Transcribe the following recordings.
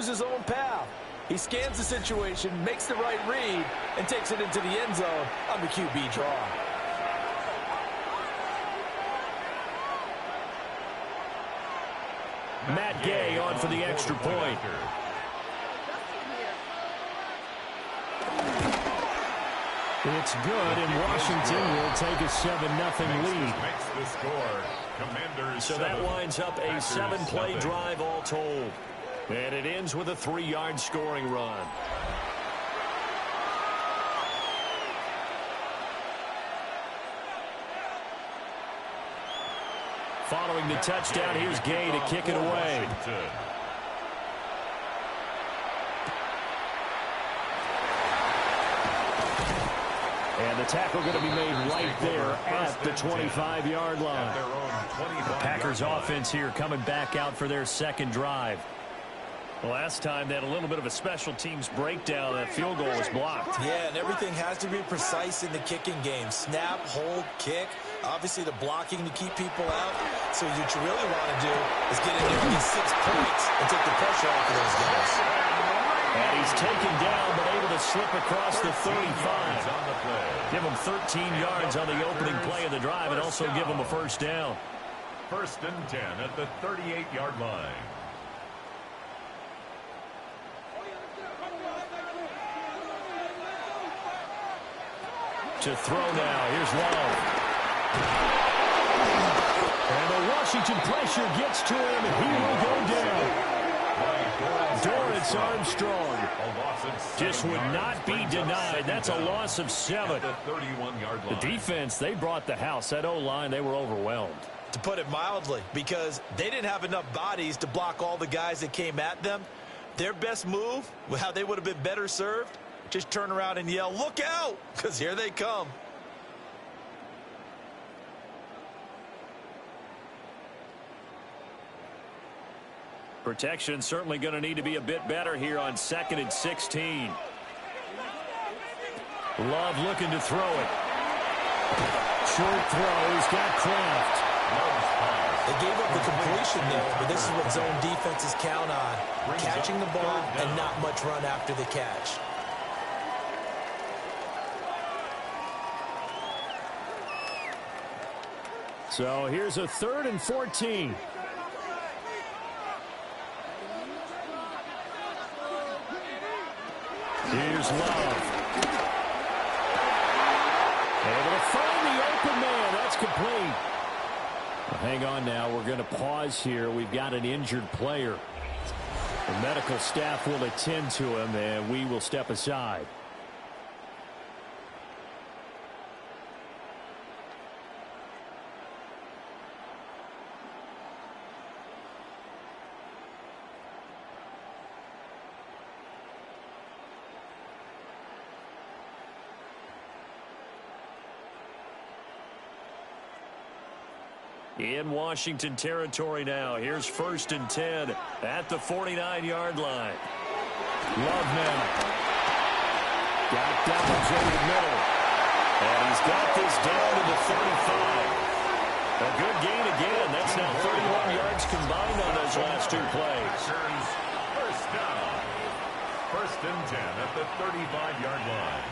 choose his own path. He scans the situation, makes the right read, and takes it into the end zone on the QB draw. Matt Gay on for the extra point. It's good, and Washington will take a 7-0 lead. So that winds up a 7-play drive all told. And it ends with a 3-yard scoring run. Following the touchdown, here's Gay to kick it away. And the tackle going to be made right there at the 25-yard line. The Packers offense here coming back out for their second drive. Last time they had a little bit of a special teams breakdown. That field goal was blocked. Yeah, and everything has to be precise in the kicking game. Snap, hold, kick. Obviously the blocking to keep people out. So what you really want to do is get in there and get 6 points and take the pressure off of those guys. And he's taken down but able to slip across the 35. Give him 13 yards on the opening play of the drive and also give him a first down. 1st and 10 at the 38-yard line. To throw now. Here's Love. And the Washington pressure gets to him, and he will go down. Dorrance Armstrong just would not be denied. That's a loss of 7. The defense, they brought the house. That O-line, they were overwhelmed. To put it mildly, because they didn't have enough bodies to block all the guys that came at them. Their best move, how they would have been better served, just turn around and yell, "Look out!" because here they come. Protection certainly going to need to be a bit better here on 2nd and 16. Love looking to throw it. Short throw. He's got Kraft. They gave up the completion there, but this is what zone defenses count on. Catching the ball and not much run after the catch. So here's a 3rd and 14. Here's Love. Able to find the open man. That's complete. Well, hang on now. We're going to pause here. We've got an injured player. The medical staff will attend to him, and we will step aside. In Washington territory now. Here's 1st and 10 at the 49-yard line. Love now. Got Downs over the middle. And he's got this down to the 35. A good gain again. That's now 31 yards combined on those last 2 plays. First down. 1st and 10 at the 35-yard line.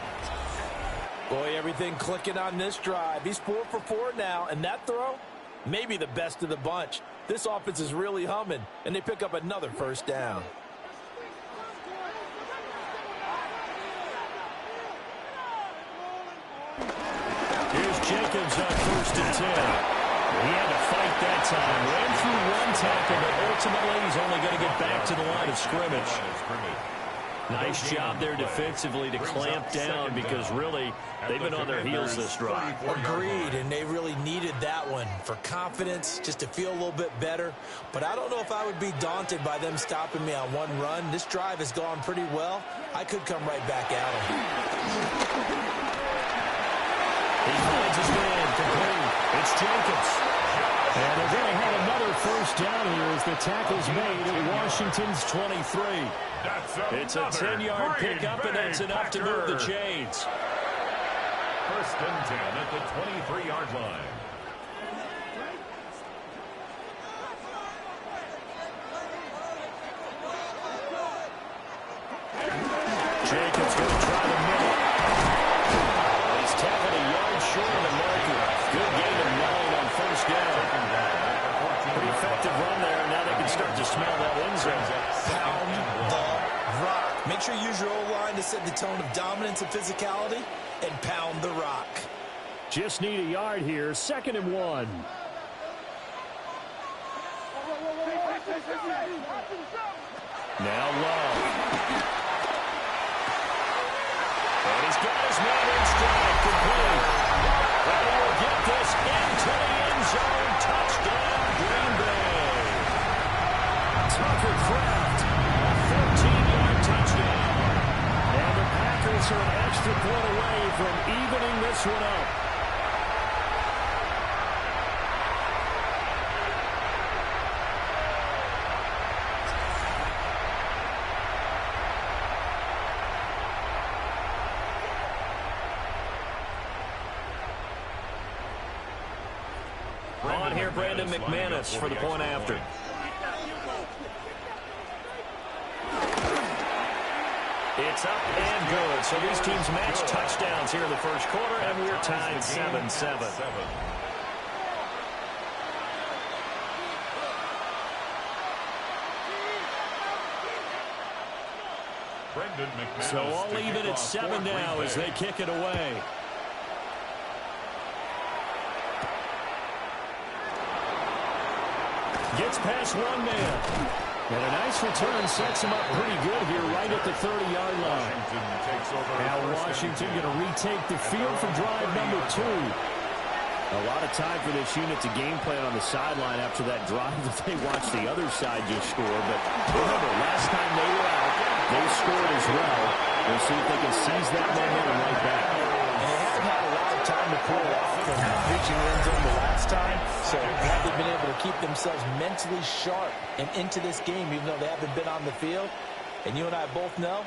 Boy, everything clicking on this drive. He's 4 for 4 now, and that throw, maybe the best of the bunch. This offense is really humming, and they pick up another first down. Here's Jacobs on 1st and 10. He had to fight that time. Ran through one tackle, but ultimately he's only going to get back to the line of scrimmage. Nice job there defensively to clamp down because really they've been on their heels this drive. Agreed, and they really needed that one for confidence, just to feel a little bit better. But I don't know if I would be daunted by them stopping me on one run. This drive has gone pretty well. I could come right back at him. He finds his man complete. It's Jacobs. And they're going to have another first down here as the tackle's made at Washington's 23. It's a 10-yard pickup, and that's enough to move the chains. 1st and 10 at the 23-yard line. Jacobs going to try the middle. He's tapping a yard short of the marker. Good gain of 9 on first down. Pretty effective run there, and now they can start to smell that end zone. Pound the rock. Make sure you use your O-line to set the tone of dominance and physicality, and pound the rock. Just need a yard here. 2nd and 1. Now Love. And he's got his man in stride. Complete. And he will get this into the end zone. Touchdown, Green Bay. Tucker Kraft, a 14-yard touchdown. And the Packers are an extra point away from evening this one up. On here, Brandon McManus for the point after. It's up and good. So these teams match touchdowns here in the first quarter, and we're tied 7-7. So all even at 7 now as they kick it away. Gets past one man. And a nice return sets him up pretty good here right at the 30-yard line. Now Washington going to retake the field for drive number 2. A lot of time for this unit to game plan on the sideline after that drive that they watched the other side just score. But remember, last time they were out, they scored as well. We'll see if they can seize that momentum right back. And they haven't had a lot of time to pull it off from reaching the end zone the last time. So have they been able to keep themselves mentally sharp and into this game, even though they haven't been on the field? And you and I both know,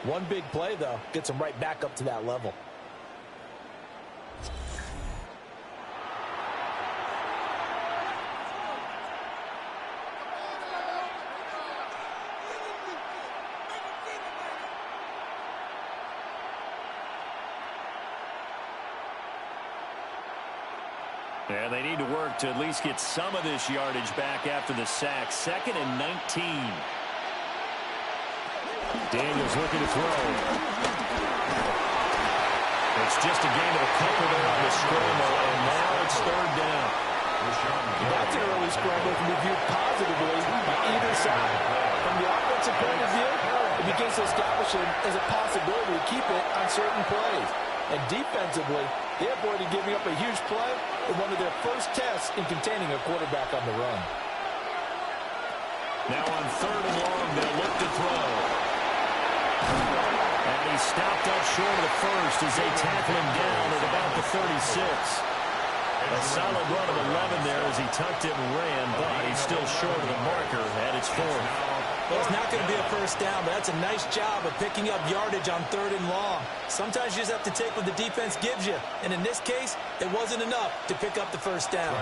one big play, though, gets them right back up to that level. And they need to work to at least get some of this yardage back after the sack. 2nd and 19. Daniels looking to throw. It's just a gain of a couple there on the scramble, and now it's 3rd down. That's an early scramble can be viewed positively by either side. From the offensive point of view, it begins to establish it as a possibility to keep it on certain plays. And defensively, they avoided giving up a huge play in one of their first tests in containing a quarterback on the run. Now on 3rd and long, they'll look to throw. And he's stopped up short of the first as they tackle him down at about the 36. A solid run of 11 there as he tucked it and ran, but he's still short of the marker, and it's 4th. Well, it's not going to be a first down, but that's a nice job of picking up yardage on 3rd and long. Sometimes you just have to take what the defense gives you, and in this case, it wasn't enough to pick up the first down.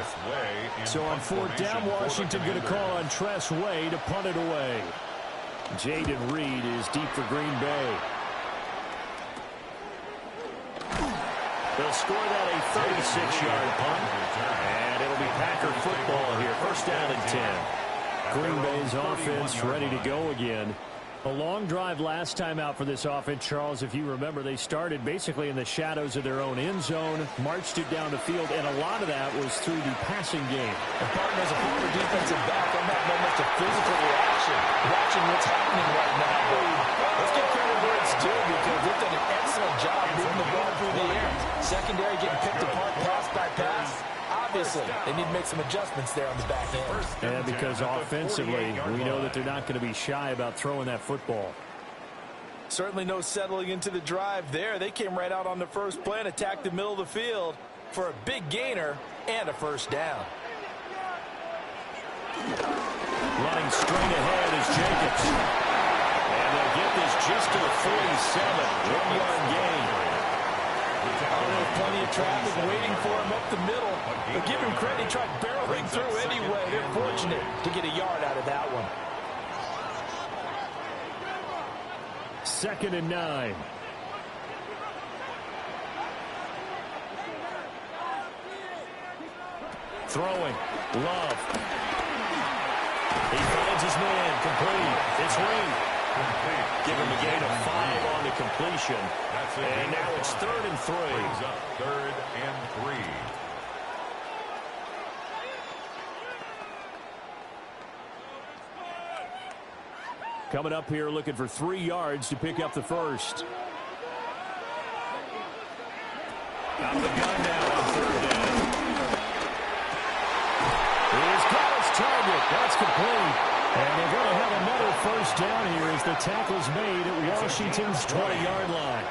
So on 4th down, Washington going to call on Tress Way to punt it away. Jaden Reed is deep for Green Bay. They'll score that a 36-yard punt, and it'll be Packer football here. 1st down and 10. Green Bay's offense ready to go again. A long drive last time out for this offense, Charles. If you remember, they started basically in the shadows of their own end zone, marched it down the field, and a lot of that was through the passing game. And partner, as a former defensive back, I'm not much of physical reaction, watching what's happening right now. Let's give credit where it's due, because they've done an excellent job moving the ball through the air. Secondary getting picked apart pass by pass. Obviously, they need to make some adjustments there on the back end. And because offensively, we know that they're not going to be shy about throwing that football. Certainly no settling into the drive there. They came right out on the first play and attacked the middle of the field for a big gainer and a first down. Running straight ahead is Jacobs. And they'll get this just to the 47. 1-yard gain. There's plenty of traffic waiting for him up the middle. But give him credit, he tried barreling through anyway. They're fortunate to get a yard out of that one. 2nd and 9. Throwing. Love. He finds his man. Complete. It's Reed. Give him a gain of 5 on the completion. And now it's 3rd and 3. Brings up 3rd and 3. Coming up here looking for 3 yards to pick up the first. Out of the gun now on 3rd down. He's got his target. That's complete. And they're going to have another first down here as the tackle's made at Washington's 20-yard line.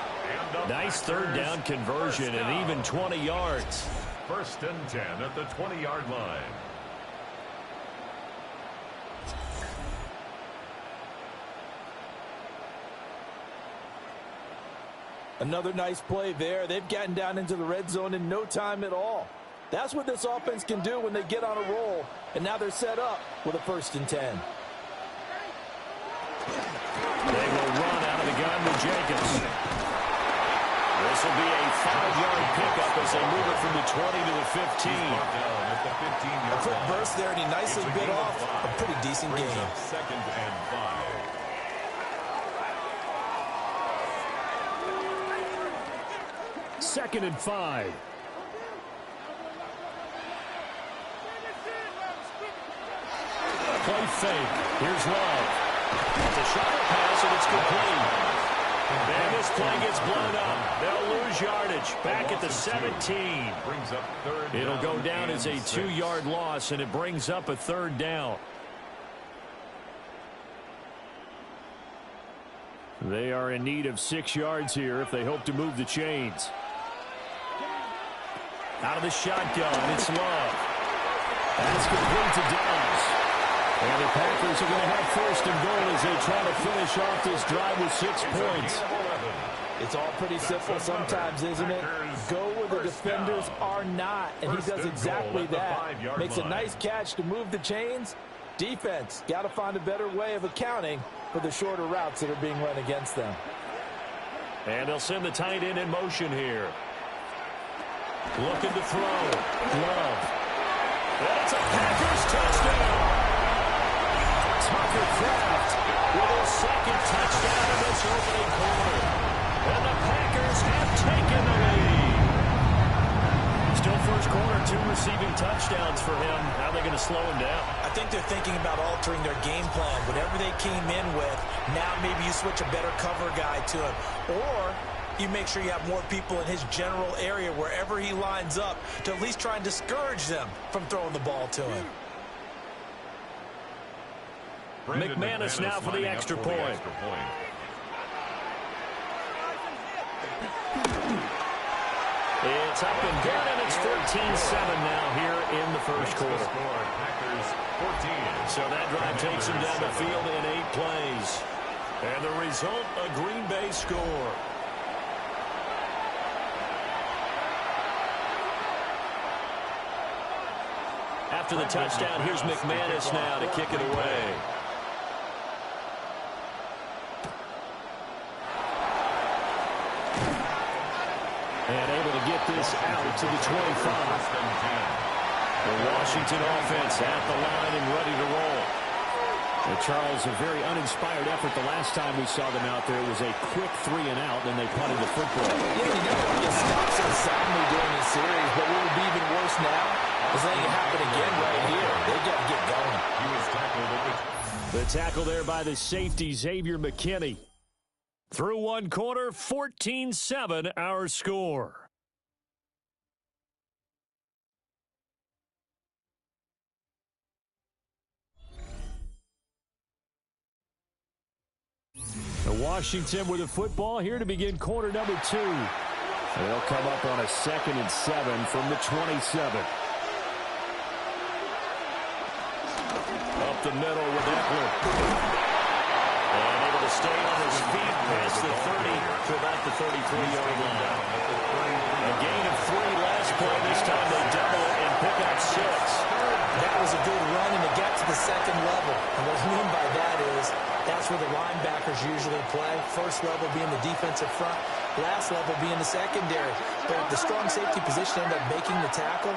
Nice 3rd down conversion and even 20 yards. 1st and 10 at the 20-yard line. Another nice play there. They've gotten down into the red zone in no time at all. That's what this offense can do when they get on a roll. And now they're set up with a 1st and 10. They will run out of the gun with Jenkins. This will be a 5-yard pickup as they move it from the 20 to the 15. A quick burst there, and he nicely bit off a pretty decent game. 2nd and 5. Second and 5. Play fake. Here's Love. It's a short pass, and it's complete. And this play gets blown up. They'll lose yardage. Back at the 17. Brings up 3rd down. It'll go down as a 2-yard loss, and it brings up a 3rd down. They are in need of 6 yards here if they hope to move the chains. Out of the shotgun, it's Love. That's complete to Downs. And the Packers are going to have 1st and goal as they try to finish off this drive with 6 points. It's all pretty simple sometimes, isn't it? Go where the defenders are not, and he does exactly that. Makes a nice catch to move the chains. Defense, got to find a better way of accounting for the shorter routes that are being run against them. And they'll send the tight end in motion here. Looking to throw. Love. That's a Packers touchdown. Tucker Kraft with his 2nd touchdown in this opening quarter. And the Packers have taken the lead. Still first quarter, 2 receiving touchdowns for him. How are they going to slow him down? I think they're thinking about altering their game plan. Whatever they came in with, now maybe you switch a better cover guy to him. Or you make sure you have more people in his general area wherever he lines up to at least try and discourage them from throwing the ball to him. McManus now for the extra point. It's up and good, and it's 14-7 now here in the first quarter. Packers 14. So that drive takes him down the field in 8 plays. And the result, a Green Bay score. After the touchdown, here's McManus now to kick it away. And able to get this out to the 25. The Washington offense at the line and ready to roll. And Charles, a very uninspired effort the last time we saw them out there. It was a quick 3 and out, and they punted the football. Yeah, you know, it stops so soundly during the series, but what would be even worse now is letting it happen again right here. They got to get going. He was tackled at the tackle there by the safety, Xavier McKinney. Through 1 quarter, 14-7 our score. Washington with the football here to begin quarter number 2. They'll come up on a 2nd and 7 from the 27. Up the middle with Eckler. And able to stay on his feet past the 30 to about the 33-yard line. A gain of 3 last play. This time they double it and pick up 6. That was a good run, and it got to the second level. And what I mean by that is that's where the linebackers usually play. First level being the defensive front, last level being the secondary. But the strong safety position ended up making the tackle,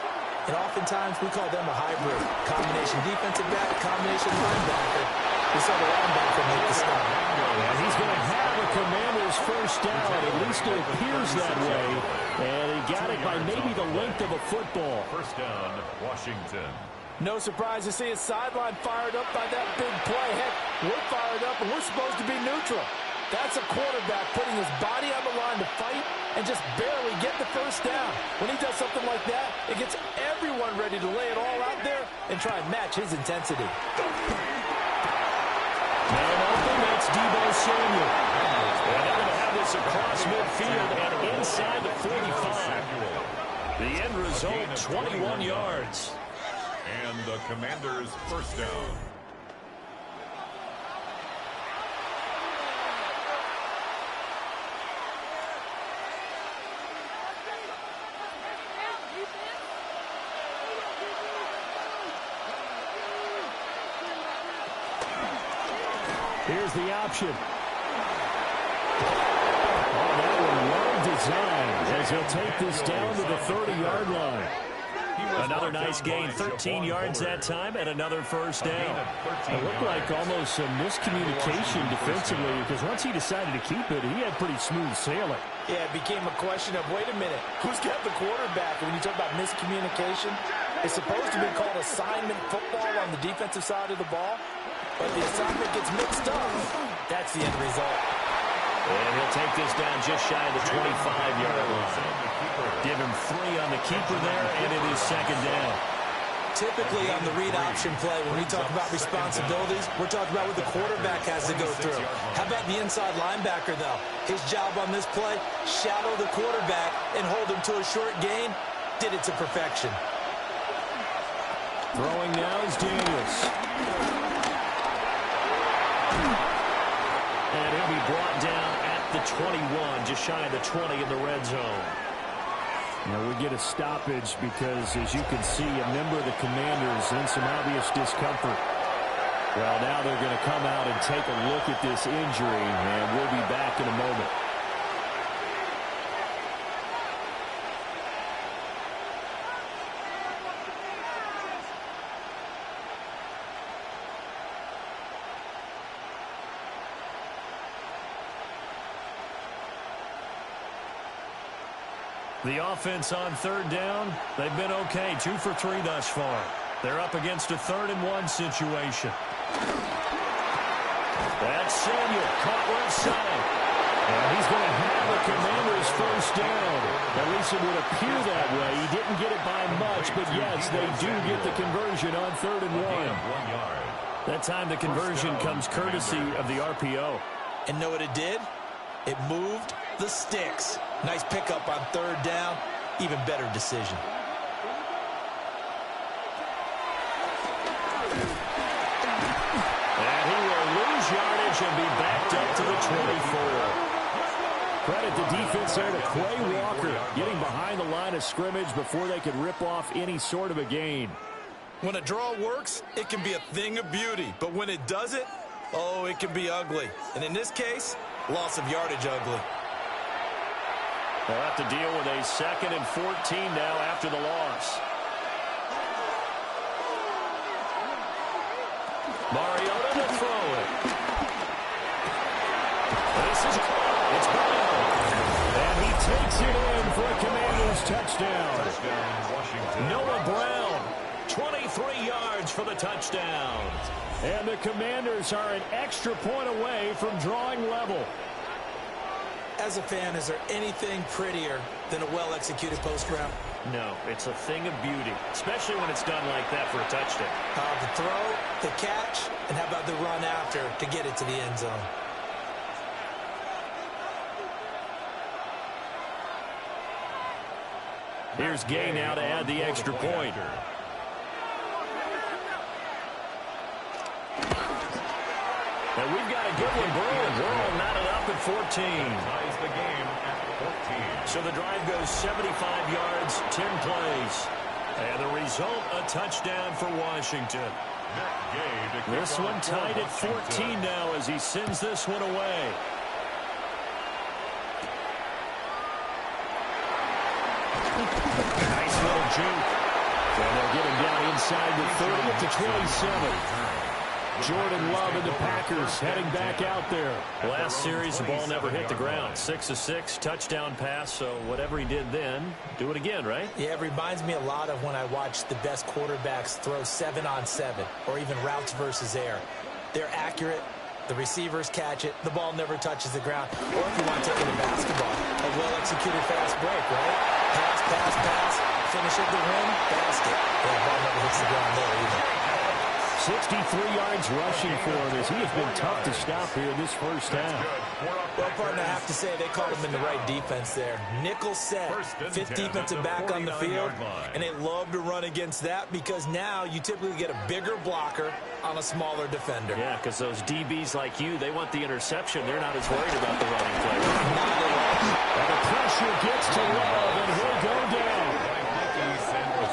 and oftentimes we call them a hybrid. Combination defensive back, combination linebacker. We saw the linebacker make the stop. And he's going to have a Commander's first down. At least it appears that way. And he got it by maybe the length of a football. First down, Washington. No surprise to see his sideline fired up by that big play. Heck, we're fired up, and we're supposed to be neutral. That's a quarterback putting his body on the line to fight and just barely get the first down. When he does something like that, it gets everyone ready to lay it all out there and try and match his intensity. Man open, that's Deebo Samuel. And they're going to have this across midfield and inside the 45. The end result, 21 yards. And the Commanders' first down. Here's the option. Oh, that one well designed as he'll take this down to the 30-yard line. Another nice gain, 13 yards that time, and another first down. It looked like almost some miscommunication defensively, because once he decided to keep it, he had pretty smooth sailing. Yeah, it became a question of, wait a minute, who's got the quarterback? And when you talk about miscommunication, it's supposed to be called assignment football on the defensive side of the ball, but the assignment gets mixed up. That's the end result. And he'll take this down just shy of the 25-yard line. Give him 3 on the keeper there, and it is second down. Typically on the read option play, when we talk about responsibilities, we're talking about what the quarterback has to go through. How about the inside linebacker, though? His job on this play, shadow the quarterback and hold him to a short gain. Did it to perfection. Throwing now is Daniels. And he'll be brought down at the 21, just shy of the 20 in the red zone. Now we get a stoppage because, as you can see, a member of the Commanders in some obvious discomfort. Well, now they're going to come out and take a look at this injury, and we'll be back in a moment. The offense on third down, they've been okay, 2 for 3 thus far. They're up against a 3rd-and-1 situation. That's Samuel, caught left side. And he's going to have the Commanders' first down. At least it would appear that way. He didn't get it by much, but yes, they do get the conversion on 3rd and 1. 1 yard. That time the conversion comes courtesy of the RPO. And know what it did? It moved the sticks. Nice pickup on 3rd down. Even better decision. And he will lose yardage and be backed up to the 24. Credit the defense there to Quay Walker, getting behind the line of scrimmage before they could rip off any sort of a gain. When a draw works, it can be a thing of beauty. But when it doesn't, oh, it can be ugly. And in this case, loss of yardage ugly. They'll have to deal with a 2nd and 14 now after the loss. Mariota to throw it. This is it's Brown. And he takes it in for a Commanders touchdown. Touchdown, Washington. Noah Brown, 23 yards for the touchdown. And the Commanders are an extra point away from drawing level. As a fan, is there anything prettier than a well-executed post route? No, it's a thing of beauty, especially when it's done like that for a touchdown. The throw, the catch, and how about the run after to get it to the end zone? Here's Gay now to add the extra point. And we've got a good one brewing. We're all knotted up at 14. Ties the game at 14. So the drive goes 75 yards, 10 plays. And the result, a touchdown for Washington. This one tied at 14 now as he sends this one away. Nice little juke. And they'll get him down inside the 30 at the 27. Jordan Love and the Packers heading back out there. Last series, the ball never hit the ground. 6 of 6, touchdown pass. So whatever he did then, do it again, right? Yeah, it reminds me a lot of when I watch the best quarterbacks throw 7-on-7 or even routes versus air. They're accurate. The receivers catch it. The ball never touches the ground. Or if you want to take it to basketball, a well-executed fast break, right? Pass, pass, pass. Finish at the rim, basket. Yeah, the ball never hits the ground there either. 63 yards rushing for him as he has been tough to stop here in this first half. Well, partner, I have to say they caught him in the right defense there. Nickel set, fifth defensive back on the field, and they love to run against that because now you typically get a bigger blocker on a smaller defender. Yeah, because those DBs like you, they want the interception. They're not as worried about the running play. And the pressure gets to Love, and he'll go down.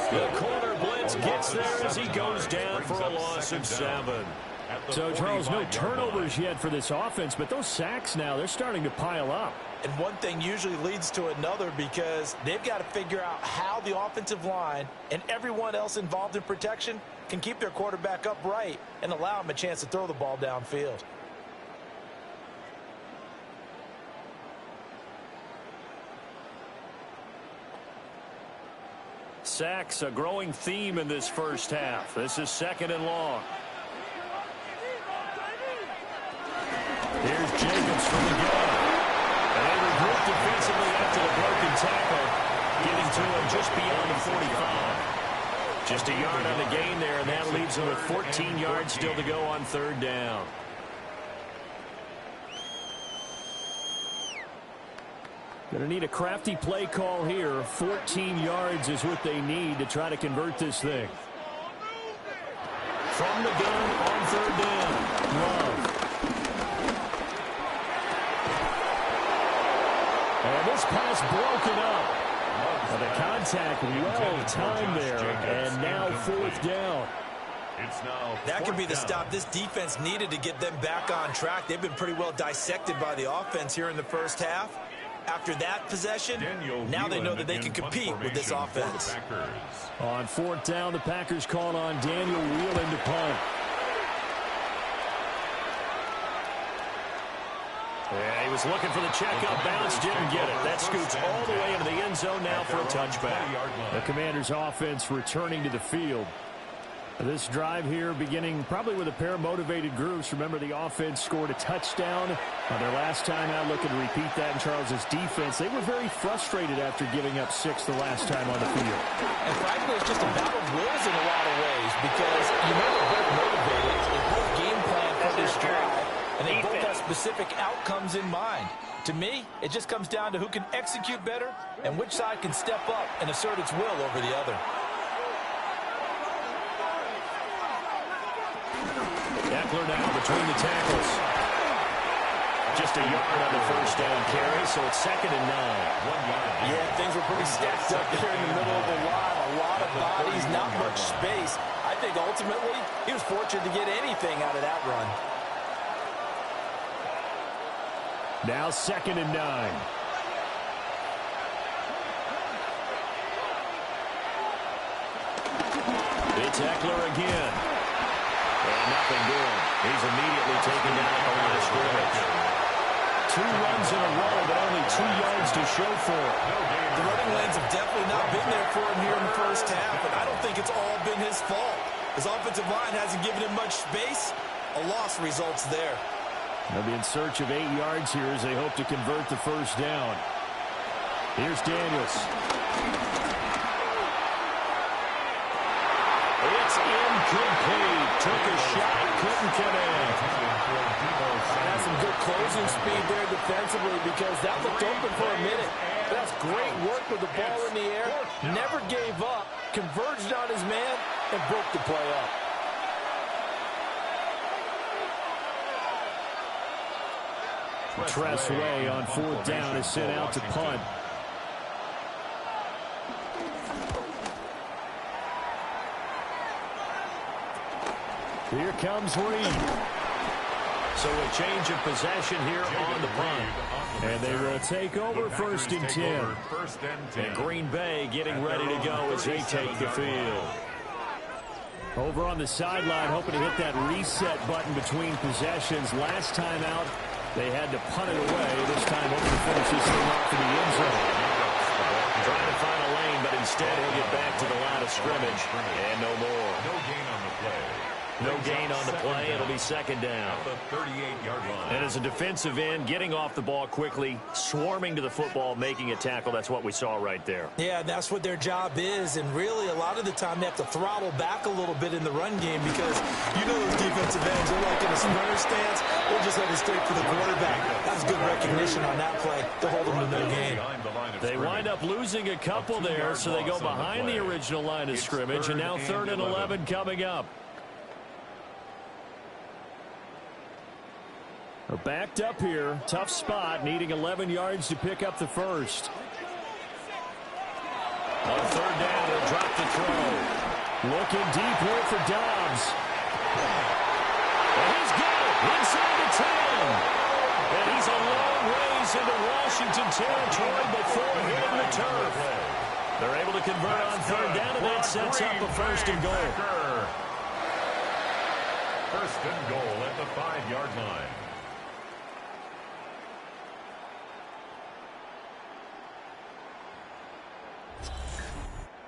The corner blitz gets there as he goes down for a loss of 7. So, Charles, no turnovers yet for this offense, but those sacks now, they're starting to pile up. And one thing usually leads to another because they've got to figure out how the offensive line and everyone else involved in protection can keep their quarterback upright and allow him a chance to throw the ball downfield. Sacks, a growing theme in this first half. This is 2nd and long. Here's Jacobs from the gun. And they regroup defensively after the broken tackle, getting to him just beyond the 45. Just a yard on the gain there, and that leaves him with 14 yards still to go on 3rd down. Going to need a crafty play call here. 14 yards is what they need to try to convert this thing. From the gun on 3rd down. Love. And this pass broken up. And the contact well timed there. And now 4th down. That could be the stop this defense needed to get them back on track. They've been pretty well dissected by the offense here in the first half. After that possession, now they know that they can compete with this offense. On 4th down, the Packers called on Daniel Whelan to punt. Yeah, he was looking for the checkup bounce, didn't get it. That scoots all the way into the end zone now for a touchback. The Commanders' offense returning to the field. This drive here beginning probably with a pair of motivated groups. Remember, the offense scored a touchdown on their last time out. Looking to repeat that in Charles's defense. They were very frustrated after giving up 6 the last time on the field. And frankly, it's just a battle of wills in a lot of ways because you know they're both motivated. They both game plan for this drive, and they both have specific outcomes in mind. To me, it just comes down to who can execute better and which side can step up and assert its will over the other. Eckler now between the tackles. Just a yard on the first down carry, so it's 2nd and 9. Yeah, things were pretty stacked up there in the middle of the line. A lot of bodies, not much space. I think ultimately he was fortunate to get anything out of that run. Now 2nd and 9. It's Eckler again. And nothing doing. He's immediately taken down at the line of scrimmage. 2 runs in a row, but only 2 yards to show for it. The running lanes have definitely not been there for him here in the first half, and I don't think it's all been his fault. His offensive line hasn't given him much space. A loss results there. They'll be in search of 8 yards here as they hope to convert the first down. Here's Daniels. It's incomplete. Took a shot, couldn't connect. Has some good closing speed there defensively because that looked open for a minute. That's great work with the ball in the air. Never gave up, converged on his man, and broke the play up. Tress Way on 4th down is sent out to punt. Here comes Reed. So a change of possession here on the punt. And they will take over first and 10. And Green Bay getting ready to go as they take the field. Over on the sideline, hoping to hit that reset button between possessions. Last time out, they had to punt it away. This time, hoping to finish this thing off in the end zone. Trying to find a lane, but instead he'll get back to the line of scrimmage. And no more. No gain on the play. No gain on the play. It'll be second down. At the 38-yard line. And as a defensive end, getting off the ball quickly, swarming to the football, making a tackle. That's what we saw right there. Yeah, that's what their job is. And really, a lot of the time, they have to throttle back a little bit in the run game because you know those defensive ends, they're like in a sprinter stance. They're just headed straight for the quarterback. That's good recognition on that play to hold them to no gain. They wind up losing a couple there, so they go behind the original line of scrimmage. And now 3rd and 11 coming up. They're backed up here. Tough spot, needing 11 yards to pick up the first. On 3rd down, they'll drop the throw. Looking deep here for Dobbs. And he's got it inside the 10. And he's a long ways into Washington territory before hitting the turf. They're able to convert on 3rd down, and that sets up a 1st and goal. 1st and goal at the 5-yard line.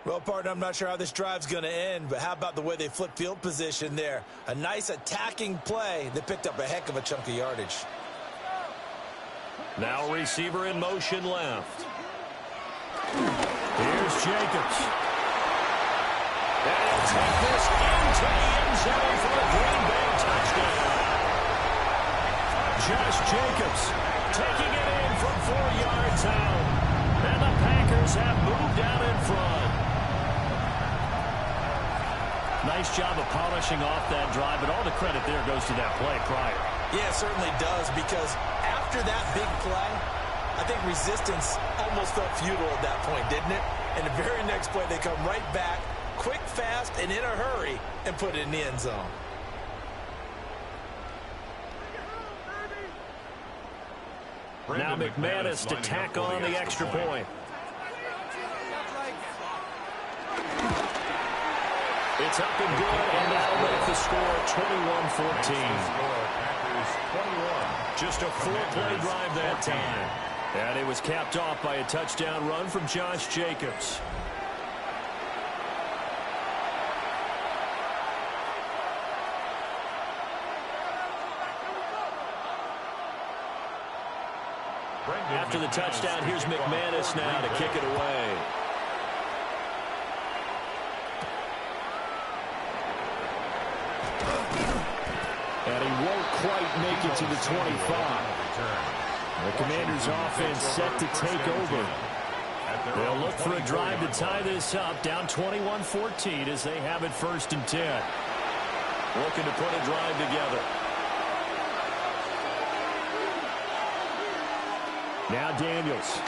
Well, partner, I'm not sure how this drive's going to end, but how about the way they flip field position there? A nice attacking play that picked up a heck of a chunk of yardage. Now receiver in motion left. Here's Jacobs. And he'll take this into the end zone for a Green Bay touchdown. Josh Jacobs Taking it in from 4 yards out. And the Packers have moved out in front. Nice job of polishing off that drive, but all the credit there goes to that play prior. Yeah, it certainly does, because after that big play, I think resistance almost felt futile at that point, didn't it? And the very next play, they come right back, quick, fast, and in a hurry, and put it in the end zone. Now McManus to tack on the extra point. It's up and good, and that'll make the score 21-14. Just a 4-play drive that time. And it was capped off by a touchdown run from Josh Jacobs. After the touchdown, here's McManus now to kick it away. And he won't quite make it to the 25. The Commanders' offense set to take over. They'll look for a drive to tie this up, down 21-14 as they have it 1st and 10. Looking to put a drive together. Now Daniels.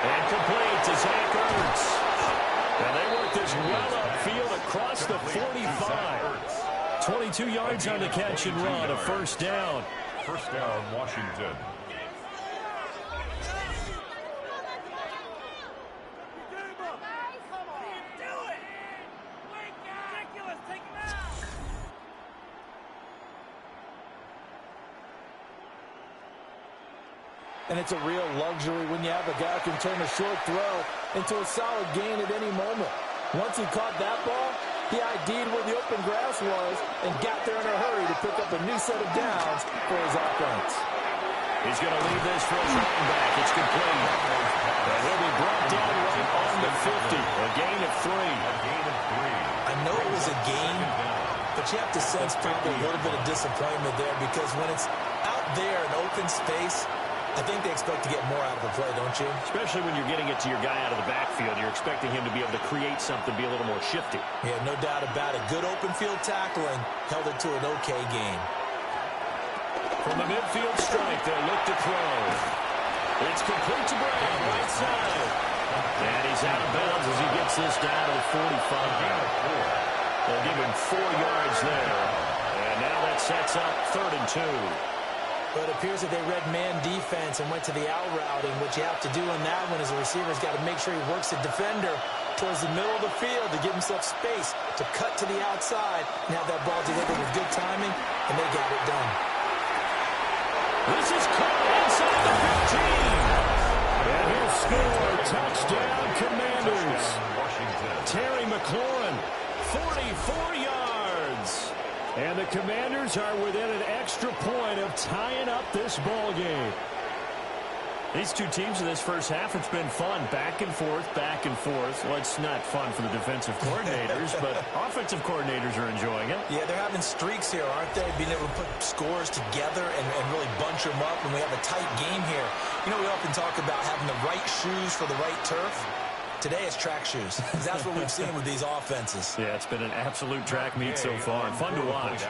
And complete to Zach Ertz. And they work this well upfield across the 45. 22 yards on the catch and run, a 1st down. 1st down, Washington. And it's a real luxury when you have a guy who can turn a short throw into a solid gain at any moment. Once he caught that ball, he ID'd where the open grass was and got there in a hurry to pick up a new set of downs for his offense. He's going to leave this for a running back. It's complete. And he'll be brought down right on the 50. A gain of 3. I know it was a gain, but you have to sense probably a little bit of disappointment there, because when it's out there in open space, I think they expect to get more out of the play, don't you? Especially when you're getting it to your guy out of the backfield. You're expecting him to be able to create something, be a little more shifty. Yeah, no doubt about it. Good open field tackling held it to an okay game. From the midfield strike, they'll look to throw. It's complete to Brown, right side. And he's out of bounds as he gets this down to the 45. They'll give him 4 yards there. And now that sets up 3rd and 2. But it appears that they read man defense and went to the out route. And what you have to do in that one is the receiver's got to make sure he works the defender towards the middle of the field to give himself space to cut to the outside and have that ball delivered with good timing, and they got it done. This is caught inside the 15. And he'll score. Touchdown, Commanders. Terry McLaurin, 44 yards. And the Commanders are within an extra point of tying up this ball game. These two teams in this first half, it's been fun. Back and forth, back and forth. Well, it's not fun for the defensive coordinators, but offensive coordinators are enjoying it. Yeah, they're having streaks here, aren't they? Being able to put scores together and really bunch them up, and we have a tight game here. You know, we often talk about having the right shoes for the right turf. Today it's track shoes. That's what we've seen with these offenses. Yeah, it's been an absolute track meet so far, and fun to watch.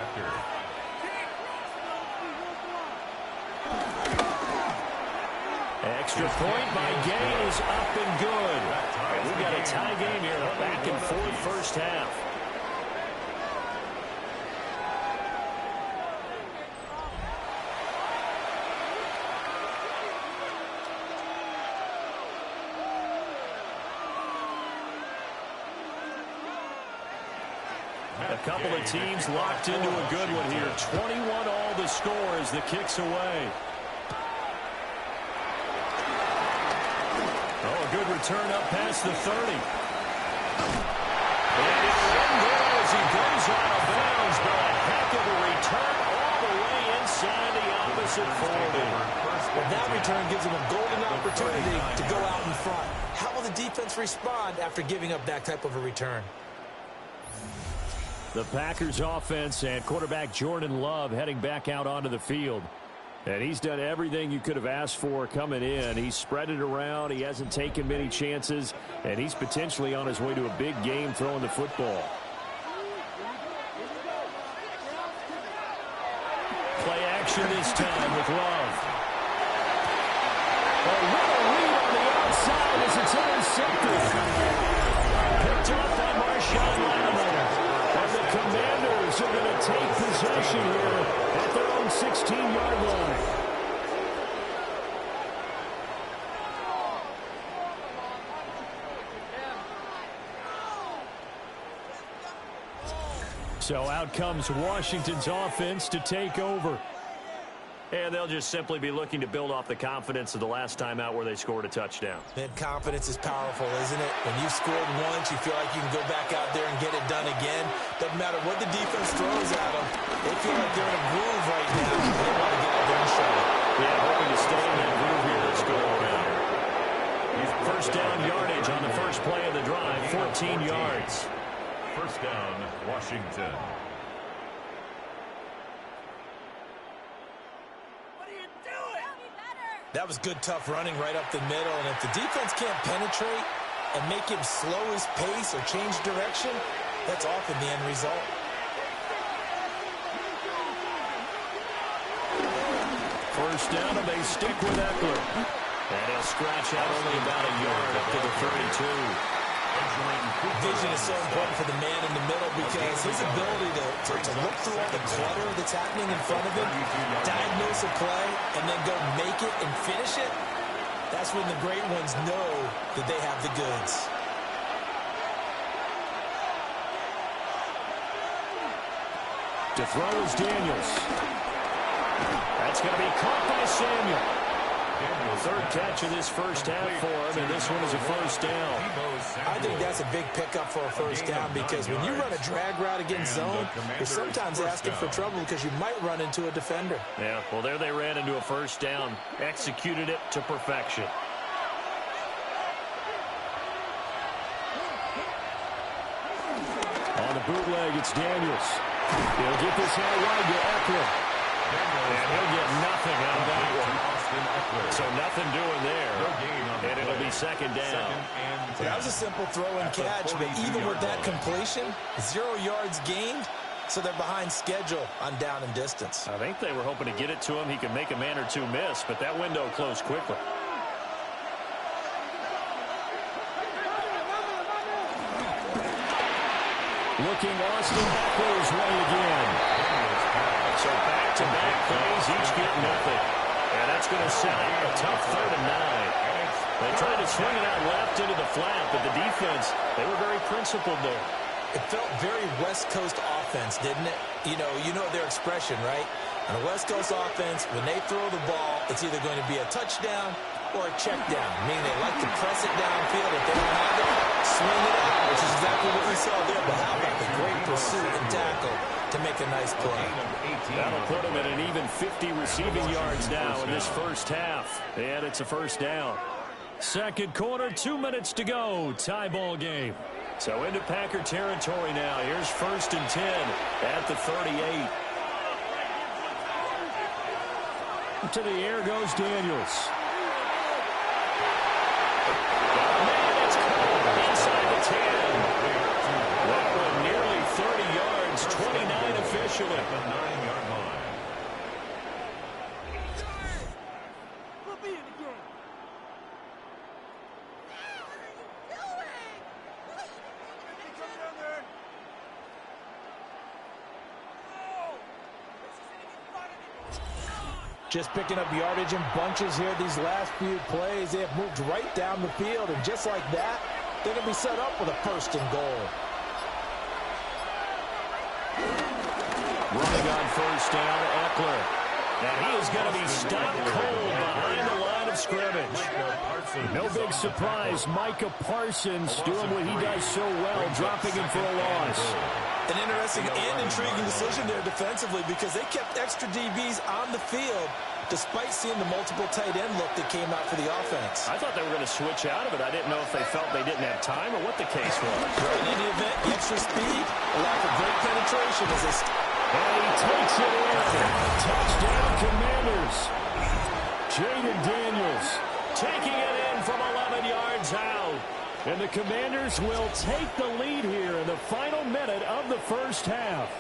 Extra point by Gay is up and good. And we've got a tie game here, a back and forth first half. A couple of teams locked into a good one here. 21 all the score as the kick's away. Oh, a good return up past the 30. And in there as he goes out of bounds, but a heck of a return all the way inside the opposite 40. Well, that return gives him a golden opportunity to go out in front. How will the defense respond after giving up that type of a return? The Packers offense and quarterback Jordan Love heading back out onto the field. And he's done everything you could have asked for coming in. He's spread it around. He hasn't taken many chances. And he's potentially on his way to a big game throwing the football. Play action this time with Love. Oh, what a read on the outside as it's intercepted. Picked up by Marshawn Lattimore. And the Commanders are going to take possession here at their own 16-yard line. So out comes Washington's offense to take over. And they'll just simply be looking to build off the confidence of the last time out where they scored a touchdown. Man, confidence is powerful, isn't it? When you've scored once, you feel like you can go back out there and get it done again. Doesn't matter what the defense throws at them. They feel like they're in a groove right now. They want to get out there and show it. Yeah, hoping to stay in that groove here this go around. First down yardage on the first play of the drive, 14 yards. First down, Washington. That was good, tough running right up the middle. And if the defense can't penetrate and make him slow his pace or change direction, that's often the end result. First down, and they stick with Eckler. And he'll scratch out only about a yard up to the 32. Vision is so important for the man in the middle because his ability to look through all the clutter that's happening in front of him, diagnose a play, and then go make it and finish it, that's when the great ones know that they have the goods. To throw is Daniels. That's going to be caught by Samuel. Third catch of this first half for him, and this one is a first down. I think that's a big pickup for a first down because when you run a drag route against zone, you're sometimes asking for trouble because you might run into a defender. Yeah, well, there they ran into a first down. Executed it to perfection. On the bootleg, it's Daniels. He'll get this out wide to Eckler. And he'll get nothing out of that one. So nothing doing there. And it'll be second down. That was a simple throw and catch, but even with that completion, 0 yards gained, so they're behind schedule on down and distance. I think they were hoping to get it to him. He could make a man or two miss, but that window closed quickly. Looking Austin Eckler's way again. So back-to-back plays, each get nothing. And that's going to set up a tough 3rd and 9. They tried to swing it out left into the flat, but the defense, they were very principled there. It felt very West Coast offense, didn't it? You know their expression, right? On a West Coast offense, when they throw the ball, it's either going to be a touchdown or a check down, meaning they like to press it downfield. If they don't have it, swing it out, which is exactly what we saw there. But how about the great pursuit and tackle to make a nice play? That'll put them at an even 50 receiving yards now in this first half. And it's a first down. Second quarter, 2 minutes to go. Tie ball game. So into Packer territory now. Here's 1st and 10 at the 38. To the air goes Daniels. Inside the 10. That one nearly 30 yards, 29 officially. The 9-yard line. Just picking up yardage in bunches here these last few plays. They have moved right down the field, and just like that, they're going to be set up with a 1st and goal. Running on 1st down, Eckler. And he is going to be stopped cold behind the line of scrimmage. No big surprise. Micah Parsons doing what he does so well, dropping him for a loss. An interesting and intriguing decision there defensively because they kept extra DBs on the field despite seeing the multiple tight end look that came out for the offense. I thought they were going to switch out of it. I didn't know if they felt they didn't have time or what the case was. In any event, the extra speed, a lack of great penetration as they... And he takes it in. Touchdown, Commanders. Jaden Daniels Taking it in from 11 yards out. And the Commanders will take the lead here in the final minute of the first half.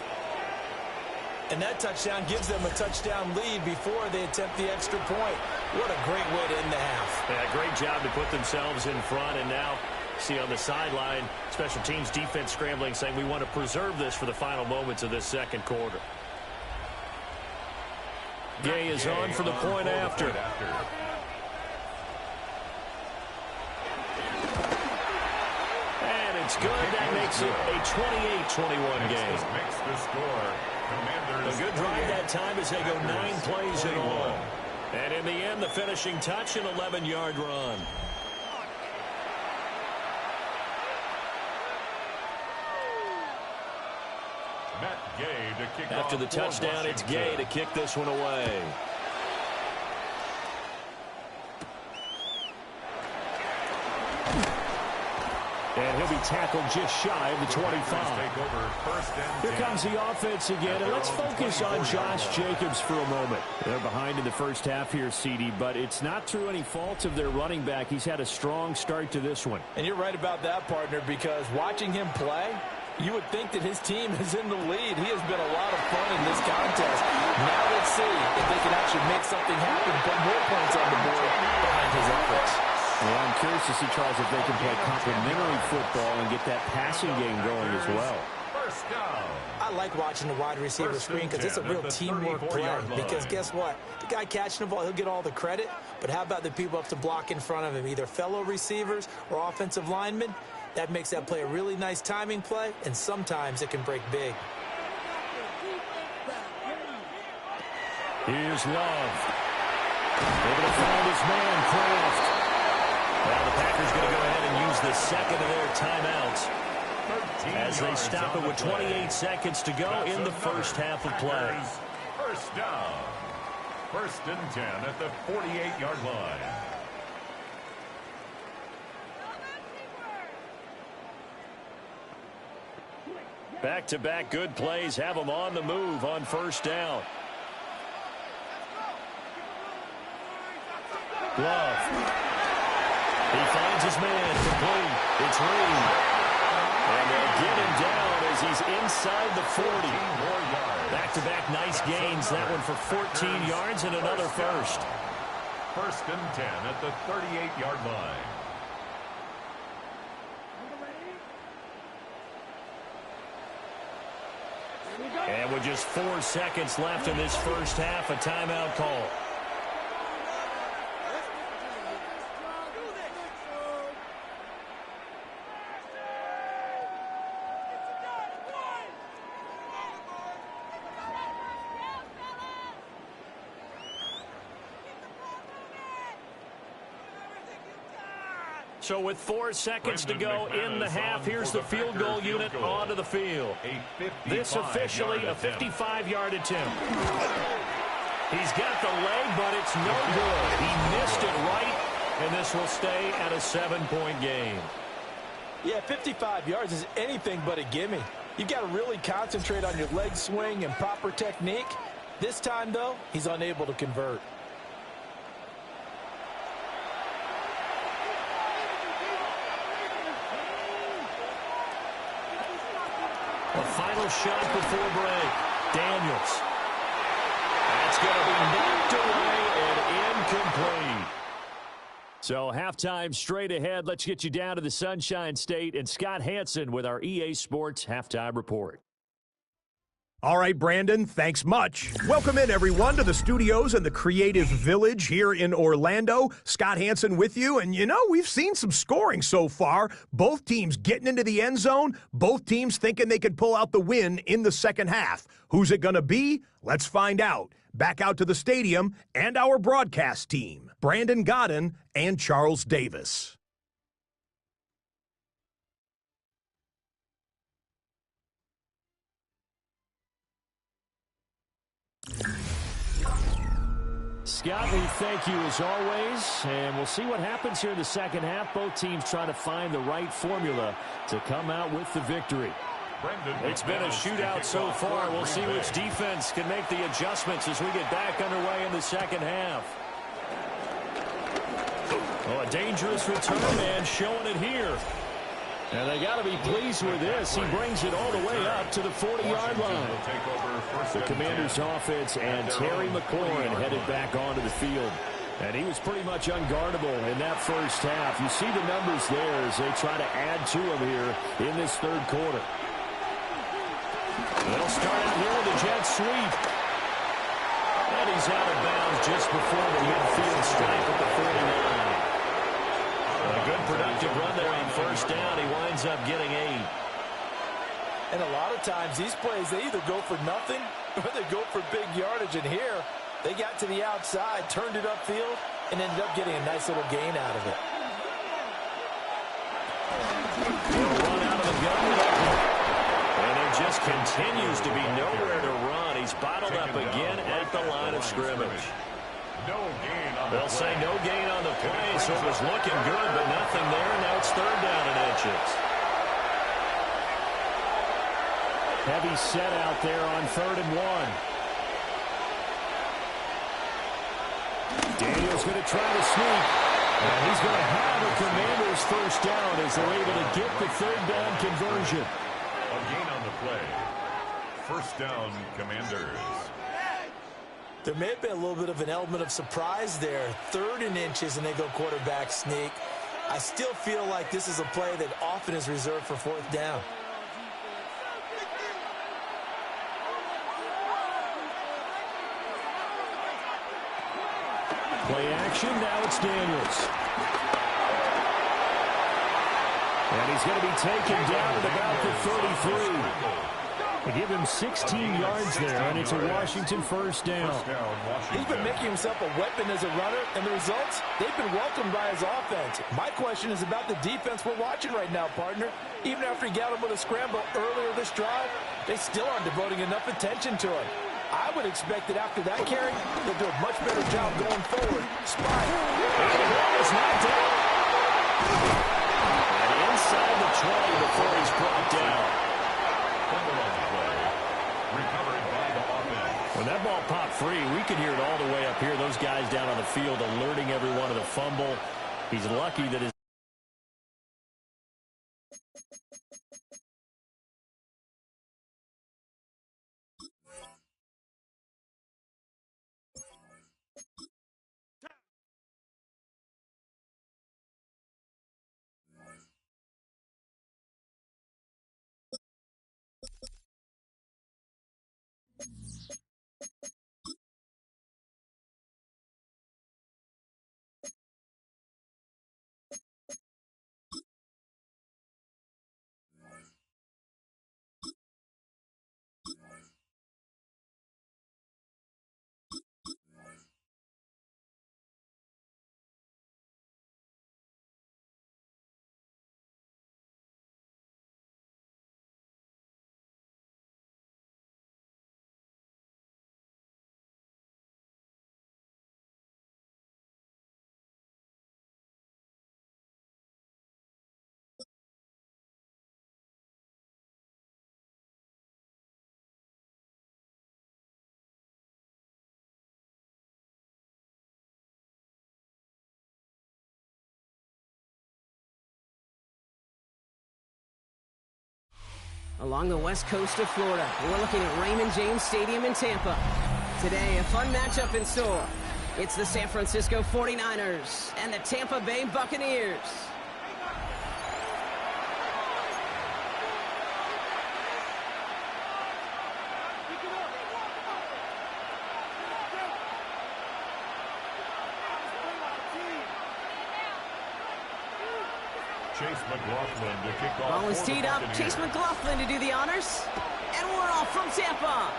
And that touchdown gives them a touchdown lead before they attempt the extra point. What a great way to end the half. Yeah, great job to put themselves in front. And now, see on the sideline, special teams defense scrambling, saying we want to preserve this for the final moments of this second quarter. Gay is on for the point after. It's good. That makes it a 28-21 game. Makes the score. Commanders A good drive that time as they go 9 plays in all. And in the end, the finishing touch, an 11-yard run. Matt Gay to kick After off the for touchdown, it's Washington. Gay to kick this one away. And he'll be tackled just shy of the 25. Take over 1st and Here 10. comes the offense again, and let's focus on Josh Jacobs for a moment. They're behind in the first half here, CD, but it's not through any fault of their running back. He's had a strong start to this one. And you're right about that, partner, because watching him play, you would think that his team is in the lead. He has been a lot of fun in this contest. Now let's see if they can actually make something happen, put more points on the board behind his efforts. Well, I'm curious to see, Charles, if they can play complementary football and get that passing game going as well. First down. I like watching the wide receiver screen because it's a real teamwork play. Because guess what? The guy catching the ball, he'll get all the credit. But how about the people up to block in front of him, either fellow receivers or offensive linemen? That makes that play a really nice timing play, and sometimes it can break big. Here's Love. Able to find his man, Kraft. Well, the Packers going to go ahead and use the second of their timeouts as they stop it with 28 seconds to go in the first half of play. First down. 1st and 10 at the 48-yard line. Back-to-back good plays have them on the move on first down. Love. He finds his man complete. It's Reed. And they'll get him down as he's inside the 40. Back-to-back nice gains. That one for 14 yards and another first. 1st and 10 at the 38-yard line. And with just 4 seconds left in this first half, a timeout call. So with 4 seconds to go in the half, here's the field goal unit onto the field. This officially a 55-yard attempt. He's got the leg, but it's no good. He missed it right, and this will stay at a 7-point game. Yeah, 55 yards is anything but a gimme. You've got to really concentrate on your leg swing and proper technique. This time, though, he's unable to convert. A final shot before break. Daniels. That's going to be knocked away and incomplete. So halftime straight ahead. Let's get you down to the Sunshine State and Scott Hansen with our EA Sports Halftime Report. All right, Brandon, thanks much. Welcome in, everyone, to the studios in the Creative Village here in Orlando. Scott Hansen with you, and we've seen some scoring so far. Both teams getting into the end zone, both teams thinking they could pull out the win in the second half. Who's it going to be? Let's find out. Back out to the stadium and our broadcast team, Brandon Godden and Charles Davis. Scott, we thank you as always, and we'll see what happens here in the second half. Both teams trying to find the right formula to come out with the victory. It's been a shootout so far. We'll see which defense can make the adjustments as we get back underway in the second half. Oh, a dangerous return, and showing it here. And they got to be pleased with this. He brings it all the way up to the 40-yard line. The Commanders' offense and Terry McLaurin headed back onto the field. And he was pretty much unguardable in that first half. You see the numbers there as they try to add to him here in this third quarter. They'll start out here with a jet sweep. And he's out of bounds just before the midfield stripe at the 49. A good productive run there on first down. He winds up getting 8. And a lot of times these plays, they either go for nothing or they go for big yardage. And here, they got to the outside, turned it upfield, and ended up getting a nice little gain out of it. He'll run out of the gun. And there just continues to be nowhere to run. He's bottled up again at the line of scrimmage. They'll say no gain on the play, so it was looking good, but nothing there. Now it's third down and inches. Heavy set out there on 3rd and 1. Daniels going to try to sneak. And he's going to have a Commanders first down as they're able to get the third down conversion. A gain on the play. First down, Commanders. There may have been a little bit of an element of surprise there. 3rd and inches, and they go quarterback sneak. I still feel like this is a play that often is reserved for 4th down. Play action, now it's Daniels. And he's going to be taken down at about the 33. They give him 16 yards there, and it's a Washington first down. He's been making himself a weapon as a runner, and the results, they've been welcomed by his offense. My question is about the defense we're watching right now, partner. Even after he got him with a scramble earlier this drive, they still aren't devoting enough attention to him. I would expect that after that carry, they'll do a much better job going forward. Spy. It's knocked out. And inside the 20 before he's brought down. When that ball popped free, we could hear it all the way up here. Those guys down on the field alerting everyone of the fumble. He's lucky that his along the west coast of Florida. We're looking at Raymond James Stadium in Tampa. Today, a fun matchup in store. It's the San Francisco 49ers and the Tampa Bay Buccaneers. Chase McLaughlin to kick off. Ball is teed up. Chase McLaughlin to do the honors. And we're off from Tampa.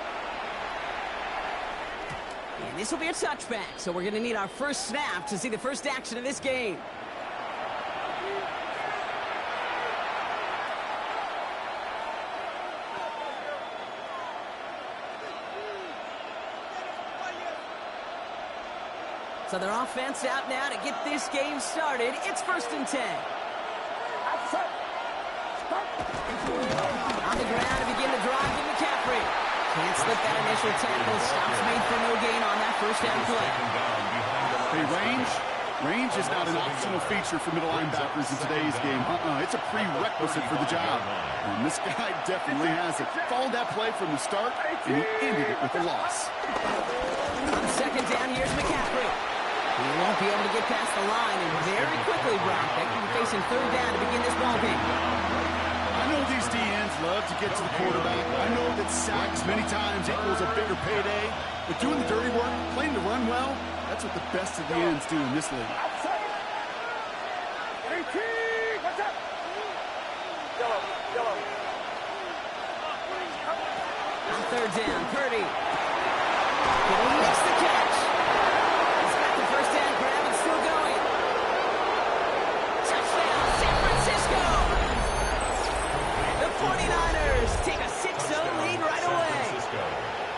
And this will be a touchback, so we're going to need our first snap to see the first action of this game. So their offense out now to get this game started. It's 1st and 10. On the ground to begin the drive with McCaffrey. Can't slip that initial tackle. Stops made for no gain on that first down play. Hey, range is not an optional feature for middle linebackers in today's game. It's a prerequisite for the job. And this guy definitely has it. Followed that play from the start, and he ended it with a loss. On 2nd down, here's McCaffrey. He won't be able to get past the line, and very quickly, Brock, they can be facing 3rd down to begin this ballgame. I know these DNs love to get to the quarterback. I know that sacks many times equals a bigger payday. But doing the dirty work, playing to run well, that's what the best of the ends do in this league. On 3rd down, Purdy. He makes the catch. He's got the first down grab and still going. Touchdown, San Francisco! The 49ers take a 6-0 lead right away.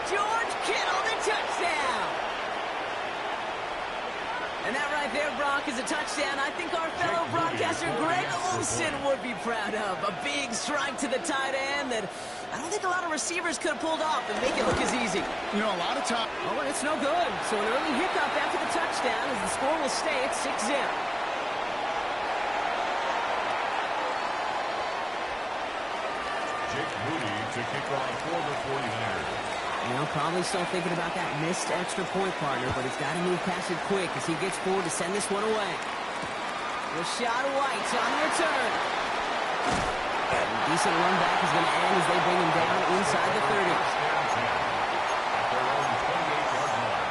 George Kittle, the touchdown. And that right there, Brock, is a touchdown I think our fellow broadcaster Greg Olsen would be proud of. A big strike to the tight end that I don't think a lot of receivers could have pulled off and make it look as easy. You know, a lot of time. Oh, and it's no good. So an early hiccup after the touchdown as the score will stay at 6-0. Jake Moody to kick off for the 49ers. You know, probably still thinking about that missed extra point, partner, but he's got to move past it quick as he gets forward to send this one away. Rashad White on the return. Decent run back is going to end as they bring him down inside the 30. At their own 28-yard line.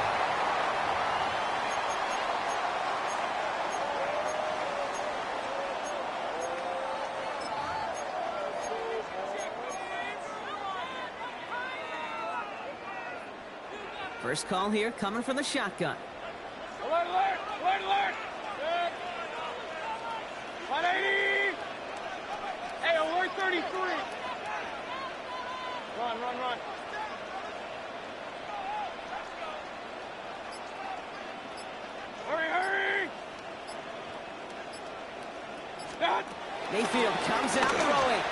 First call here coming from the shotgun. Alert, alert, alert, alert! 180! Hey, alert 33! Run, run, run. Hurry, hurry! Stop! Mayfield comes out throwing.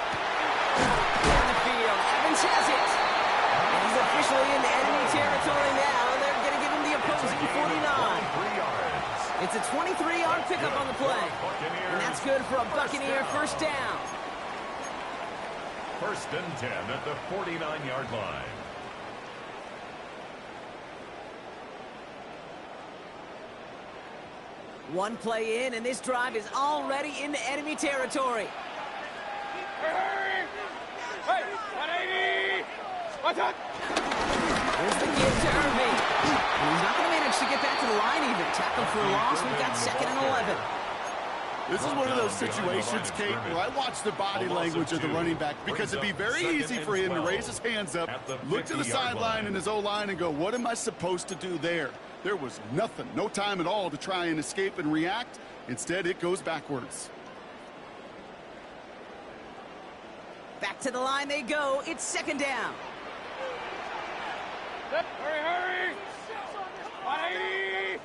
Down the field, Evans has it. And he's officially in the enemy territory now. They're going to give him the opposing 49. 3 yards. It's a 23-yard pickup on the play. And that's good for a Buccaneer first down. 1st and 10 at the 49-yard line. One play in, and this drive is already into enemy territory. Hurry, hurry! Hey, 180! What's up? There's the give to Irving. And he's not going to manage to get back to the line even. Tackle for a loss. We've got 2nd and 11. This is one of those situations, Kate, where I watch the body language of the running back because it'd be very easy for him to raise his hands up, look to the sideline and his O-line and go, what am I supposed to do there? There was nothing, no time at all to try and escape and react. Instead, it goes backwards. Back to the line they go. It's 2nd down. Hurry, hurry! 180!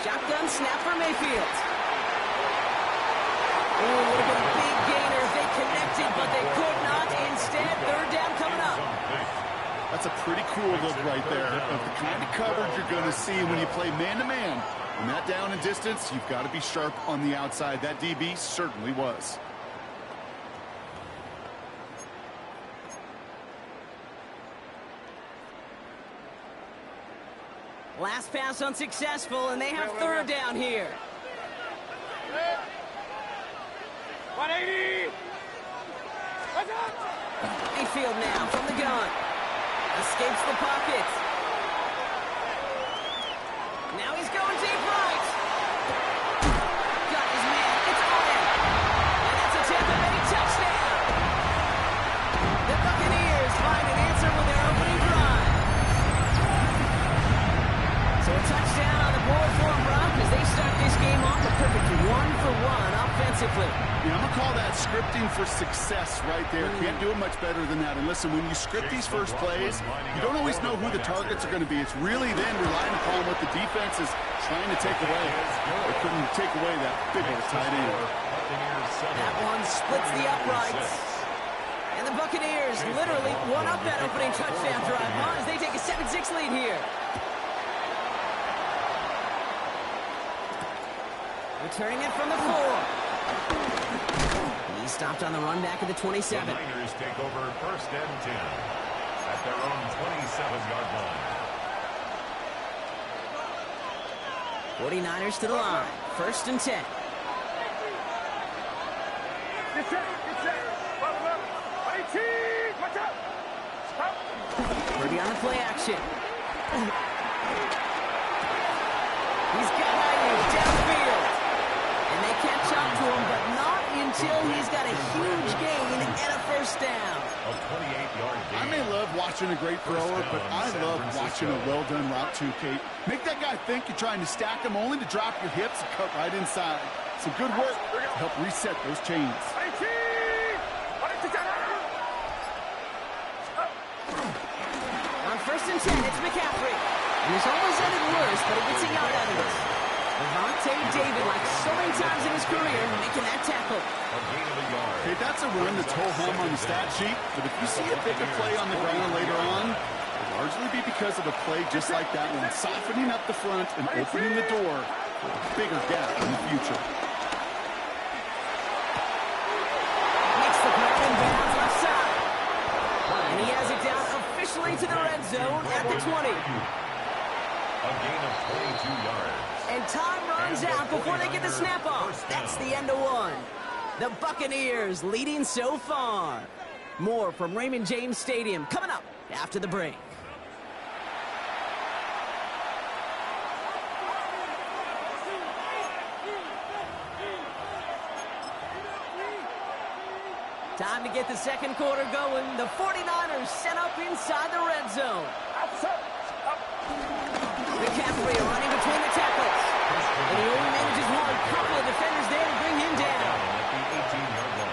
Shotgun snap for Mayfield. Oh, would have been a big gainer if they connected, but they could not. Instead, 3rd down coming up. That's a pretty cool look right there of the kind of coverage you're going to see when you play man-to-man And that down and distance, you've got to be sharp on the outside. That DB certainly was. Last pass unsuccessful, and they have third down here. 180. Mayfield now from the gun. Escapes the pocket. Now he's going deep right. Got his man. It's on him. And that's a Tampa Bay touchdown. The Buccaneers find an answer with their opening drive. So a touchdown on the board for them, Brock, as they start this game off a perfect 1-for-1 offensively. Yeah, I'm going to call that scripting for success right there. Can't do it much better than that. And listen, when you script these first plays, you don't always know who the targets are going to be. It's really then relying upon what the defense is trying to take away. They couldn't take away that big old tight end. That one splits the uprights. And the Buccaneers literally won up that opening touchdown drive as they take a 7-6 lead here. Returning it from the 4. He stopped on the run back at the 27. The Niners take over first and 10 at their own 27-yard line. 49ers to the line. First and 10. Get set. 118. Watch out. Stop. Purdy on the play action. He's got Ayuk downfield. And they catch up to him, but not until he's got a huge gain and a first down. A 28-yard gain. I may love watching a great thrower, but I love watching a well-done route too, Kate. Make that guy think you're trying to stack him only to drop your hips and cut right inside. Some good work to help reset those chains. On first and 10, it's McCaffrey. And he's almost ended worse, but he gets a yard out of it. Levante David, like so many times in his career, making that tackle. A gain of a yard. Okay, that's a run that's ho-hum on the stat sheet, but if you see a bigger play on the ground later on, it'll largely be because of a play just like that one, softening up the front and opening the door for a bigger gap in the future. Makes the grab and bounds left side. And he has it down officially to the red zone at the 20. A gain of 22 yards. And time runs out before they get the snap off. That's the end of one. The Buccaneers leading so far. More from Raymond James Stadium coming up after the break. Time to get the second quarter going. The 49ers set up inside the red zone. McCaffrey running between the tackles. And he only manages one. Couple of defenders there to bring him down.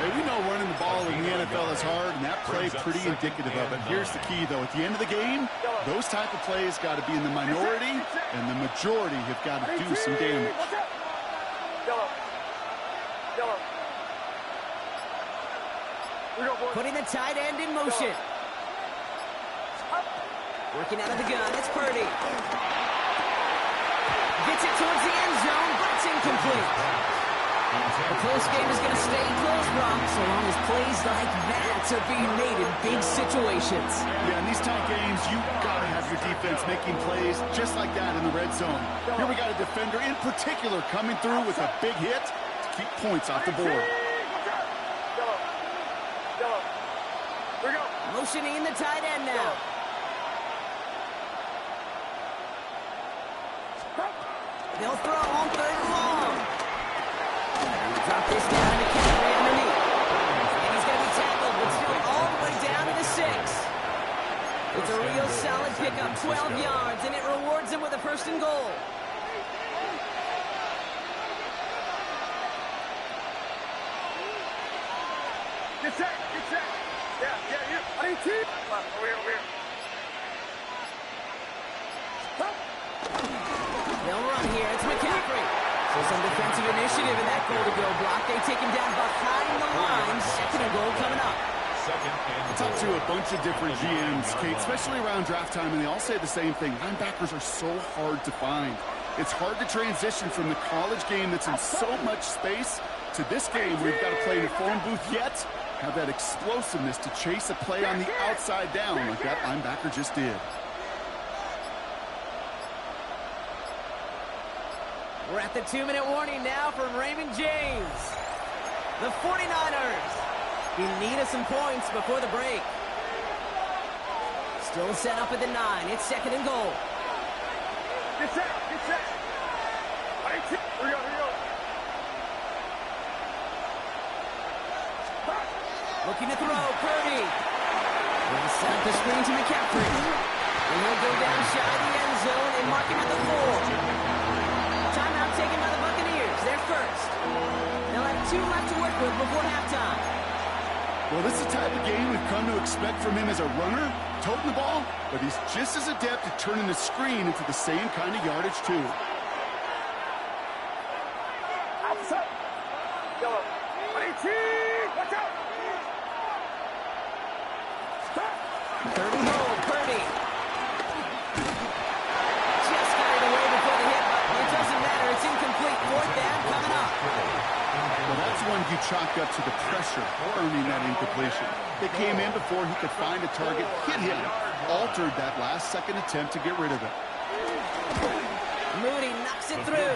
Hey, we know running the ball in the NFL is hard, and that play pretty indicative of it. Here's the key, though. At the end of the game, those type of plays got to be in the minority, and the majority have got to do some damage. Putting the tight end in motion. Working out of the gun, it's Purdy. Gets it towards the end zone, but it's incomplete. The close game is going to stay close, Brock, so long as plays like that are being made in big situations. Yeah, in these tight games, you've got to have your defense making plays just like that in the red zone. Here we got a defender in particular coming through with a big hit to keep points off the board. Motioning in the tight end now. They'll throw on third and long. Drop this down to McCaffrey underneath. And he's going to be tackled, but still all the way down to the 6. It's a real solid pickup, 12 yards, and it rewards him with a first and goal. Get set. Yeah. I need two. Over here. They'll run here. It's McCaffrey. So some defensive initiative in that goal to go block. They take him down behind the line. Second and goal coming up. I talked to a bunch of different GMs, Kate, especially around draft time, and they all say the same thing. Linebackers are so hard to find. It's hard to transition from the college game that's in so much space to this game where you've got to play in a phone booth, yet have that explosiveness to chase a play on the outside down like that linebacker just did. We're at the 2-minute warning now from Raymond James. The 49ers in need of some points before the break. Still set up at the 9. It's 2nd and goal. Get set, get set. Here we go, here we go. Looking to throw, Purdy. He'll set up the screen to McCaffrey. And he'll go down shy of the end zone and mark him at the 4. Timeout taken by the Buccaneers. They're first. They'll have 2 left to work with before halftime. Well, this is the type of game we've come to expect from him as a runner, toting the ball, but he's just as adept at turning the screen into the same kind of yardage, too. Outside. Yellow. 18. Watch out. Stop. 3rd and goal, Purdy. Just carried away before the hit, but it doesn't matter. It's incomplete. 4th down coming up. Well, that's one you chalk up to the pressure earning that incompletion. They came in before he could find a target, hit him, altered that last-second attempt to get rid of it. Moody knocks it through,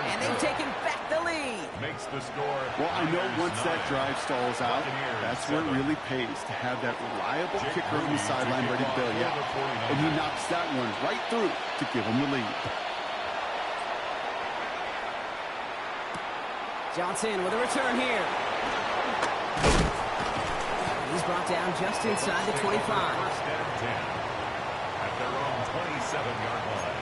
and they've taken back the lead. Makes the score. Well, I know once that drive stalls out, that's where it really pays to have that reliable kicker on the sideline ready to bail you out. And he knocks that one right through to give him the lead. Johnson with a return here. He's brought down just inside the 25. 1st and 10 at their own 27-yard line.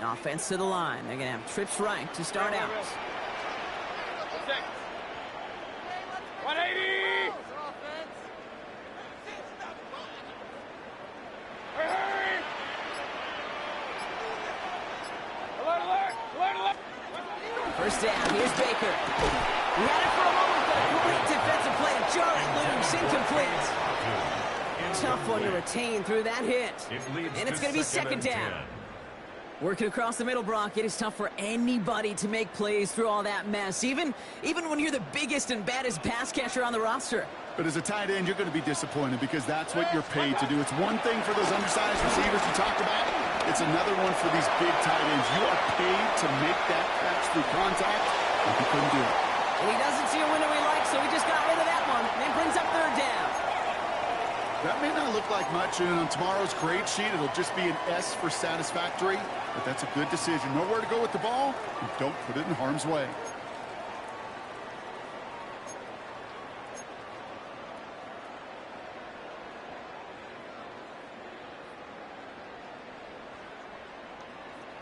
Offense to the line. They're going to have trips right to start out. 180. Hurry. Alert, alert, alert, alert. First down. Here's Baker. He had it for a moment, but a great defensive play. Jarrett loose, incomplete. Tough one to retain through that hit. And it's going to be 2nd down. Working across the middle, Brock, it is tough for anybody to make plays through all that mess, even when you're the biggest and baddest pass catcher on the roster. But as a tight end, you're going to be disappointed because that's what you're paid to do. It's one thing for those undersized receivers you talked about. It's another one for these big tight ends. You are paid to make that catch through contact, and he couldn't do it. And he doesn't see a window he likes, so he just got rid of that one, and brings up 3rd down. That may not look like much, and on tomorrow's grade sheet, it'll just be an S for satisfactory, but that's a good decision. Know where to go with the ball, and don't put it in harm's way.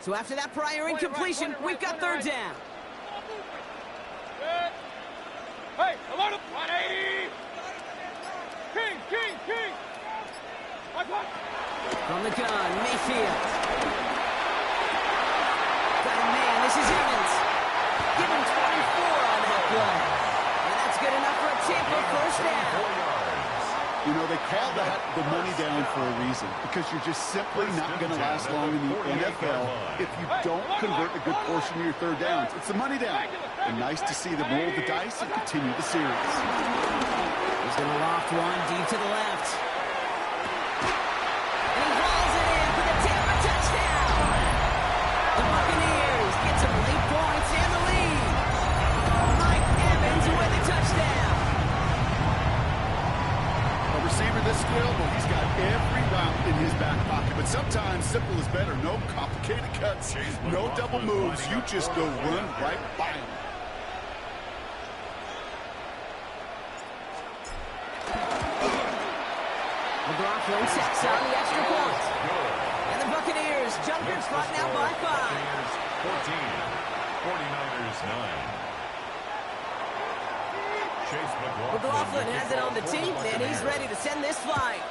So after that prior incompletion, we've got 3rd down. Hey, alert! 180. King. From the gun, Mayfield. Got a man, this is Evans. Give him 24 on that play. And that's good enough for a Tampa 1st down. You know, they call that the money down for a reason, because you're just simply not going to last long in the NFL if you don't convert a good portion of your 3rd downs. It's the money down. And nice to see them roll the dice and continue the series. He's going to loft one deep to the left. And he rolls it in for the Tampa touchdown. The Buccaneers get some late points and the lead. Mike Evans with the touchdown. A receiver this skilled, well, he's got every route in his back pocket. But sometimes simple is better. No complicated cuts, no double moves. You just go run right by him. McLaughlin sets on the extra point. And the Buccaneers jump in front now by 5. 14, 49ers 9. Chase McLaughlin has it on the team, and he's ready to send this flight.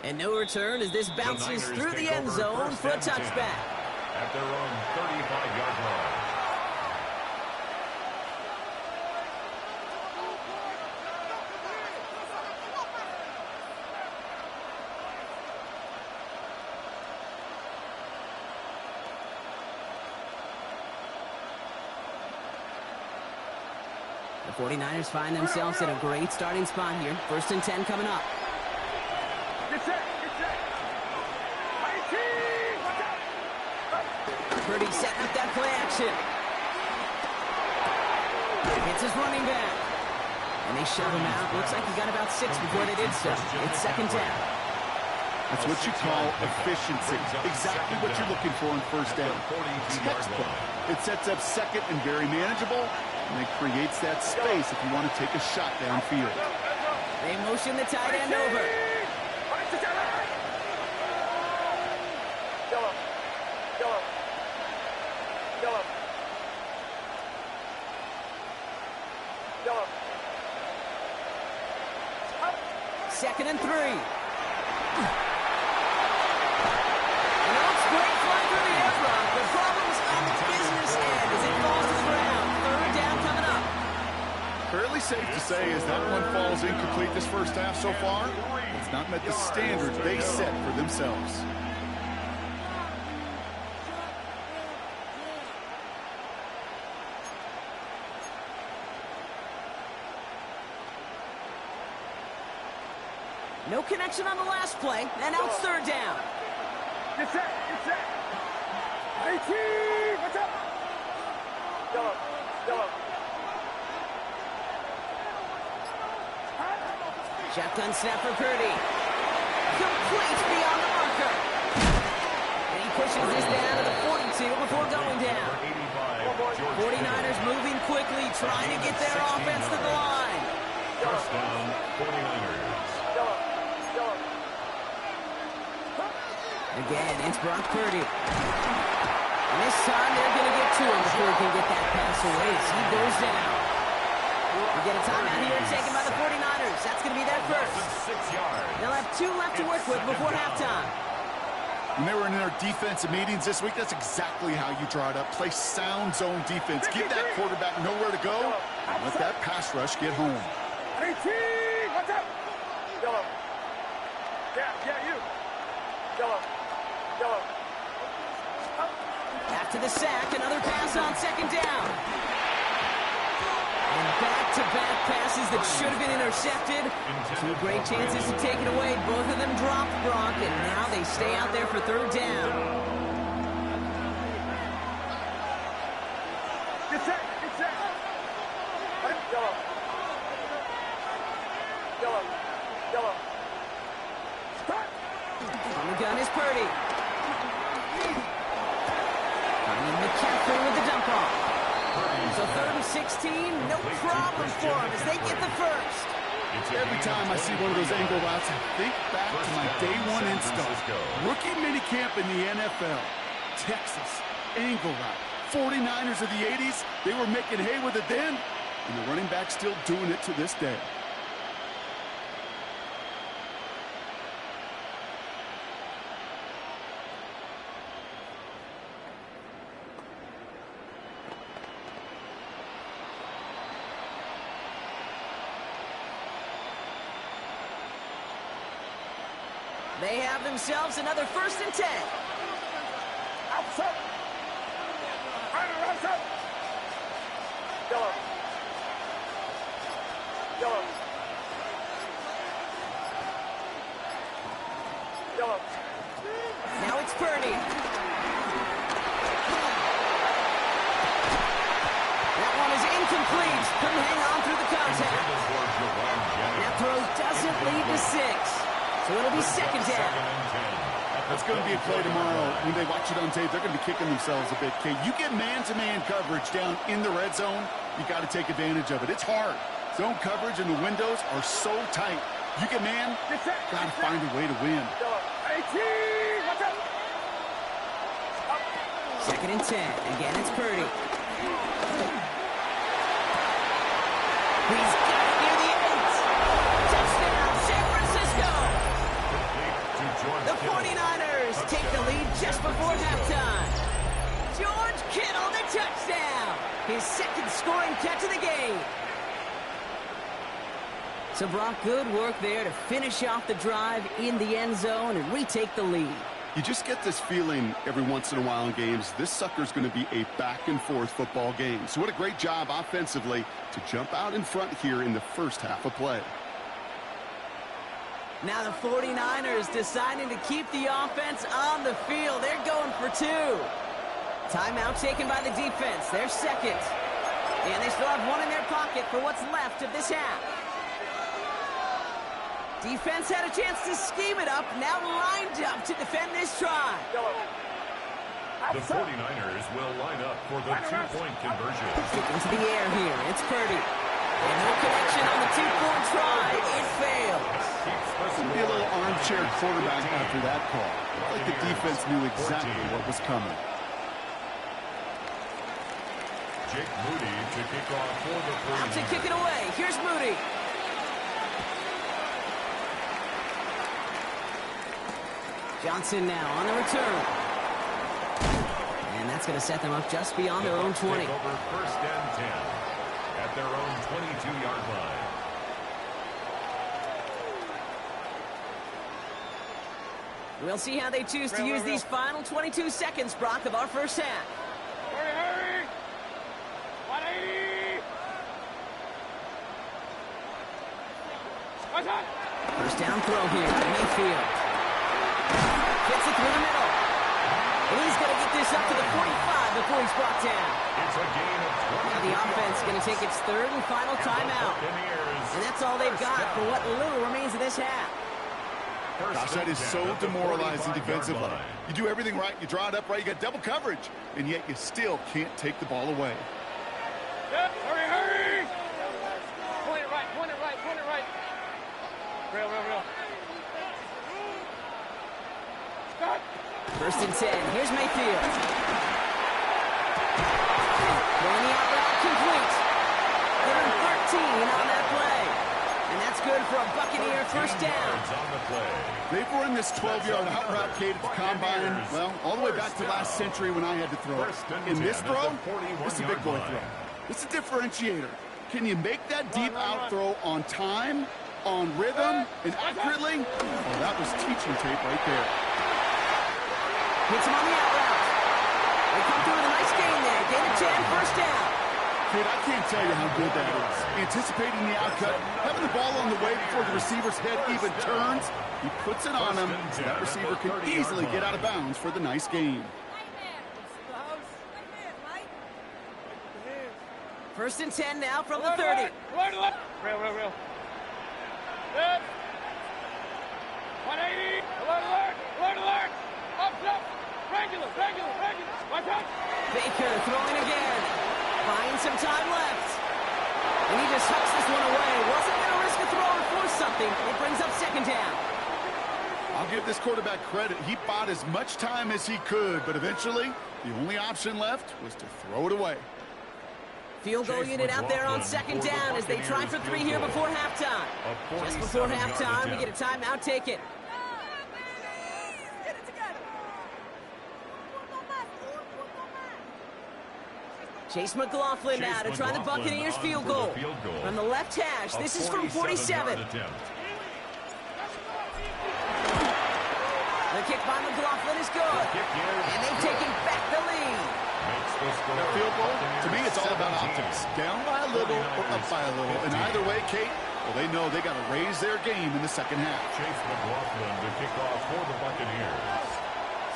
And no return as this bounces through the end zone for a touchback. At their own 35-yard line. The 49ers find themselves in a great starting spot here. 1st and 10 coming up. Get set. Purdy setting up that play action. It's his running back. And they shove him out. Looks like he got about 6 before they did so. It's 2nd down. That's what you call efficiency. Exactly what you're looking for in 1st down. Textbook. It sets up 2nd and very manageable, and it creates that space if you want to take a shot downfield. They motion the tight end over. Second and 3. And it's great fly through the air run. The problem's on the business end as it falls to the ground. 3rd down coming up. Fairly safe to say as that one falls incomplete this 1st half so far, it's not met the standards they set for themselves. No connection on the last play, and now it's 3rd down. Get set. 18. What's up? Yellow. Shotgun snap for Purdy. Complete beyond the marker. And he pushes this down to the 42 before going down. 49ers moving quickly, trying to get their offense to the line. 1st down, 49ers. Again, it's Brock Purdy. And this time they're going to get to him before he can get that pass away as he goes down. We get a timeout here taken by the 49ers. That's going to be their first. 6 yards. They'll have 2 left to work with before halftime. When they were in their defensive meetings this week, that's exactly how you draw it up. Play sound zone defense. Give that quarterback nowhere to go, and let that pass rush get home. 18. What's up? Yellow. Yeah, you. Yellow. After the sack, another pass on 2nd down. And back-to-back passes that should have been intercepted. 2 great chances to take it away. Both of them dropped, Brock, and now they stay out there for 3rd down. Get set. Yellow. Start. On the gun is Purdy. Finding McCaffrey with the dump off. So 3rd and 16, no problem for them as they get the first. Every time I see one of those angle routes, I think back to my day 1 install. Rookie minicamp in the NFL. Texas, angle route. 49ers of the 80s, they were making hay with it then, and the running back's still doing it to this day. They have themselves another 1st and 10. Outside. Outside. Yellow. Now it's Purdy. That one is incomplete. Couldn't hang on through the contact. That throw doesn't lead to 6. So it'll be 2nd down. That's going to be a play tomorrow. When they watch it on tape, they're going to be kicking themselves a bit. Okay, you get man-to-man coverage down in the red zone, you got to take advantage of it. It's hard. Zone coverage and the windows are so tight. You get man, got to find a way to win. 18. What's up? 2nd and 10. Again, it's Purdy. He's got it near the 8. Touchdown, San Francisco. before halftime. George Kittle, the touchdown. His second scoring catch of the game. So, Brock, good work there to finish off the drive in the end zone and retake the lead. You just get this feeling every once in a while in games, this sucker's going to be a back-and-forth football game. So what a great job offensively to jump out in front here in the first half of play. Now the 49ers deciding to keep the offense on the field. They're going for two. Timeout taken by the defense. Their second. And they still have one in their pocket for what's left of this half. Defense had a chance to scheme it up, now lined up to defend this try. The 49ers will line up for the two-point conversion. Kick into the air here. It's Purdy. And no connection on the two-point try. It fails. Be a little armchair quarterback after that call. Like the defense knew exactly what was coming. Jake Moody to kick off for the 49ers. Out to kick it away. Here's Moody. Johnson now on the return. And that's going to set them up just beyond their own 20. Over first and 10 at their own 22-yard line. We'll see how they choose to use these final 22 seconds, Brock, of our first half. Hurry! 180! First down throw here to Mayfield. Gets it through the middle. And he's going to get this up to the 45 before he's brought down. It's a gain of 20. Now the offense going to take its third and final timeout. And that's all they've got for what little remains of this half. Gosh, that is so demoralizing defensively. You do everything right, you draw it up right, you got double coverage, and yet you still can't take the ball away. Hurry! Point it right. Real. Stop! First and 10. Here's Mayfield. Throwing the out route complete. Give him 13 on that play. And that's good for a Buccaneer first down. They've run this 12-yard out route, Kate, at the combine, well, all the way back to last century when I had to throw it. In this throw, it's a big boy throw. It's a differentiator. Can you make that deep out throw on time, on rhythm, and accurately? Oh, that was teaching tape right there. Hits him on the out route. They come through with a nice gain there. Gain of 10, first down. Kid, I can't tell you how good that is. Anticipating the outcut, having the ball on the way before the receiver's head even turns. He puts it on him, so that receiver can easily get out of bounds for the nice gain. First and 10 now from the 30. Real. 180! Alert! Up! Regular! Watch out! Baker throwing again. Buying some time left. And he just hucks this one away. Wasn't going to risk a throw or force something. It brings up second down. I'll give this quarterback credit. He bought as much time as he could, but eventually, the only option left was to throw it away. Field goal unit out there on second down as they try for 3 here before halftime. Just before halftime, we get a timeout taken. Chase McLaughlin now to try the Buccaneers field goal. From the left hash, this is from 47. The kick by McLaughlin is good. And they've taken back the lead. That field goal, to me, it's all about optics. Down by a little or up by a little. And either way, Kate, well, they know they got to raise their game in the second half. Chase McLaughlin to kick off for the Buccaneers.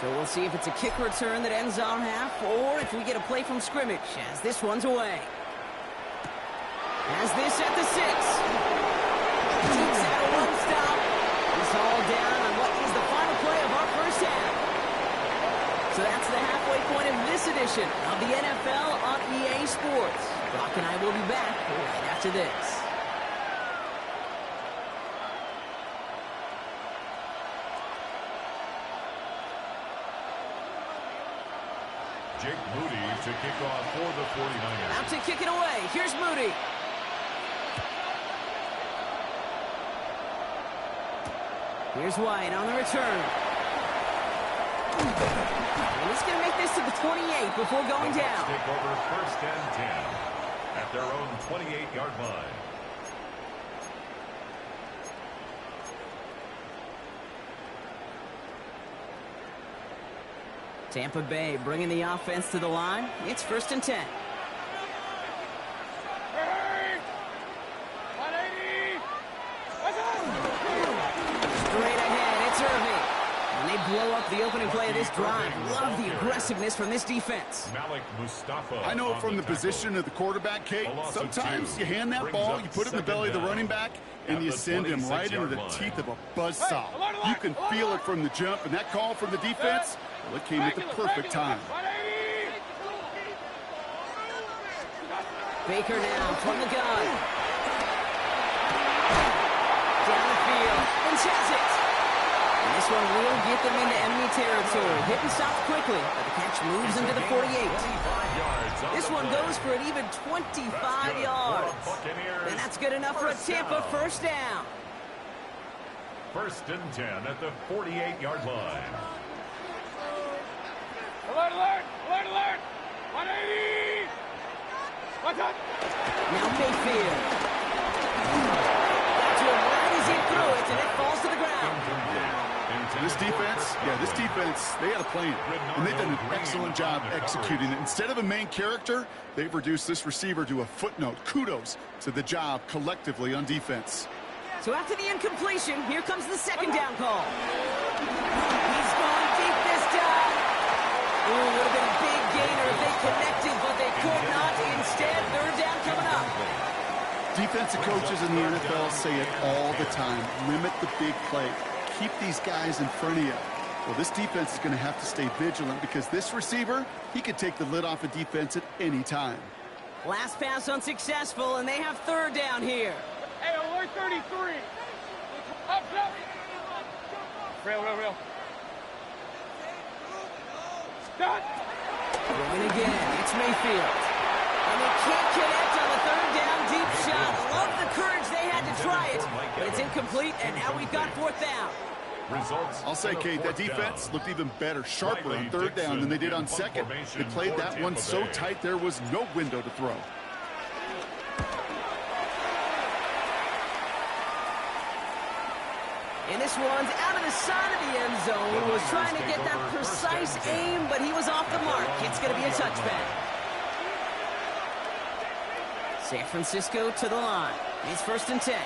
So we'll see if it's a kick return that ends our half or if we get a play from scrimmage as this one's away. Has this at the 6. Takes out a one stop. It's all down on what is the final play of our first half. So that's the halfway point of this edition of the NFL on EA Sports. Brock and I will be back right after this. Jake Moody to kick off for the 49ers. Out to kick it away. Here's Moody. Here's White on the return. He's going to make this to the 28 before going down. Take over first and 10 at their own 28-yard line. Tampa Bay bringing the offense to the line. It's first and 10. Straight ahead, it's Irving. And they blow up the opening play of this drive. Love the aggressiveness from this defense. Malik Mustafa. I know from the position of the quarterback, Kate, sometimes you hand that ball, you put it in the belly of the running back, and you send him right into the teeth of a buzzsaw. You can feel it from the jump, and that call from the defense, well, it came at the perfect time. Baker now from the gun. Down the field, and has it. And this one will get them into enemy territory. Hit and stop quickly, but the catch moves into the 48. This one goes for an even 25 yards. And that's good enough for a Tampa first down. First and 10 at the 48-yard line. Alert, alert, alert, alert. 180. Watch out. Now Mayfield. Got to him right as he threw it, and it falls to the ground. This defense, they had a plan, and they've done an excellent job executing it. Instead of a main character, they've reduced this receiver to a footnote. Kudos to the job collectively on defense. So after the incompletion, here comes the second down call. He's going deep this time. Ooh, would have been a big gainer if they connected, but they could not. Instead, third down coming up. Defensive coaches in the NFL say it all the time. Limit the big play. Keep these guys in front of you. Well, this defense is going to have to stay vigilant because this receiver, he could take the lid off a defense at any time. Last pass unsuccessful, and they have third down here. Hey, alert 33. Up, up. Real. Stop. Going again, it's Mayfield. And they can't connect on the third down deep shot. Love the courage they had to try it, but it's incomplete, and now we've got fourth down. I'll say, Kate, that defense looked even better, sharper on third down than they did on second. They played that one so tight there was no window to throw. And this one's out of the side of the end zone. Was trying to get that precise aim, but he was off the mark. It's going to be a touchback. San Francisco to the line. It's first and 10.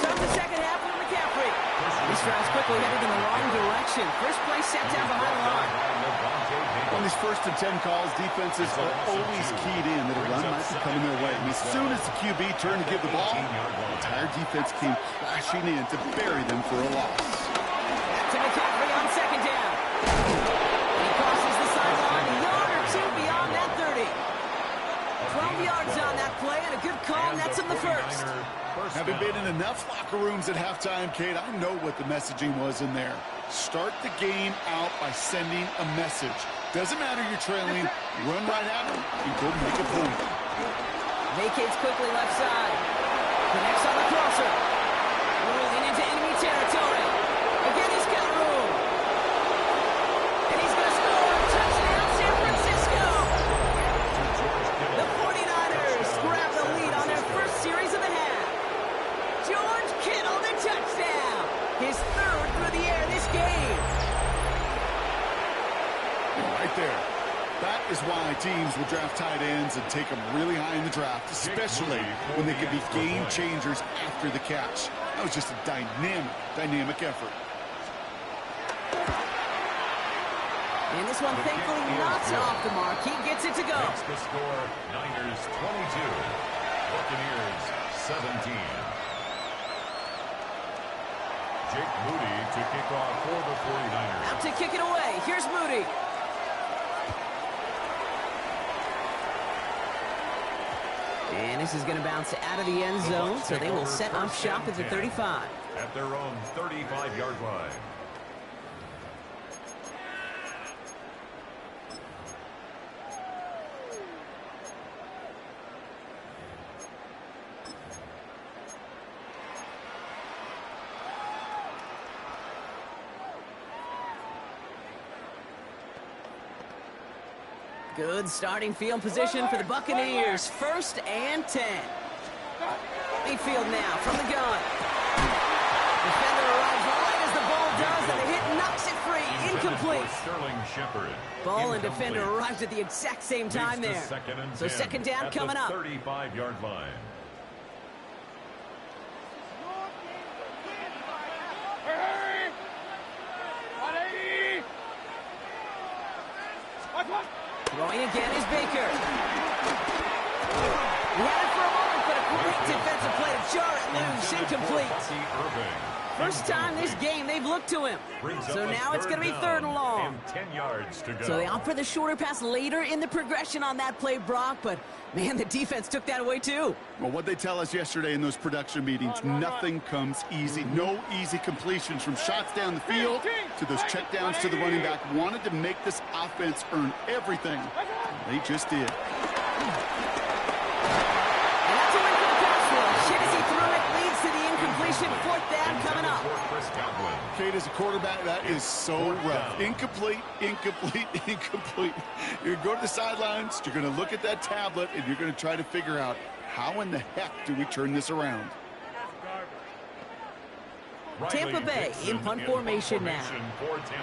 Start the second half with McCaffrey. These drives quickly headed in the wrong direction. First play set down behind the line. On these first and 10 calls, defenses are always keyed in that a run might be coming their way. And as soon as the QB turned to give the ball, the entire defense came crashing in to bury them for a loss. Back to McCaffrey on second down. And he crosses the sideline a yard or two beyond that 30. 12 yards on that play, and a good call nets him the first. Having been in enough locker rooms at halftime, Kate, I know what the messaging was in there. Start the game out by sending a message. Doesn't matter you're trailing, run right at them and go make a point. Vacates quickly left side. Connects on the crosser. Rolling into enemy territory. Again, he's got room. And he's going to score. Touchdown, San Francisco. The 49ers grab the lead on their first series of the half. George Kittle, the touchdown. His third through the air this game. Right there. That is why teams will draft tight ends and take them really high in the draft, especially when they can be game changers after the catch. That was just a dynamic effort. And this one thankfully not off the mark. He gets it to go. Makes the score Niners 22, Buccaneers 17. Jake Moody to kick off for the 49ers. Out to kick it away. Here's Moody. And this is going to bounce out of the end zone, so they will set up shop at the 35. At their own 35-yard line. Good starting field position for the Buccaneers. 1st and 10. Mayfield now from the gun. Defender arrives right as the ball does, and the hit knocks it free. Incomplete. Ball and defender arrived at the exact same time there. So 2nd down coming up. 35-yard line. Throwing again is Baker. He had it for a moment, but a great defensive play to jar it loose. Incomplete. First time this game they've looked to him. So now it's going to be 3rd and long. 10 yards to go. So they opt for the shorter pass later in the progression on that play, Brock, but man, the defense took that away too. Well, what they tell us yesterday in those production meetings, nothing comes easy. No easy completions from shots down the field to those checkdowns to the running back. Wanted to make this offense earn everything. They just did. Incompletion, 4th down coming up. Kate, as a quarterback, that is so rough. Incomplete, incomplete, incomplete. You're going to go to the sidelines, you're going to look at that tablet, and you're going to try to figure out how in the heck do we turn this around. Tampa Bay in punt formation now.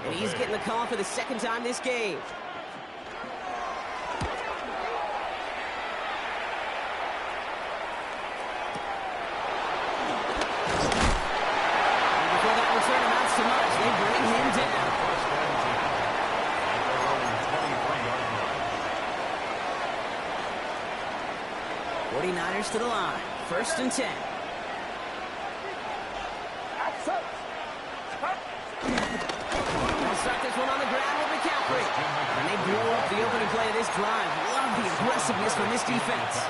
And he's getting the call for the 2nd time this game. So much, they bring him down. 49ers to the line. 1st and 10. They'll start this one on the ground with McCaffrey. And they blow up the opening play of this drive. Love the aggressiveness from this defense.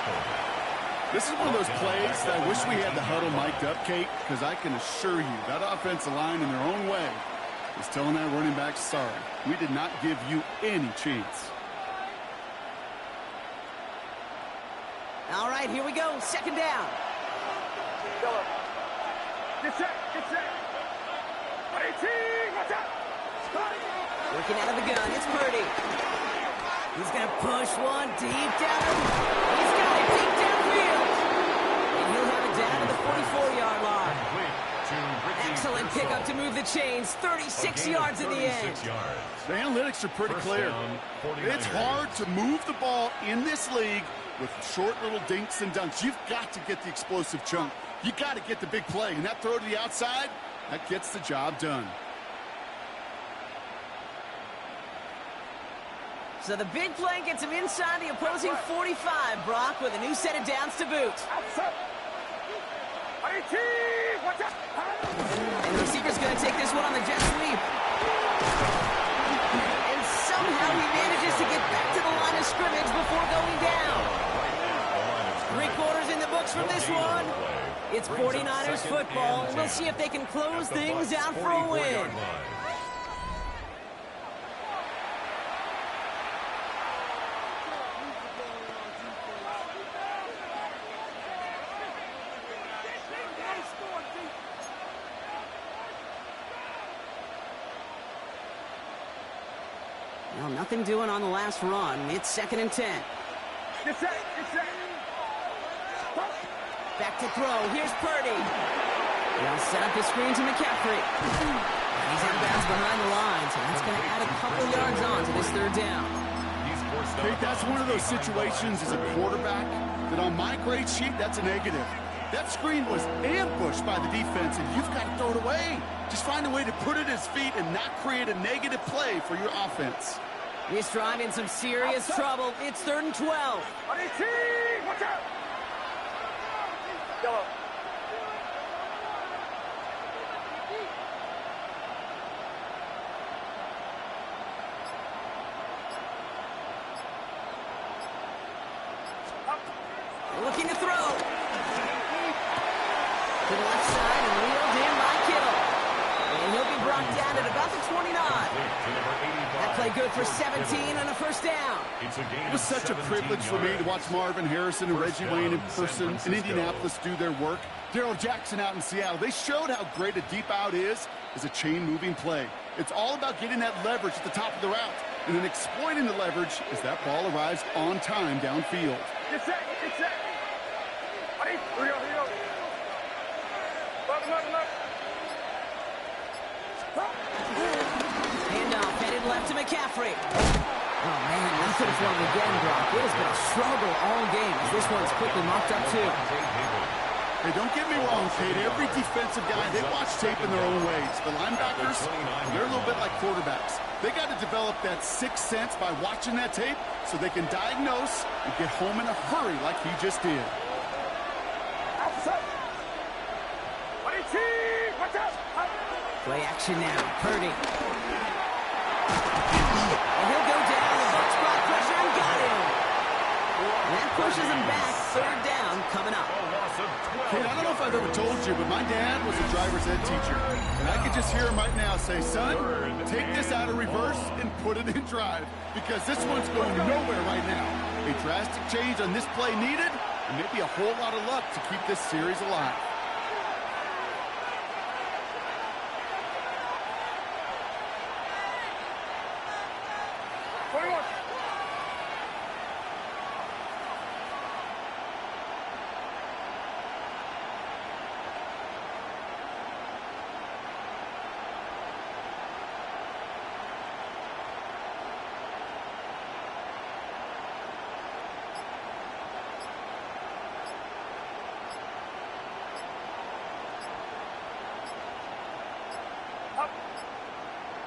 This is one of those plays that I wish we had the huddle mic'd up, Kate, because I can assure you that offensive line in their own way is telling that running back, sorry, we did not give you any chance. All right, here we go. 2nd down. Get set, get set. Working out of the gun, it's Purdy. He's going to push one deep down. He's got it deep downfield. And he'll have it down to the 44-yard line. Excellent pickup to move the chains. 36 yards in the end. The analytics are pretty clear. It's hard to move the ball in this league with short little dinks and dunks. You've got to get the explosive chunk. You got to get the big play. And that throw to the outside, that gets the job done. So the big play gets him inside the opposing 45, Brock, with a new set of downs to boot. And the receiver's going to take this one on the jet sweep. And somehow he manages to get back to the line of scrimmage before going down. 3/4 in the books from this one. It's 49ers football. We'll see if they can close things out for a win. Well, nothing doing on the last run. It's 2nd and 10. Get set, get set. Back to throw. Here's Purdy. They'll set up the screen to McCaffrey. He's out of bounds behind the line, so that's going to add a couple yards on to this 3rd down. Kate, that's one of those situations as a quarterback that on my grade sheet, that's a negative. That screen was ambushed by the defense, and you've got to throw it away. Just find a way to put it at his feet and not create a negative play for your offense. This drive in some serious trouble. It's 3rd and 12. Watch out! Yellow. Looking to throw. To the left side and wheeled in by Kittle. And he'll be brought down at about the 29. That play good for 17 and a 1st down. It was such a privilege for me to watch Marvin Harrison and Reggie Wayne in person in Indianapolis do their work. Darrell Jackson out in Seattle. They showed how great a deep out is as a chain-moving play. It's all about getting that leverage at the top of the route. and then exploiting the leverage as that ball arrives on time downfield. Get set, get set. Ready? Here we go, here we go. Look. Handoff, headed left to McCaffrey. Oh, man, that could have won again, Brock. It has been a struggle all game as this one's quickly mocked up, too. Hey, don't get me wrong, Kate. Every defensive guy, they watch tape in their own ways. The linebackers, they're a little bit like quarterbacks. They got to develop that sixth sense by watching that tape so they can diagnose and get home in a hurry like he just did. Play action now. Purdy. And he'll go down. The Bucs brought pressure and got him. And that pushes him back. Third down coming up. Hey, I don't know if I've ever told you, but my dad was a driver's ed teacher. And I could just hear him right now say, son, take this out of reverse and put it in drive. Because this one's going nowhere right now. A drastic change on this play needed, and maybe a whole lot of luck to keep this series alive.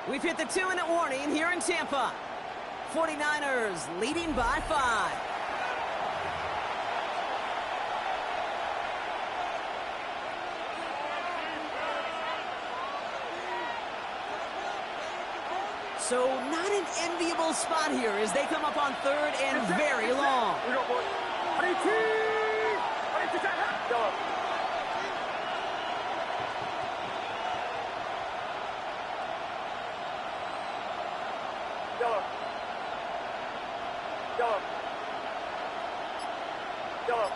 We've hit the 2-minute warning here in Tampa. 49ers leading by 5. So not an enviable spot here as they come up on third and very long. Here we go, boys. Yellow.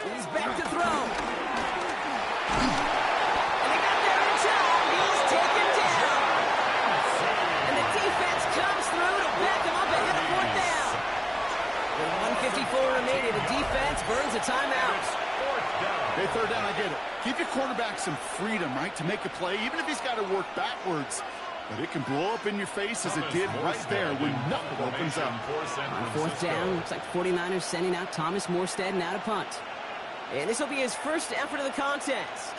He's back to throw. And they got there in time. He's taken down. And the defense comes through to back him up ahead of fourth down. With 1:54 remaining, the defense burns a timeout. Hey, third down, I get it. Give your quarterback some freedom, right, to make a play, even if he's got to work backwards. But it can blow up in your face as it did right there when nothing opens up. On fourth down, looks like 49ers sending out Thomas Morstead now to punt. And this will be his first effort of the contest.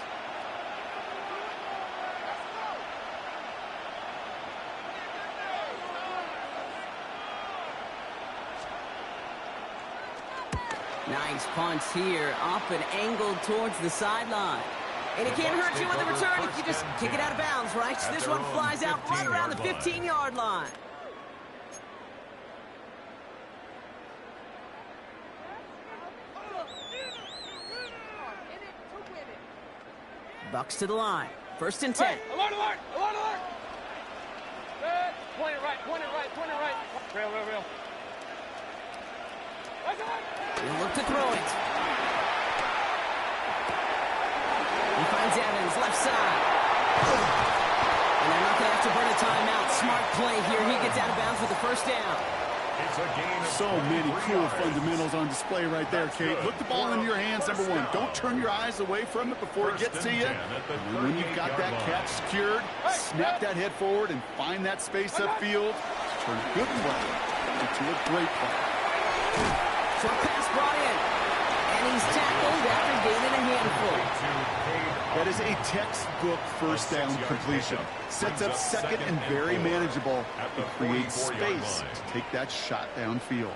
Nice punt here, up and angled towards the sideline. And it can't hurt you with the return if you just kick it out of bounds, right? This one flies out right around the 15-yard line. Bucs to the line. 1st and 10. Hey, alert! Point it right. Real. He'll look to throw it. He finds Evans, left side. And they're not going to have to burn a timeout. Smart play here. He gets out of bounds with the first down. So many cool fundamentals on display right there, Kate. Look the ball in your hands, number one. Don't turn your eyes away from it before it gets to you. And when you've got that catch secured, snap that head forward and find that space upfield. Turn a good play into a great play. Short pass brought in. And he's tackled after gaining a handful. That is a textbook first down completion. Sets up second and very manageable. It creates space to take that shot downfield.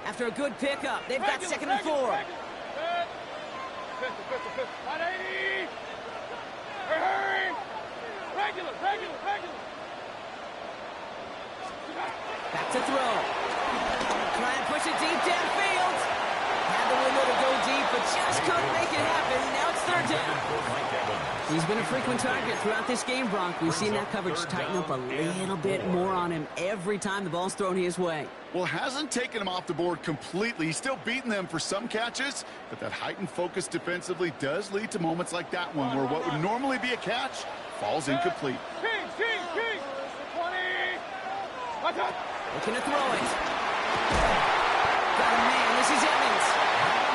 After a good pickup, they've got 2nd and 4. 180. Hurry. Regular. Back to throw. Try and push it deep downfield. Had the window to go deep, but just couldn't make it happen. Now it's 3rd down. He's been a frequent target throughout this game, Bronk. We've seen that coverage tighten up a little bit more on him every time the ball's thrown his way. Well, hasn't taken him off the board completely. He's still beating them for some catches, but that heightened focus defensively does lead to moments like that one where what would normally be a catch falls incomplete. King. 20. Watch out. Looking to throw it. Got a man. This is Evans.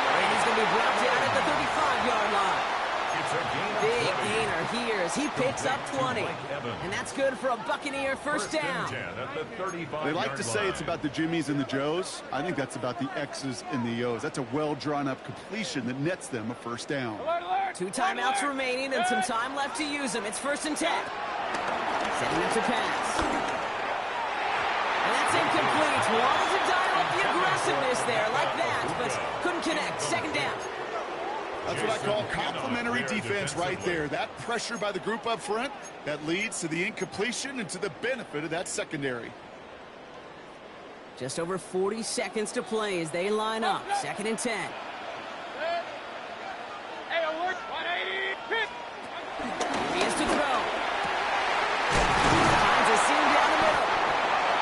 And he's going to be brought down at the 35-yard line. Big gainer here as he picks up 20. And that's good for a Buccaneer first down. They like to say it's about the Jimmies and the Joes. I think that's about the X's and the O's. That's a well-drawn-up completion that nets them a first down. 2 timeouts remaining and some time left to use them. It's 1st and 10. Setting up to pass. And that's incomplete. Wanted to dial up the aggressiveness there like that, but couldn't connect. 2nd down. That's what I call complimentary defense right there. That pressure by the group up front, that leads to the incompletion and to the benefit of that secondary. Just over 40 seconds to play as they line up. 2nd and 10. Hey, alert. 180. Pick. He is to throw. Finds a seam down the middle.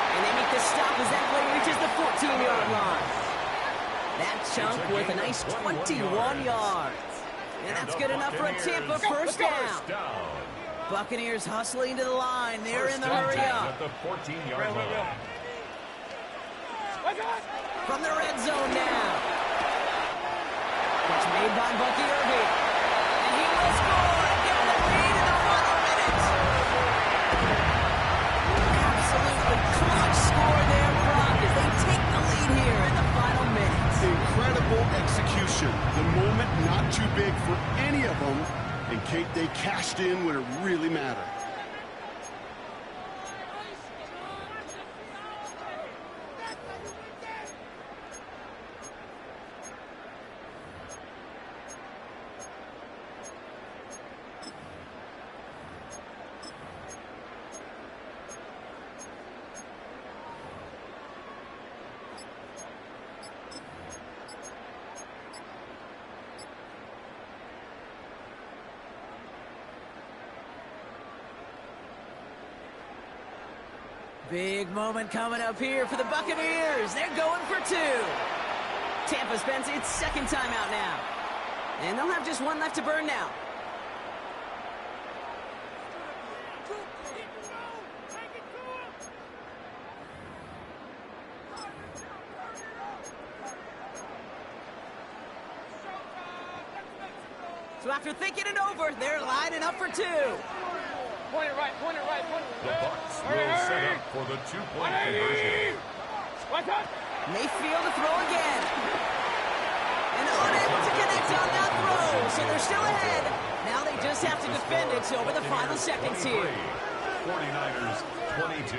And they make the stop as that play reaches the 14-yard line. That chunk worth a nice 21 yards. And that's good enough for a Tampa first down. Buccaneers hustling to the line. They're in the hurry up. From the red zone now. It's made by Bucky Irving. And he will score and get the lead in the final minutes. Absolutely clutch score there, Brock, as they take the lead here in the final minutes. Incredible execution. The moment not too big for any of them. And Kate, they cashed in when it really mattered. Big moment coming up here for the Buccaneers. They're going for 2. Tampa spends its 2nd timeout now. And they'll have just 1 left to burn now. So after thinking it over, they're lining up for 2. Point it right. The Bucs will set up for the 2-point conversion. Watch out. Mayfield to throw again. And unable to connect on that throw, so they're still ahead. Now they just have to defend it over the final seconds here. 49ers 22.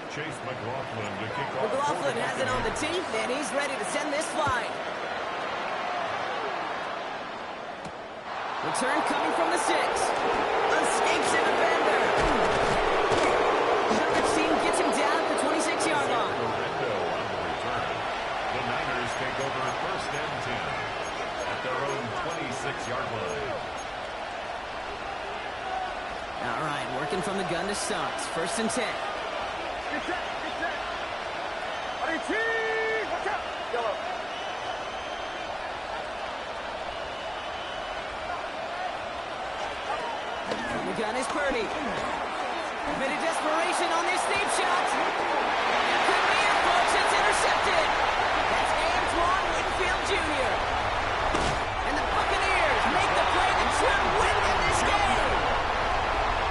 Chase McLaughlin to kick off. McLaughlin has it on the tee, and he's ready to send this flying. Return coming from the 6. Escapes in the bender. Shuttle's team gets him down at the 26-yard line. The Niners take over 1st and 10 at their own 26-yard line. All right, working from the gun to start. 1st and 10. Get set. Watch out. Yellow. The gun is Purdy. A bit of desperation on this deep shot. It could be a push. It's intercepted. That's Antoine Winfield Jr. And the Buccaneers make the play that should win them this game.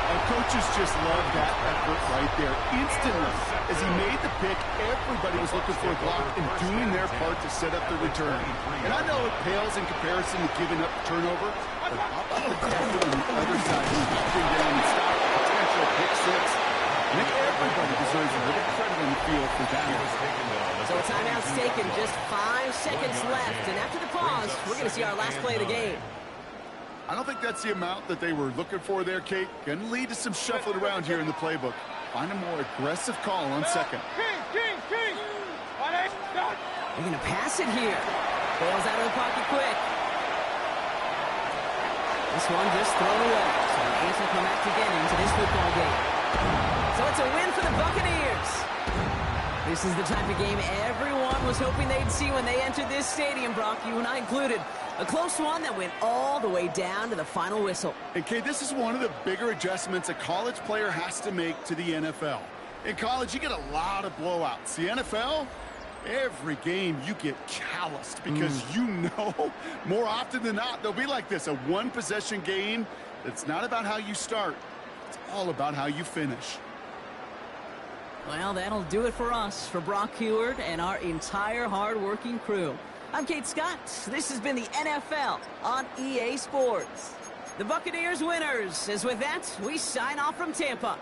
Our coaches just love that effort right there. Instantly, as he made the pick, everybody was looking for a block and doing their part to set up the return. And I know it pales in comparison to giving up turnover, but how about the tackle on the other side who knocked him down and stopped a potential pick 6? I think everybody deserves a little credit on the field for that. So a timeout's taken, just 5 seconds left. And after the pause, we're going to see our last play of the game. I don't think that's the amount that they were looking for there, Kate. Going to lead to some shuffling around here in the playbook. Find a more aggressive call on 2nd. King. They're going to pass it here. Bails out of the pocket quick. This one just thrown away. So the A's will come back to get into this football game. So it's a win for the Buccaneers. This is the type of game everyone was hoping they'd see when they entered this stadium, Brock, you and I included. A close one that went all the way down to the final whistle. And, Kate, this is one of the bigger adjustments a college player has to make to the NFL. In college, you get a lot of blowouts. The NFL, every game you get calloused because you know more often than not they'll be like this, a one-possession game. It's not about how you start. It's all about how you finish. Well, that'll do it for us, for Brock Heward and our entire hard-working crew. I'm Kate Scott. This has been the NFL on EA Sports. The Buccaneers winners. As with that, we sign off from Tampa.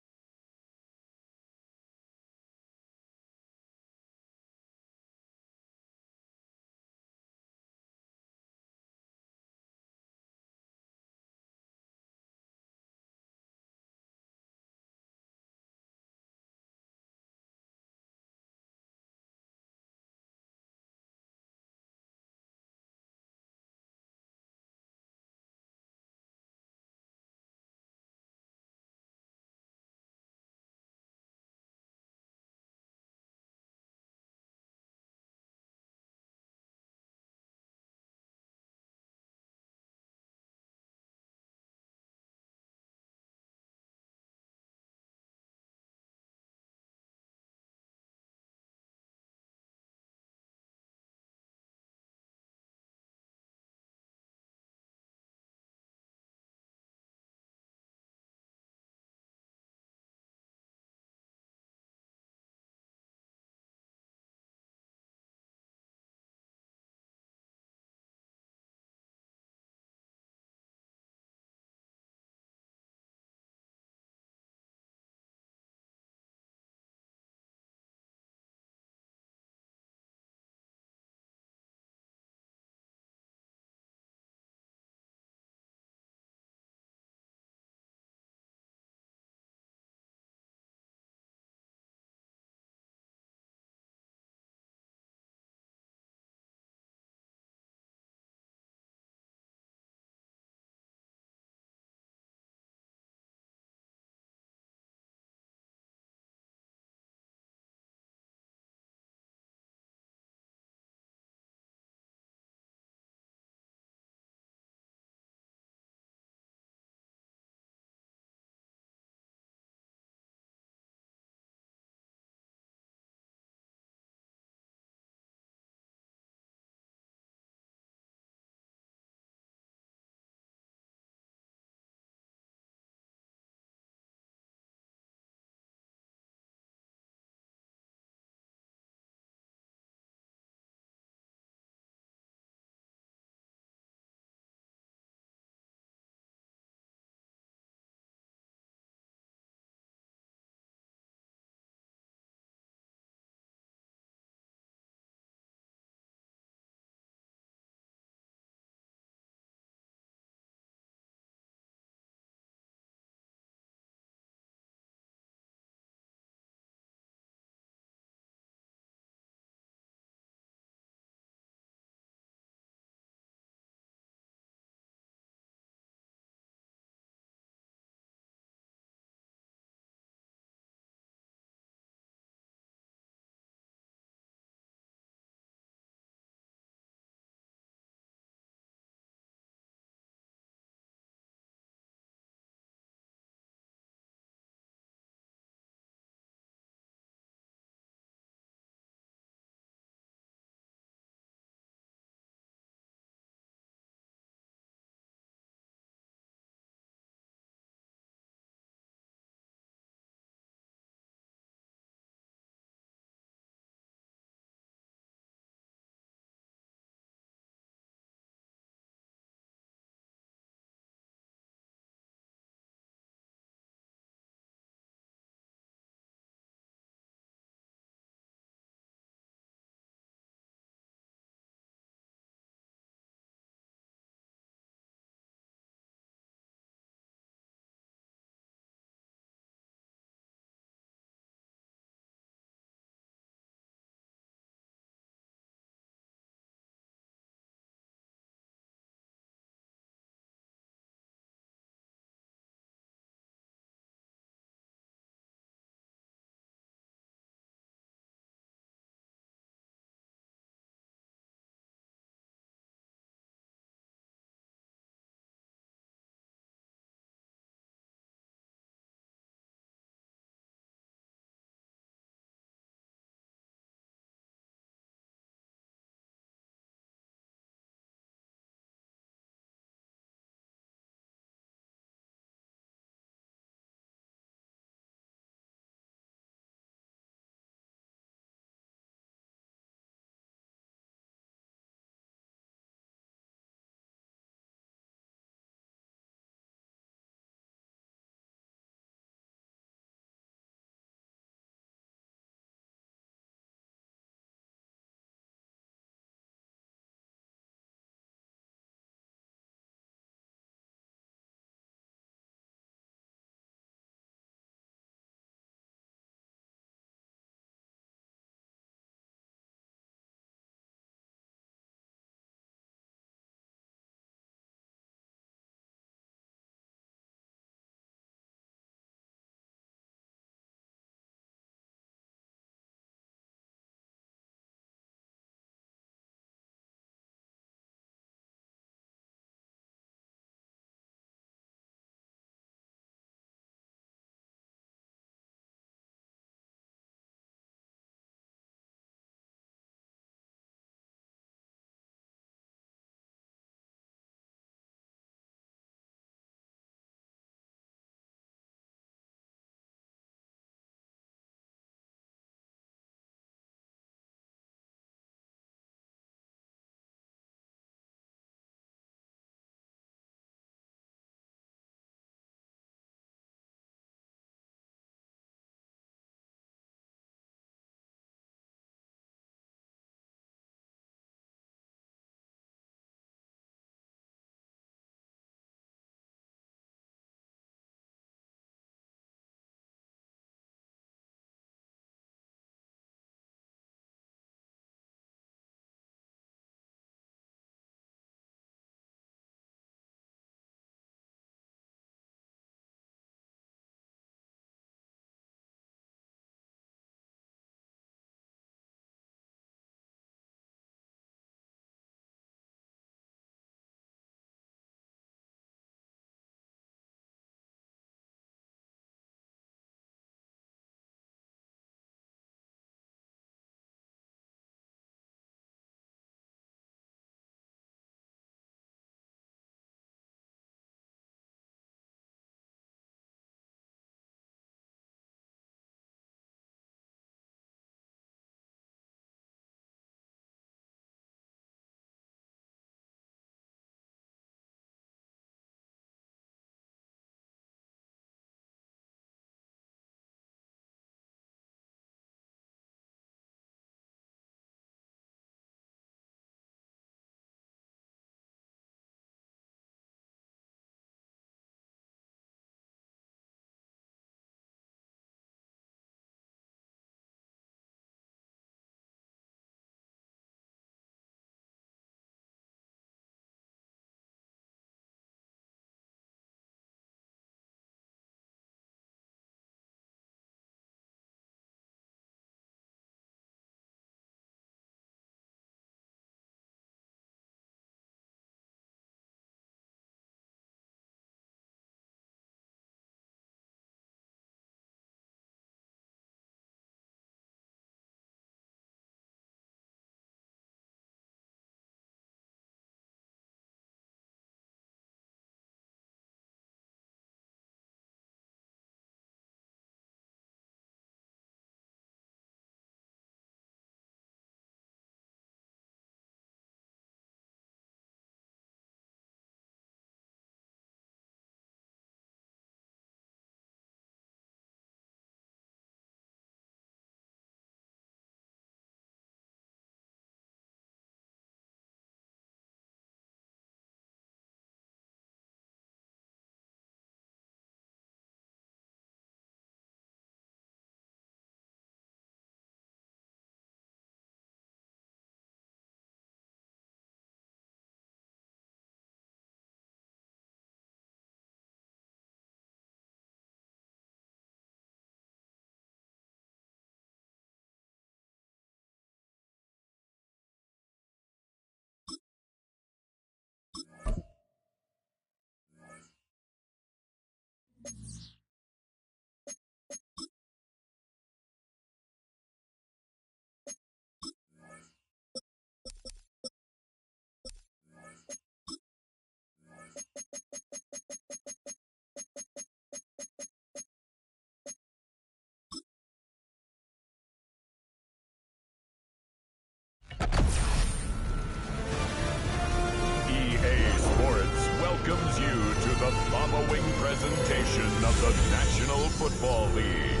of the National Football League.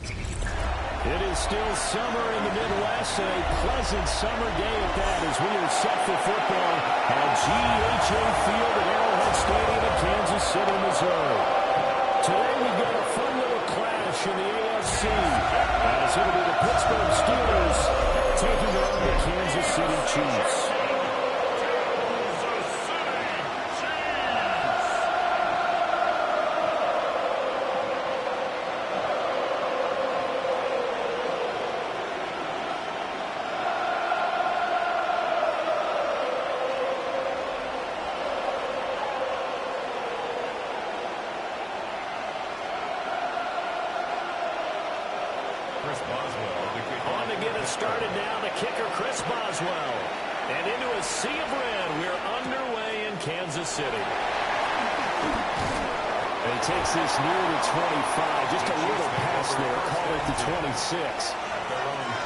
It is still summer in the Midwest, and a pleasant summer day at that as we are set for football at GEHA Field at Arrowhead Stadium in Kansas City, Missouri. Today we got a fun little clash in the AFC as it'll be the Pittsburgh Steelers taking on the Kansas City Chiefs. On to get it started now, the kicker, Chris Boswell. And into a sea of red, we're underway in Kansas City. And he takes this near the 25, just a little pass there, call it the 26.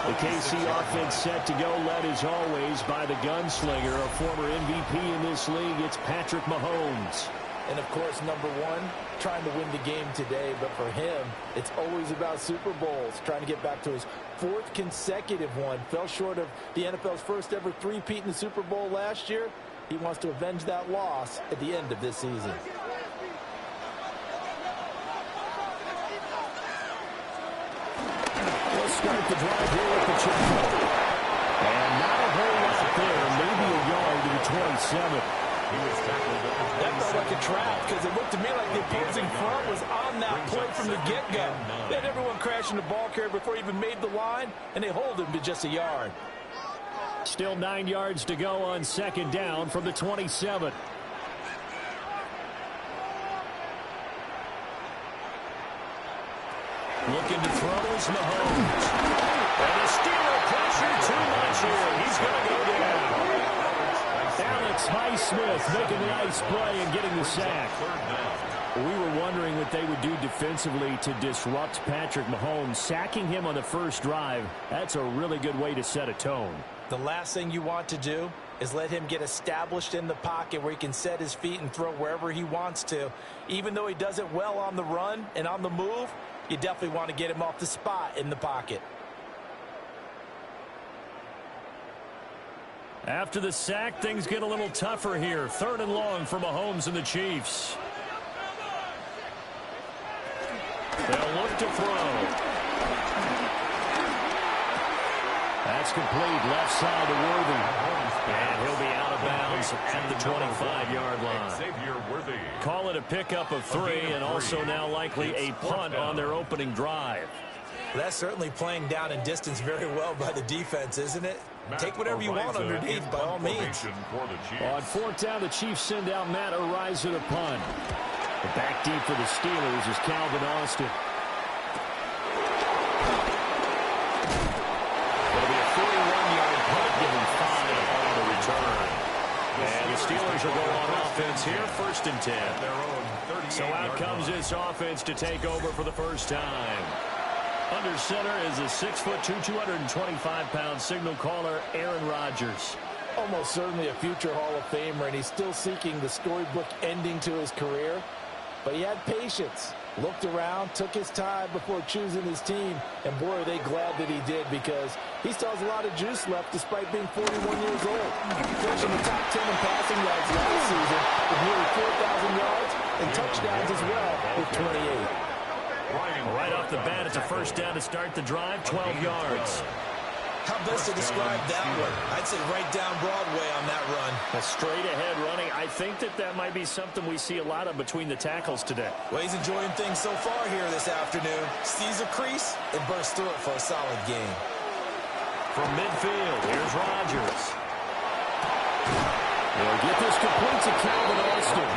The KC offense set to go, led as always by the gunslinger, a former MVP in this league. It's Patrick Mahomes. And, of course, number one, trying to win the game today. But for him, it's always about Super Bowls, trying to get back to his fourth consecutive one. Fell short of the NFL's first ever three-peat in the Super Bowl last year. He wants to avenge that loss at the end of this season. Let's start the drive here with the check. And not a whole lot there, maybe a yard to the 27. That felt like a trap because it looked to me like the opposing front was on that play from the get-go. They had everyone crashing the ball carrier before he even made the line, and they hold him to just a yard. Still 9 yards to go on second down from the 27. Looking to throw is Mahomes. And the Steeler pressure too much here. He's going to go down. Alex Highsmith making a nice play and getting the sack. We were wondering what they would do defensively to disrupt Patrick Mahomes. Sacking him on the first drive, that's a really good way to set a tone. The last thing you want to do is let him get established in the pocket where he can set his feet and throw wherever he wants to. Even though he does it well on the run and on the move, you definitely want to get him off the spot in the pocket. After the sack, things get a little tougher here. Third and long for Mahomes and the Chiefs. They'll look to throw. That's complete, left side to Worthy. And he'll be out of bounds at the 25-yard line. Call it a pickup of 3, and also now likely a punt on their opening drive. That's certainly playing down in distance very well by the defense, isn't it? Take whatever you want underneath, by all means. On fourth down, the Chiefs send out Matt Ariza to punt. The back deep for the Steelers is Calvin Austin. It'll be a 41-yard punt, giving 5 on the return. And the Steelers will go on offense here, first and 10. So out comes this offense to take over for the first time. Under center is a 6'2", 225-pound signal caller, Aaron Rodgers. Almost certainly a future Hall of Famer, and he's still seeking the storybook ending to his career. But he had patience, looked around, took his time before choosing his team, and boy, are they glad that he did, because he still has a lot of juice left despite being 41 years old. Finishing the top 10 in passing yards last season with nearly 4,000 yards and touchdowns as well with 28. Right off the bat, it's a first down to start the drive, 12 yards. How best to describe that one? I'd say right down Broadway on that run. A straight-ahead running. I think that might be something we see a lot of between the tackles today. Well, he's enjoying things so far here this afternoon. Sees a crease and bursts through it for a solid game. From midfield, here's Rodgers. They'll get this complete to Calvin Austin.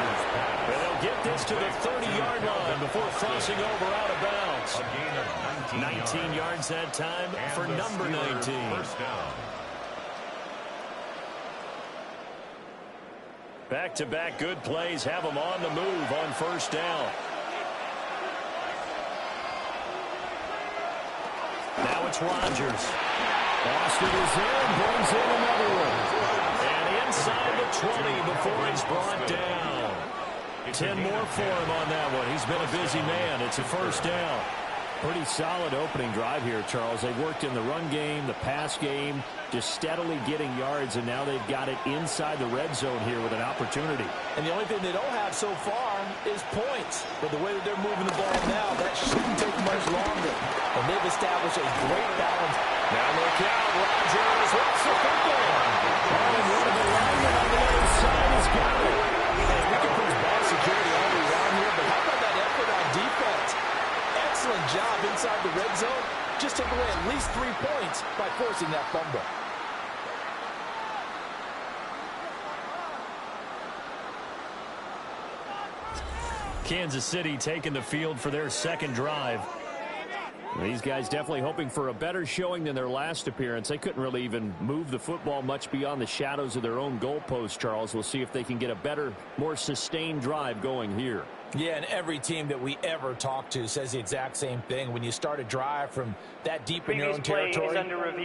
And they'll get this to the 30-yard line before crossing over out of bounds. 19 yards that time for number 19. Back-to-back good plays have them on the move on first down. Now it's Rodgers. Austin is in, brings in another one. And inside the 20 before he's brought down. 10 more for him on that one. He's been a busy man. It's a first down. Pretty solid opening drive here, Charles. They worked in the run game, the pass game, just steadily getting yards, and now they've got it inside the red zone here with an opportunity. And the only thing they don't have so far is points. But the way that they're moving the ball now, that shouldn't take much longer. And they've established a great balance. Now look out, Rodgers. What's the football? And one of the linemen on the other side has got it. And we can push ball security all around here, but how about that effort on defense? Excellent job inside the red zone. Just took away at least 3 points by forcing that fumble. Kansas City taking the field for their second drive. These guys definitely hoping for a better showing than their last appearance. They couldn't really even move the football much beyond the shadows of their own goalpost, Charles. We'll see if they can get a better, more sustained drive going here. Yeah, and every team that we ever talk to says the exact same thing. When you start a drive from that deep in your own territory,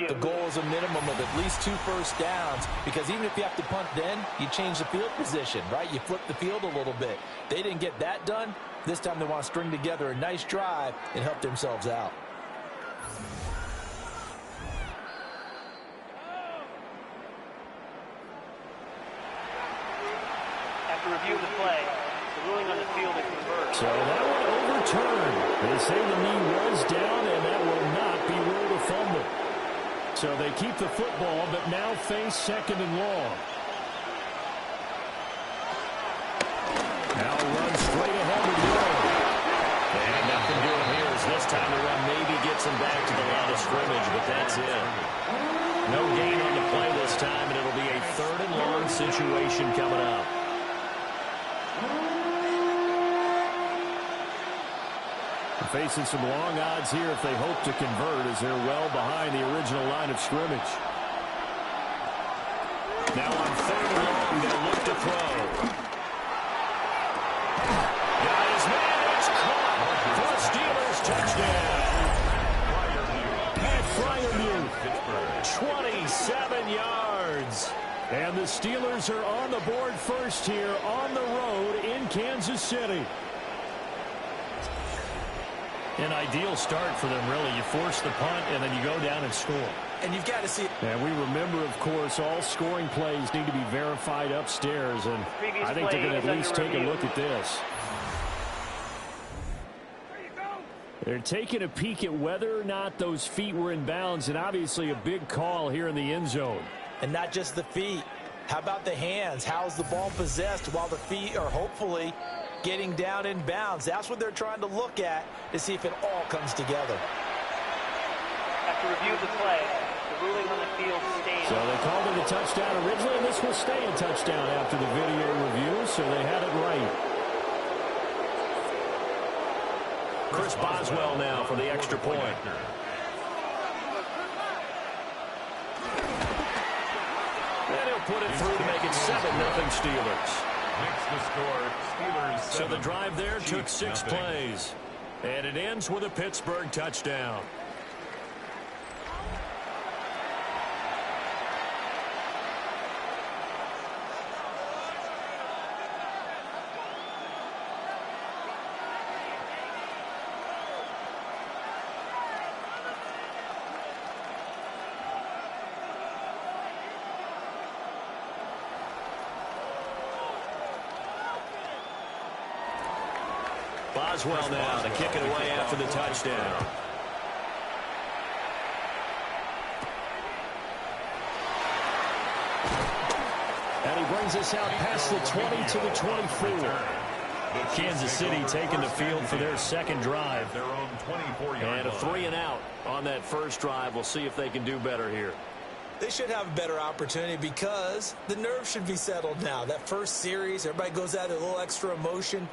the goal is a minimum of at least 2 first downs, because even if you have to punt then, you change the field position, right? You flip the field a little bit. They didn't get that done. This time they want to string together a nice drive and help themselves out. After review of the play, the ruling on the field is reversed. So that one overturned. They say the knee was down, and that will not be ruled a fumble. So they keep the football, but now face second and long. Now run straight ahead to Miller. And nothing doing here as this time the run maybe gets him back to the line of scrimmage, but that's it. No gain on the play this time, and it'll be a third and long situation coming up. Facing some long odds here if they hope to convert, as they're well behind the original line of scrimmage. Now on third and long, they'll look to throw. Got his man, it's caught for a Steelers touchdown. Pat Fryermuth, 27 yards. and the Steelers are on the board first here on the road in Kansas City. An ideal start for them, really. You force the punt, and then you go down and score. And you've got to see it. And we remember, of course, all scoring plays need to be verified upstairs, and I think they're going to at least take a look at this. They're taking a peek at whether or not those feet were in bounds, and obviously a big call here in the end zone. And not just the feet. How about the hands? How's the ball possessed while the feet are hopefully getting down in bounds? That's what they're trying to look at to see if it all comes together. After review of the play, the ruling on the field stands. So they called it a touchdown originally, and this will stay a touchdown after the video review, so they had it right. Chris Boswell now for the extra point. And he'll put it through to make it 7-0 Steelers. Makes the score Steelers 7. So the drive there took 6 plays. And it ends with a Pittsburgh touchdown. Boswell now to kick it away after the touchdown. And he brings us out past the 20 to the 24. Kansas City taking the field for their second drive. Their own 24-yard And a 3-and-out on that first drive. We'll see if they can do better here. They should have a better opportunity because the nerves should be settled now. That first series, everybody goes out with a little extra emotion.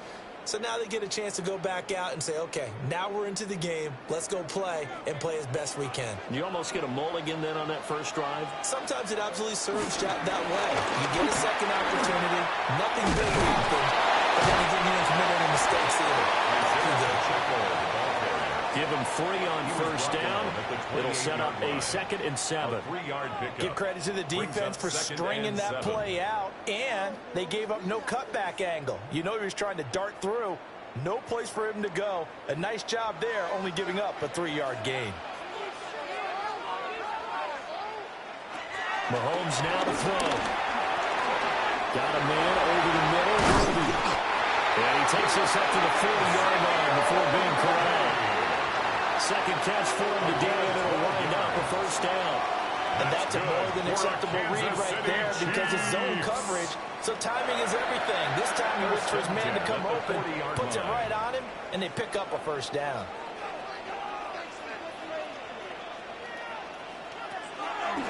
So now they get a chance to go back out and say, okay, now we're into the game. Let's go play and play as best we can. You almost get a mulligan then on that first drive. Sometimes it absolutely serves that way. You get a second opportunity. Nothing big happened. But then again, you didn't commit any mistakes either. Give him 3 on first down. It'll set up a 2nd and 7. Give credit to the defense for stringing that play out, and they gave up no cutback angle. You know he was trying to dart through. No place for him to go. A nice job there, only giving up a 3-yard gain. Mahomes now to throw. Got a man over the middle. And he takes this up to the 40-yard line before being corralled. Second catch for him today, and it'll wind up a first down. And that's a more than acceptable read right there because it's zone coverage. So timing is everything. This time he waits for his man to come open, puts it right on him, and they pick up a first down.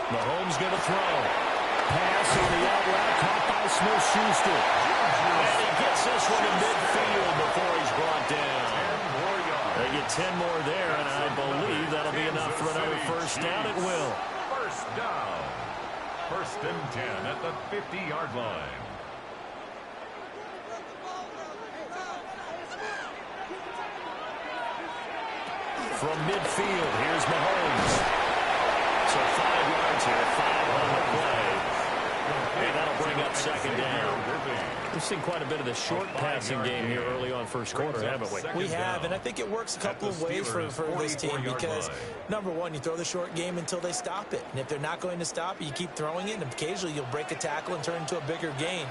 Mahomes going to throw. Pass on the out route, caught by Smith-Schuster. And he gets this one in midfield before he's brought down. They get 10 more there, and I believe that'll be enough for another first down. It will. First down. 1st and 10 at the 50-yard line. From midfield, here's Mahomes. So 5 yards here, 5 on the play. And that'll bring up 2nd down. We've seen quite a bit of the short passing game here early on first quarter, haven't we? We have, and I think it works a couple of ways for this team because, number one, you throw the short game until they stop it. And if they're not going to stop it, you keep throwing it, and occasionally you'll break a tackle and turn into a bigger gain.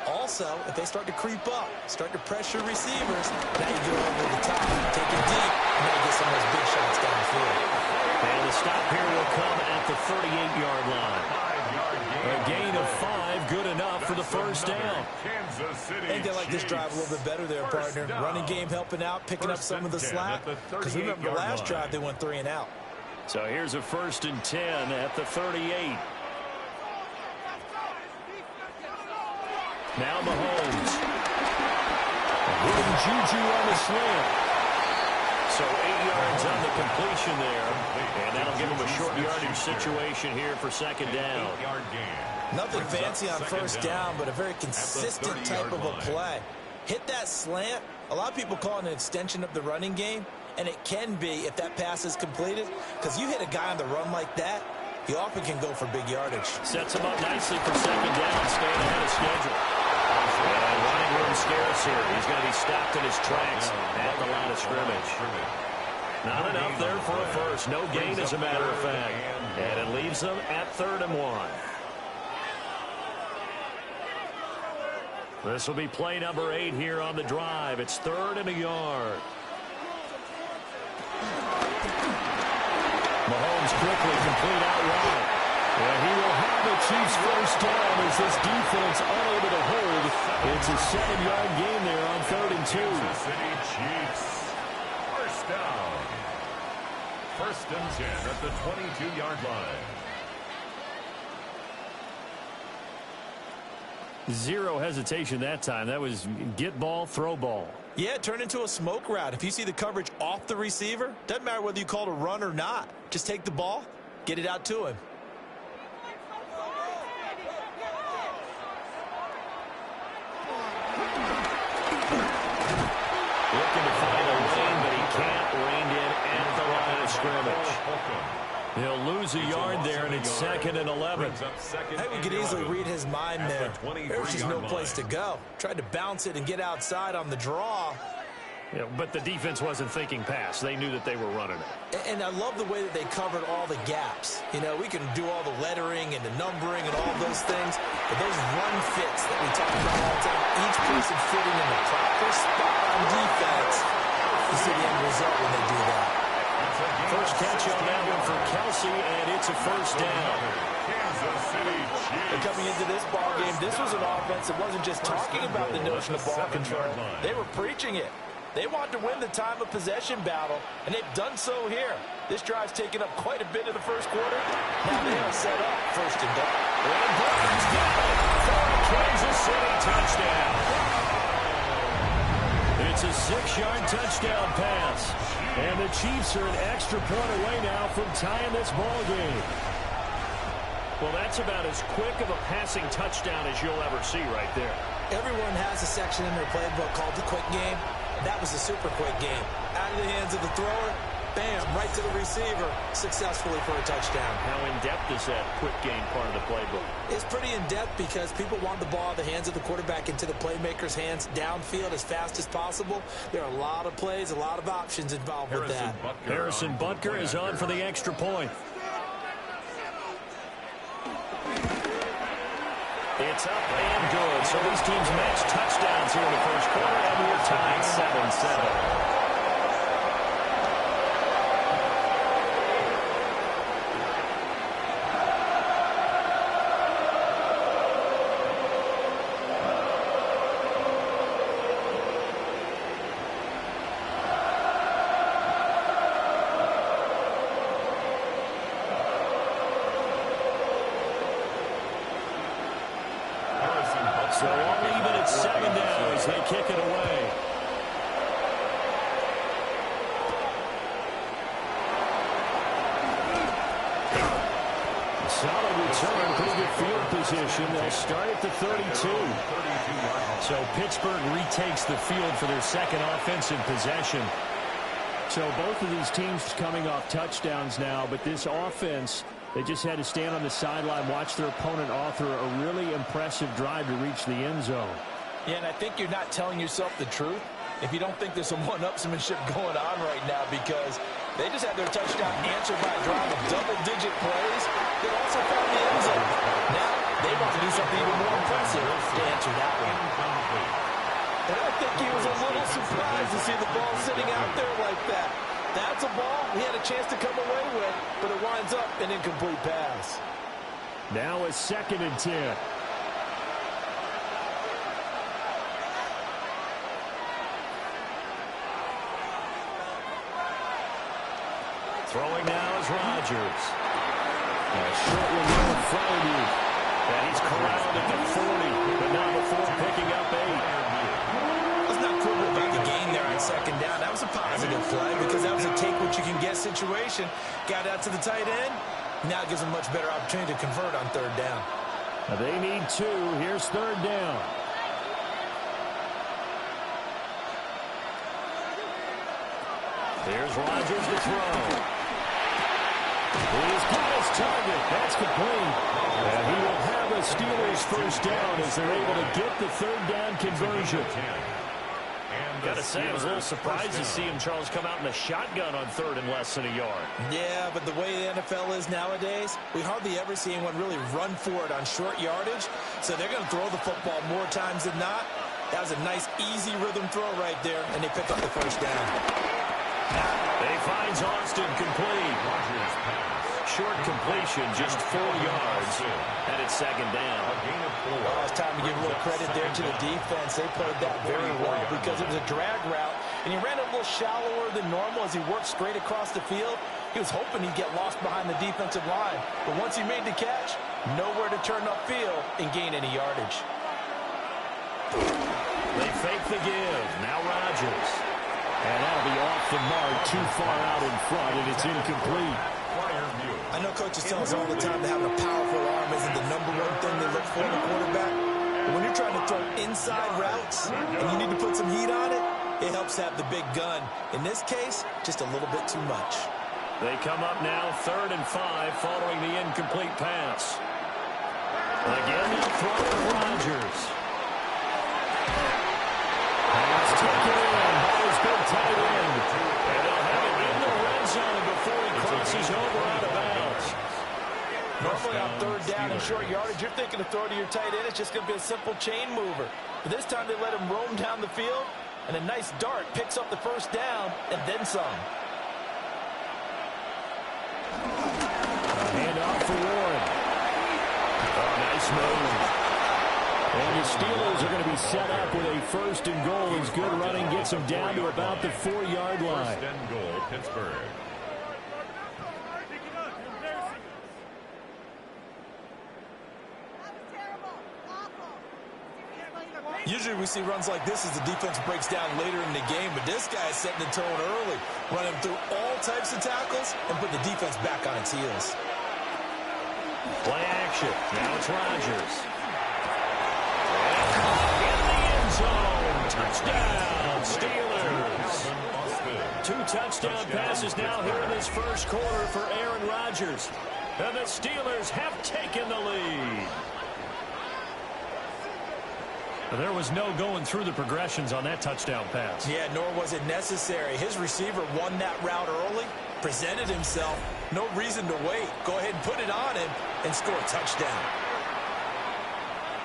Also, if they start to creep up, start to pressure receivers, now you go over the top, take it deep, and now you get some of those big shots downfield. And the stop here will come at the 38-yard line. A gain of 5, good enough for the first down. I think they like this drive a little bit better there, partner. Running game helping out, picking up some of the slack. Because remember, the last drive they went 3 and out. So here's a 1st and 10 at the 38. Now Mahomes. Hitting Juju on the slant. So 8 yards on the completion there. And that'll give him a short yardage situation here for 2nd down. Nothing fancy on first down, but a very consistent type of a play. Hit that slant. A lot of people call it an extension of the running game, and it can be if that pass is completed, because you hit a guy on the run like that, he often can go for big yardage. Sets him up nicely for 2nd down, staying ahead of schedule. And running room scarce here. He's going to be stopped in his tracks at the line of scrimmage. Not enough there for a first. No gain, as a matter of fact. And it leaves them at 3rd and 1. This will be play number 8 here on the drive. It's 3rd and a yard. Mahomes quickly complete out wide. And he will have the Chiefs first down as this defense unable to hold. It's a 7-yard gain there on 3rd and 2. City Chiefs. First down. 1st and 10 at the 22-yard line. Zero hesitation that time. That was get ball, throw ball. Yeah, turn into a smoke route. If you see the coverage off the receiver, doesn't matter whether you call it a run or not. Just take the ball, get it out to him. Looking to find a lane, but he can't. Reined in at the line of scrimmage. He'll lose a yard there, and it's 2nd and 11. I think we could easily read his mind there. There's just no place to go. Tried to bounce it and get outside on the draw. Yeah, but the defense wasn't thinking pass. They knew that they were running it. And I love the way that they covered all the gaps. You know, we can do all the lettering and the numbering and all those things, but those run fits that we talk about all the time, each person fitting in the proper spot on defense, you see the end result when they do that. First catch on that one for Kelsey, and it's a first down. And coming into this ball game, this was an offense that wasn't just talking about the notion of ball control. They were preaching it. They want to win the time of possession battle, and they've done so here. This drive's taken up quite a bit of the first quarter. Now they'll set up 1st and goal. And Brown's got it for a Kansas City touchdown. It's a 6-yard touchdown pass. And the Chiefs are an extra point away now from tying this ball game. Well, that's about as quick of a passing touchdown as you'll ever see right there. Everyone has a section in their playbook called the quick game. That was a super quick game. Out of the hands of the thrower, Bam, right to the receiver, successfully for a touchdown. How in-depth is that quick game part of the playbook? It's pretty in-depth because people want the ball in the hands of the quarterback into the playmaker's hands downfield as fast as possible. There are a lot of plays, a lot of options involved with that. Harrison Butker is on for the extra point. It's up and good. So these teams match touchdowns here in the first quarter, and we're tied 7-7. So all even at 7 now as they kick it away. Solid return, pretty good field position. They'll start at the 32. So Pittsburgh retakes the field for their second offensive possession. So both of these teams coming off touchdowns now, but this offense, they just had to stand on the sideline, watch their opponent author a really impressive drive to reach the end zone. Yeah, and I think you're not telling yourself the truth if you don't think there's some one-upsmanship going on right now, because they just had their touchdown answered by a drive of double-digit plays. They also found the end zone. Now they want to do something even more impressive to answer that one. And I think he was a little surprised to see the ball sitting out there like that. That's a ball he had a chance to come away with, but it winds up an incomplete pass. Now a 2nd and 10. Throwing now is Rodgers. A short one there in front of you. And he's corralled at the 40, but not before picking up 8. Let's not quibble about the gain there on 2nd down. That was a positive play because that was a take-what-you-can-get situation. Got out to the tight end. Now it gives them a much better opportunity to convert on 3rd down. Now they need 2. Here's 3rd down. Here's Rodgers to throw. He's got his target. That's complete. And he will have a Steelers first down as they're able to get the 3rd down conversion. Got to say, I was a little surprised to see him, Charles, come out in the shotgun on 3rd and less than a yard. Yeah, but the way the NFL is nowadays, we hardly ever see anyone really run for it on short yardage. So they're going to throw the football more times than not. That was a nice, easy rhythm throw right there, and they pick up the first down. They finds Austin complete. Short completion, just 4 yards, and it's 2nd down. Oh, it's time to give a little credit there to the defense. They played that very well because it was a drag route, and he ran it a little shallower than normal as he worked straight across the field. He was hoping he'd get lost behind the defensive line, but once he made the catch, nowhere to turn upfield and gain any yardage. They fake the give. Now Rodgers. And that'll be off the mark, too far out in front, and it's incomplete. I know coaches tell us all the time that having a powerful arm isn't the #1 thing they look for in a quarterback. But when you're trying to throw inside routes and you need to put some heat on it, it helps have the big gun. In this case, just a little bit too much. They come up now 3rd and 5 following the incomplete pass. Again, they'll throw to Rodgers. Pass taken in. Ball's been tight end. And they'll have it in the red zone before he crosses over out of bounds. Normally on 3rd down and short yardage, you're thinking to throw to your tight end. It's just going to be a simple chain mover. But this time they let him roam down the field, and a nice dart picks up the first down and then some. Handoff for Warren. Oh, nice move. And the Steelers are going to be set up with a 1st and goal as good running gets them down to about the 4-yard line. 1st and goal, Pittsburgh. Usually we see runs like this as the defense breaks down later in the game, but this guy is setting the tone early, running through all types of tackles and put the defense back on its heels. Play action. Now it's Rodgers. In the end zone. Touchdown, Steelers. 2 touchdown passes now here in this first quarter for Aaron Rodgers. And the Steelers have taken the lead. There was no going through the progressions on that touchdown pass. Yeah, nor was it necessary. His receiver won that route early, presented himself. No reason to wait. Go ahead and put it on him and score a touchdown.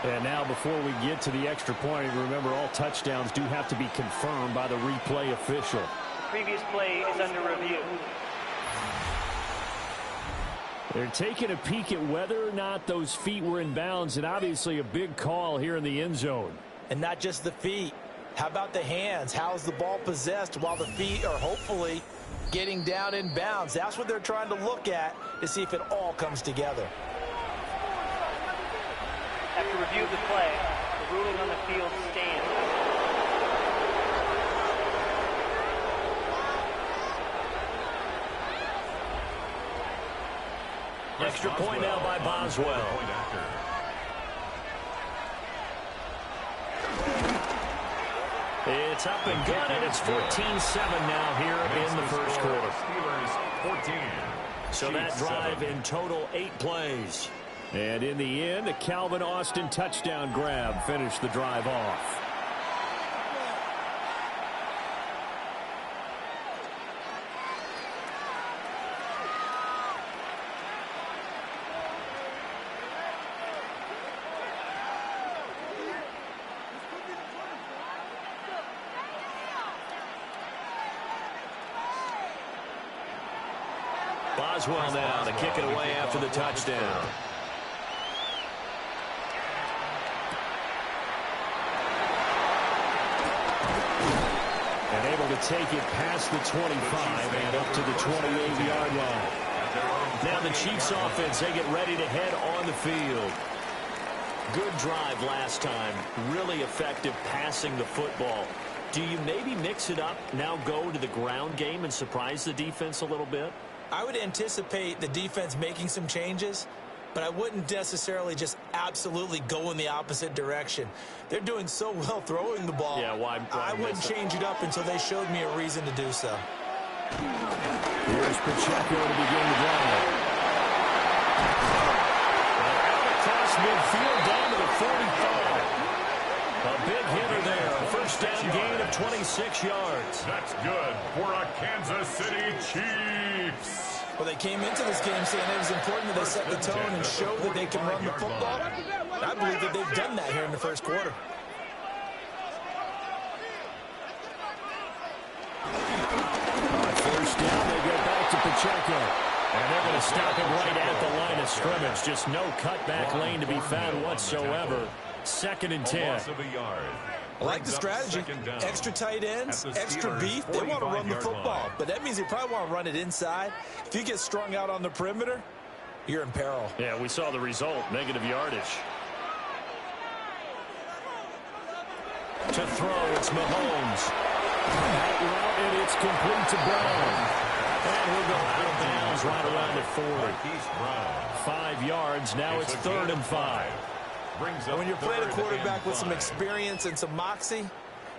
And now before we get to the extra point, remember all touchdowns do have to be confirmed by the replay official. The previous play is under review. They're taking a peek at whether or not those feet were in bounds, and obviously a big call here in the end zone. And not just the feet. How about the hands? How is the ball possessed while the feet are hopefully getting down in bounds? That's what they're trying to look at to see if it all comes together. After review of the play, the ruling on the field stands. Extra point now by Boswell. It's up and good, and it's 14-7 now here in the first quarter. So that drive in total 8 plays. And in the end, a Calvin Austin touchdown grab finished the drive off. Boswell now to kick it away after the touchdown. And able to take it past the 25 and up to the 28-yard line. Now the Chiefs offense, they get ready to head on the field. Good drive last time. Really effective passing the football. Do you maybe mix it up, now go to the ground game and surprise the defense a little bit? I would anticipate the defense making some changes, but I wouldn't necessarily just absolutely go in the opposite direction. They're doing so well throwing the ball. Yeah, why I wouldn't change it up until they showed me a reason to do so. Here's Pacheco to begin the drive. Out across midfield down to the 45. A big hitter there. A first down gain of 26 yards. That's good for a Kansas City Chiefs. Well, they came into this game saying it was important that they set the tone and show that they can run the football. I believe that they've done that here in the first quarter. On first down, they go back to Pacheco. And they're going to stop it right at the line of scrimmage. Just no cutback lane to be found whatsoever. 2nd and 10. I like the strategy. Extra tight ends, extra beef. They want to run the football, but that means they probably want to run it inside. If you get strung out on the perimeter, you're in peril. Yeah, we saw the result. Negative yardage. To throw, it's Mahomes. And it's complete to Brown. And he'll go out of bounds right around the 40. 5 yards. Now it's 3rd and 5. And when you're playing a quarterback with some experience and some moxie,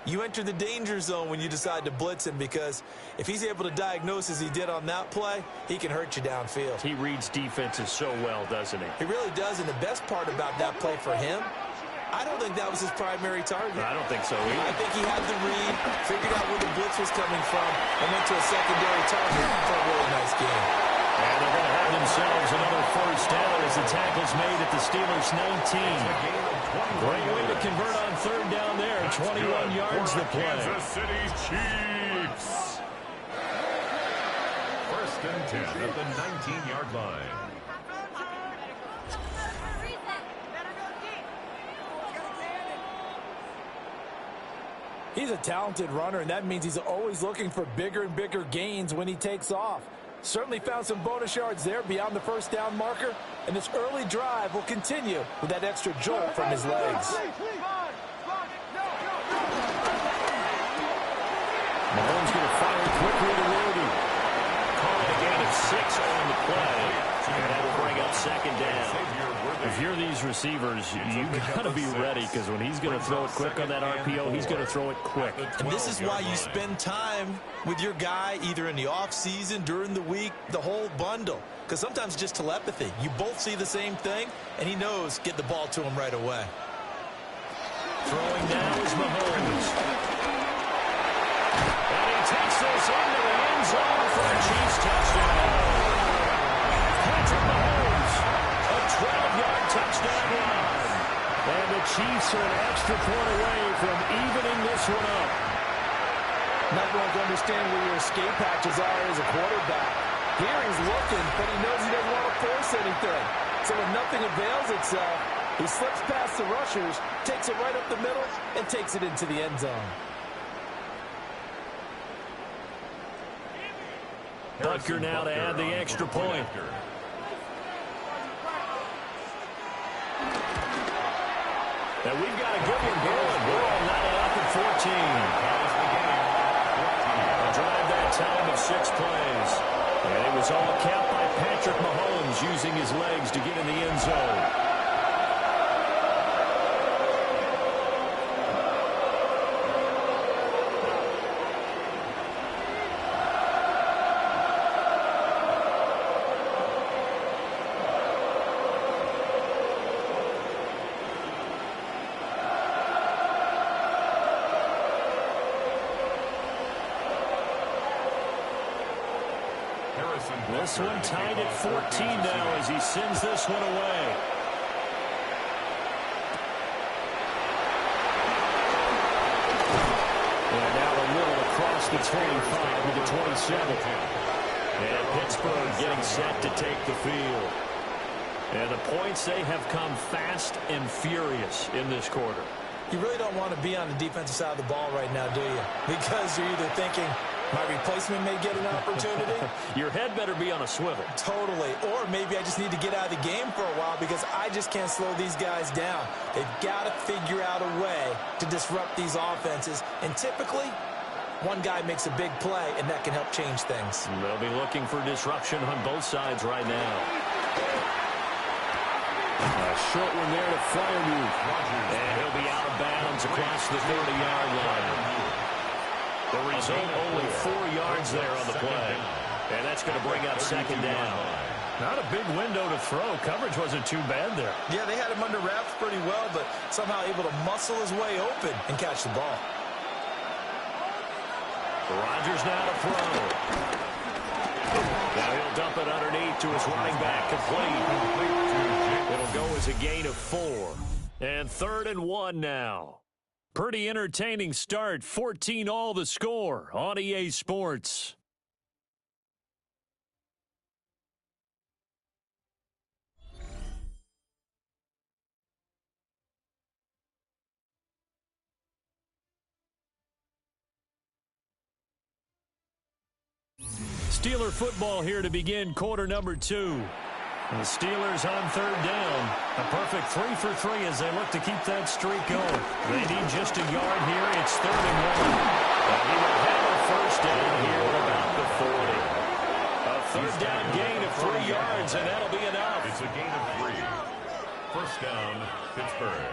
you enter the danger zone when you decide to blitz him, because if he's able to diagnose as he did on that play, he can hurt you downfield. He reads defenses so well, doesn't he? He really does, and the best part about that play for him, I don't think that was his primary target. I don't think so either. I think he had the read, figured out where the blitz was coming from, and went to a secondary target for a really nice game. And they're going to have themselves another first down as the tackle's made at the Steelers' 19. Great way to convert on 3rd down there. 21 yards the play. Kansas City Chiefs. 1st and 10 at the 19-yard line. He's a talented runner, and that means he's always looking for bigger and bigger gains when he takes off. Certainly found some bonus yards there beyond the first down marker, and this early drive will continue with that extra jolt from his legs. Mahomes going to fire quickly to Rudy. Calling a gain of 6 on the play. And that will bring up 2nd down. If you're these his receivers, you got to be ready, because when he's going to throw it quick on that RPO, he's going to throw it quick. And this is why you spend time with your guy either in the offseason, during the week, the whole bundle. Because sometimes it's just telepathy. You both see the same thing, and he knows get the ball to him right away. Throwing now is Mahomes. And he takes this into the end zone for a Chiefs touchdown. Patrick Mahomes, a 12-yard touchdown run. And the Chiefs are an extra point away from evening this one up. Not going to understand where your escape patches are as a quarterback. Here he's looking, but he knows he doesn't want to force anything. So when nothing avails itself, he slips past the rushers, takes it right up the middle, and takes it into the end zone. Butker now to add the extra point. And we've got a good one going. We're all knotted up at 14. A drive that time of 6 plays. And it was all capped by Patrick Mahomes using his legs to get in the end zone. This one tied at 14 now as he sends this one away. And now a little across the 25 with the 27. And Pittsburgh getting set to take the field. And the points, they have come fast and furious in this quarter. You really don't want to be on the defensive side of the ball right now, do you? Because you're either thinking, my replacement may get an opportunity. Your head better be on a swivel. Totally. Or maybe I just need to get out of the game for a while because I just can't slow these guys down. They've got to figure out a way to disrupt these offenses. And typically, one guy makes a big play, and that can help change things. They'll be looking for disruption on both sides right now. A short one there to Freiermuth. And he'll be out of bounds across the 30-yard line. The result, only 4 yards there on the play. And that's going to bring up second down. Not a big window to throw. Coverage wasn't too bad there. Yeah, they had him under wraps pretty well, but somehow able to muscle his way open and catch the ball. Rodgers now to throw. Now he'll dump it underneath to his running back, complete. It'll go as a gain of 4. And 3rd and 1 now. Pretty entertaining start. 14-all the score on EA Sports. Steeler football here to begin quarter number 2. The Steelers on 3rd down. A perfect 3 for 3 as they look to keep that streak going. They need just a yard here. It's 3rd and 1. And he will have a first down here at about the 40. A 3rd down gain of 3 yards, and that'll be enough. It's a gain of 3. First down, Pittsburgh.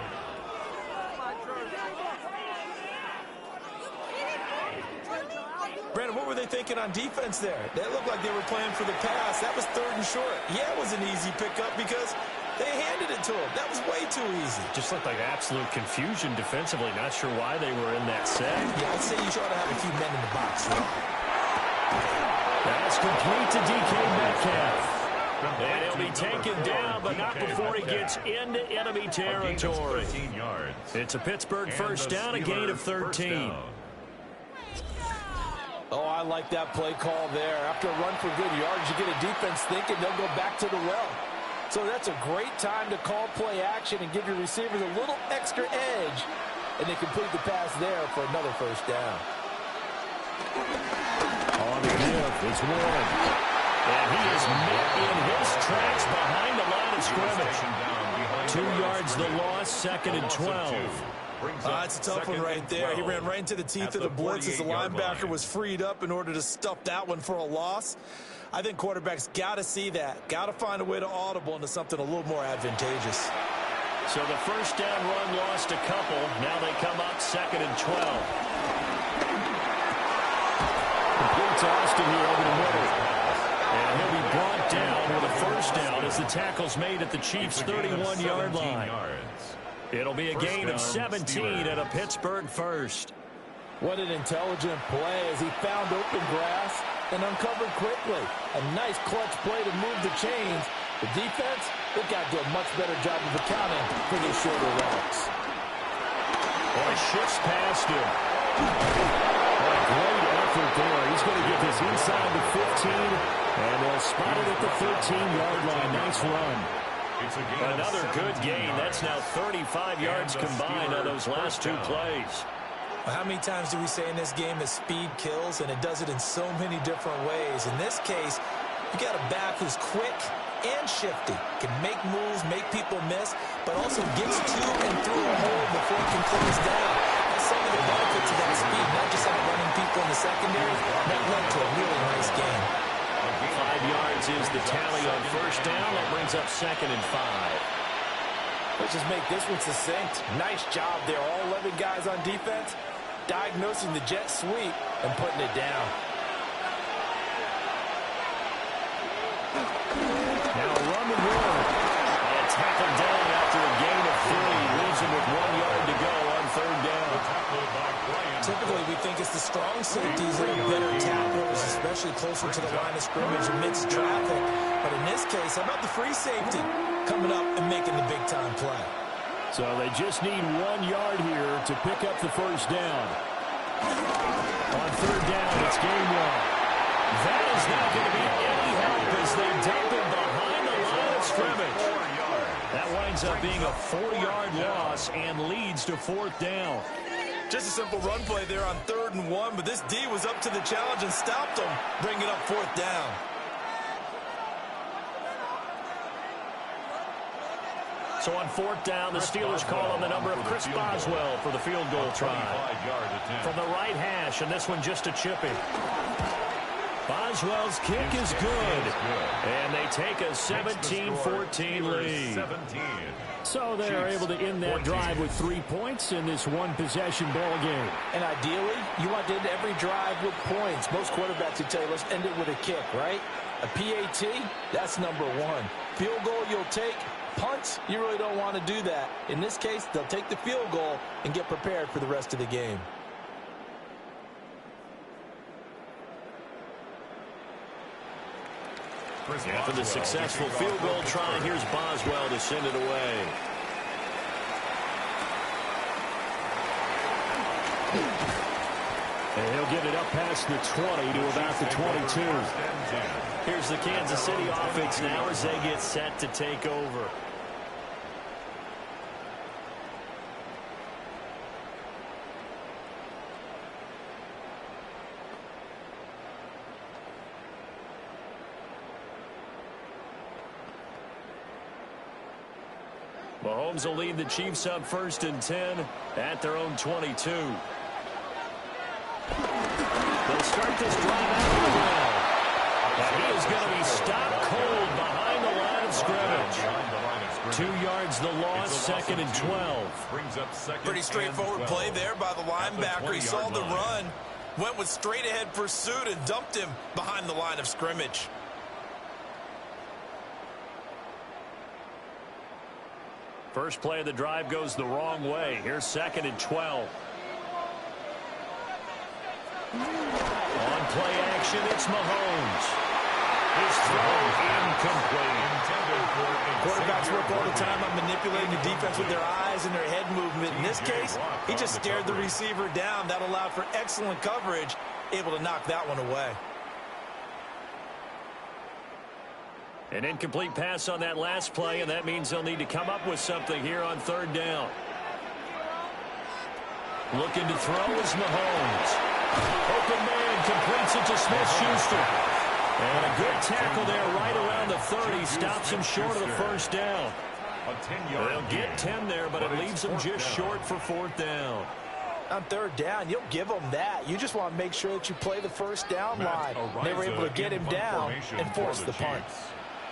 Brandon, what were they thinking on defense there? That looked like they were playing for the pass. That was 3rd and short. Yeah, it was an easy pickup because they handed it to him. That was way too easy. Just looked like absolute confusion defensively. Not sure why they were in that set. Yeah, I'd say you ought to have a few men in the box. That's complete to DK Metcalf. And he'll be taken down, but not before he gets into enemy territory. It's a Pittsburgh first down, a gain of 13. Oh, I like that play call there. After a run for good yards, you get a defense thinking they'll go back to the well. So that's a great time to call play action and give your receivers a little extra edge. And they complete the pass there for another first down. On the give, it's Warren. And he is met in his tracks behind the line of scrimmage. 2 yards the loss, 2nd and 12. It's a tough one right there. He ran right into the teeth of the blitz as the linebacker was freed up in order to stuff that one for a loss. I think quarterbacks got to see that. Got to find a way to audible into something a little more advantageous. So the first down run lost a couple. Now they come up 2nd and 12. Complete to Austin here over the middle. And he'll be brought down with a first down as the tackle's made at the Chiefs' 31-yard line. It'll be a gain of 17 at a Pittsburgh first. What an intelligent play as he found open grass and uncovered quickly. A nice clutch play to move the chains. The defense, they've got to do a much better job of accounting for these shorter routes. Boy, shifts past him. Great effort there. He's going to get this inside the 15, and they'll spot it at the 13-yard line. Nice run. Another good gain. That's now 35 yards combined on those last two plays. How many times do we say in this game that speed kills, and it does it in so many different ways? In this case, you got a back who's quick and shifty, can make moves, make people miss, but also gets to and through a hole before he can close down. That's some of the benefits of that speed, not just outrunning people in the secondary. That led to a really nice game. 5 yards is the tally on first down. That brings up 2nd and 5. Let's just make this one succinct. Nice job there. All 11 guys on defense diagnosing the jet sweep and putting it down. Now run the room. And tackled down after a gain of 3. Leaves him with 1 yard to go on third down. Typically, we think it's the strong safeties that are better tacklers, especially closer to the line of scrimmage amidst traffic. But in this case, how about the free safety coming up and making the big-time play? So they just need 1 yard here to pick up the first down. On third down, it's game 1. That is not going to be any help as they dump him behind the line of scrimmage. That winds up being a 4-yard loss and leads to 4th down. Just a simple run play there on 3rd and 1, but this D was up to the challenge and stopped him, bringing up 4th down. So on 4th down, the Steelers call on the number of Chris Boswell for the field goal try. From the right hash, and this one just a chipping. Boswell's kick is good. And they take a 17-14 lead. So they are able to end that drive with 3 points in this one-possession ball game. And ideally, you want to end every drive with points. Most quarterbacks would tell you, let's end it with a kick, right? A PAT, that's number 1. Field goal you'll take. Punts, you really don't want to do that. In this case, they'll take the field goal and get prepared for the rest of the game. After the successful field goal try, here's Boswell to send it away. And he'll get it up past the 20 to about the 22. Here's the Kansas City offense now as they get set to take over. Mahomes will lead the Chiefs up 1st and 10 at their own 22. They'll start this drive out of the well. And he is going to be stopped cold behind the line of scrimmage. 2 yards the loss, 2nd and 12. Pretty straightforward play there by the linebacker. He saw the run, went with straight-ahead pursuit, and dumped him behind the line of scrimmage. First play of the drive goes the wrong way. Here's 2nd and 12. On play action, it's Mahomes. His throw incomplete. Quarterbacks work all the time on manipulating the defense with their eyes and their head movement. In this case, he just stared the receiver down. That allowed for excellent coverage, able to knock that one away. An incomplete pass on that last play, and that means they'll need to come up with something here on 3rd down. Looking to throw is Mahomes. Open man completes it to Smith-Schuster. And a good tackle there right around the 30. Stops him short of the first down. They'll get 10 there, but it leaves them just short for 4th down. On 3rd down, you'll give them that. You just want to make sure that you play the first down line. They were able to get him down and force the punt.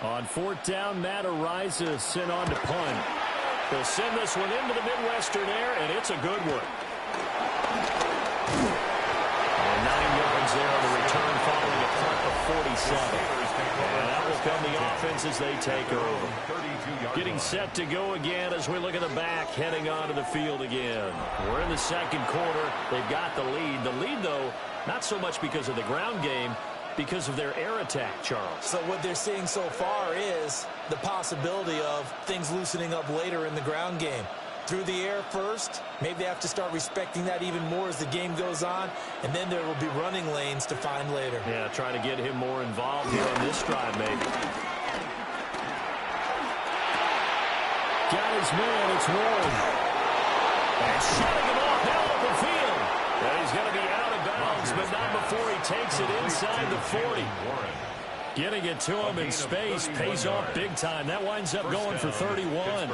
On 4th down, Matt Ariza sent on to punt. They'll send this one into the Midwestern air, and it's a good one. And 9 yards there on the return following a punt of 47. And out will come the offense as they take over. Getting set to go again as we look at the back, heading onto the field again. We're in the second quarter. They've got the lead. The lead, though, not so much because of the ground game, because of their air attack, Charles. So what they're seeing so far is the possibility of things loosening up later in the ground game. Through the air first, maybe they have to start respecting that even more as the game goes on, and then there will be running lanes to find later. Yeah, trying to get him more involved here on this drive, maybe. Got his man, it's Warren. And shutting him off now up the field. And he's going to be out of bounds, but not before he takes it inside the 40. Getting it to him in space pays off big time. That winds up going for 31.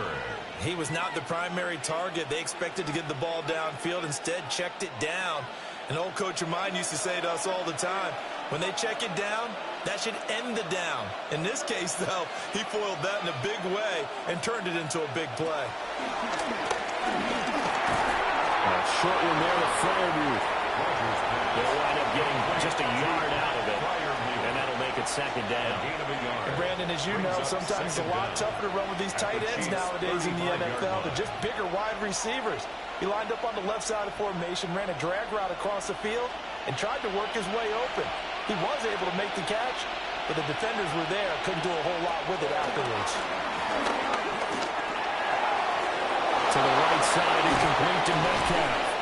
He was not the primary target. They expected to get the ball downfield. Instead, checked it down. An old coach of mine used to say to us all the time, when they check it down, that should end the down. In this case, though, he foiled that in a big way and turned it into a big play. Short one there to Fairview. They'll wind up getting just a yard out of it, and that'll make it second down. And Brandon, as you know, sometimes it's a lot tougher to run with these tight ends nowadays in the NFL. They're just bigger wide receivers. He lined up on the left side of formation, ran a drag route across the field, and tried to work his way open. He was able to make the catch, but the defenders were there, couldn't do a whole lot with it afterwards. To the right side, incomplete to Metcalf.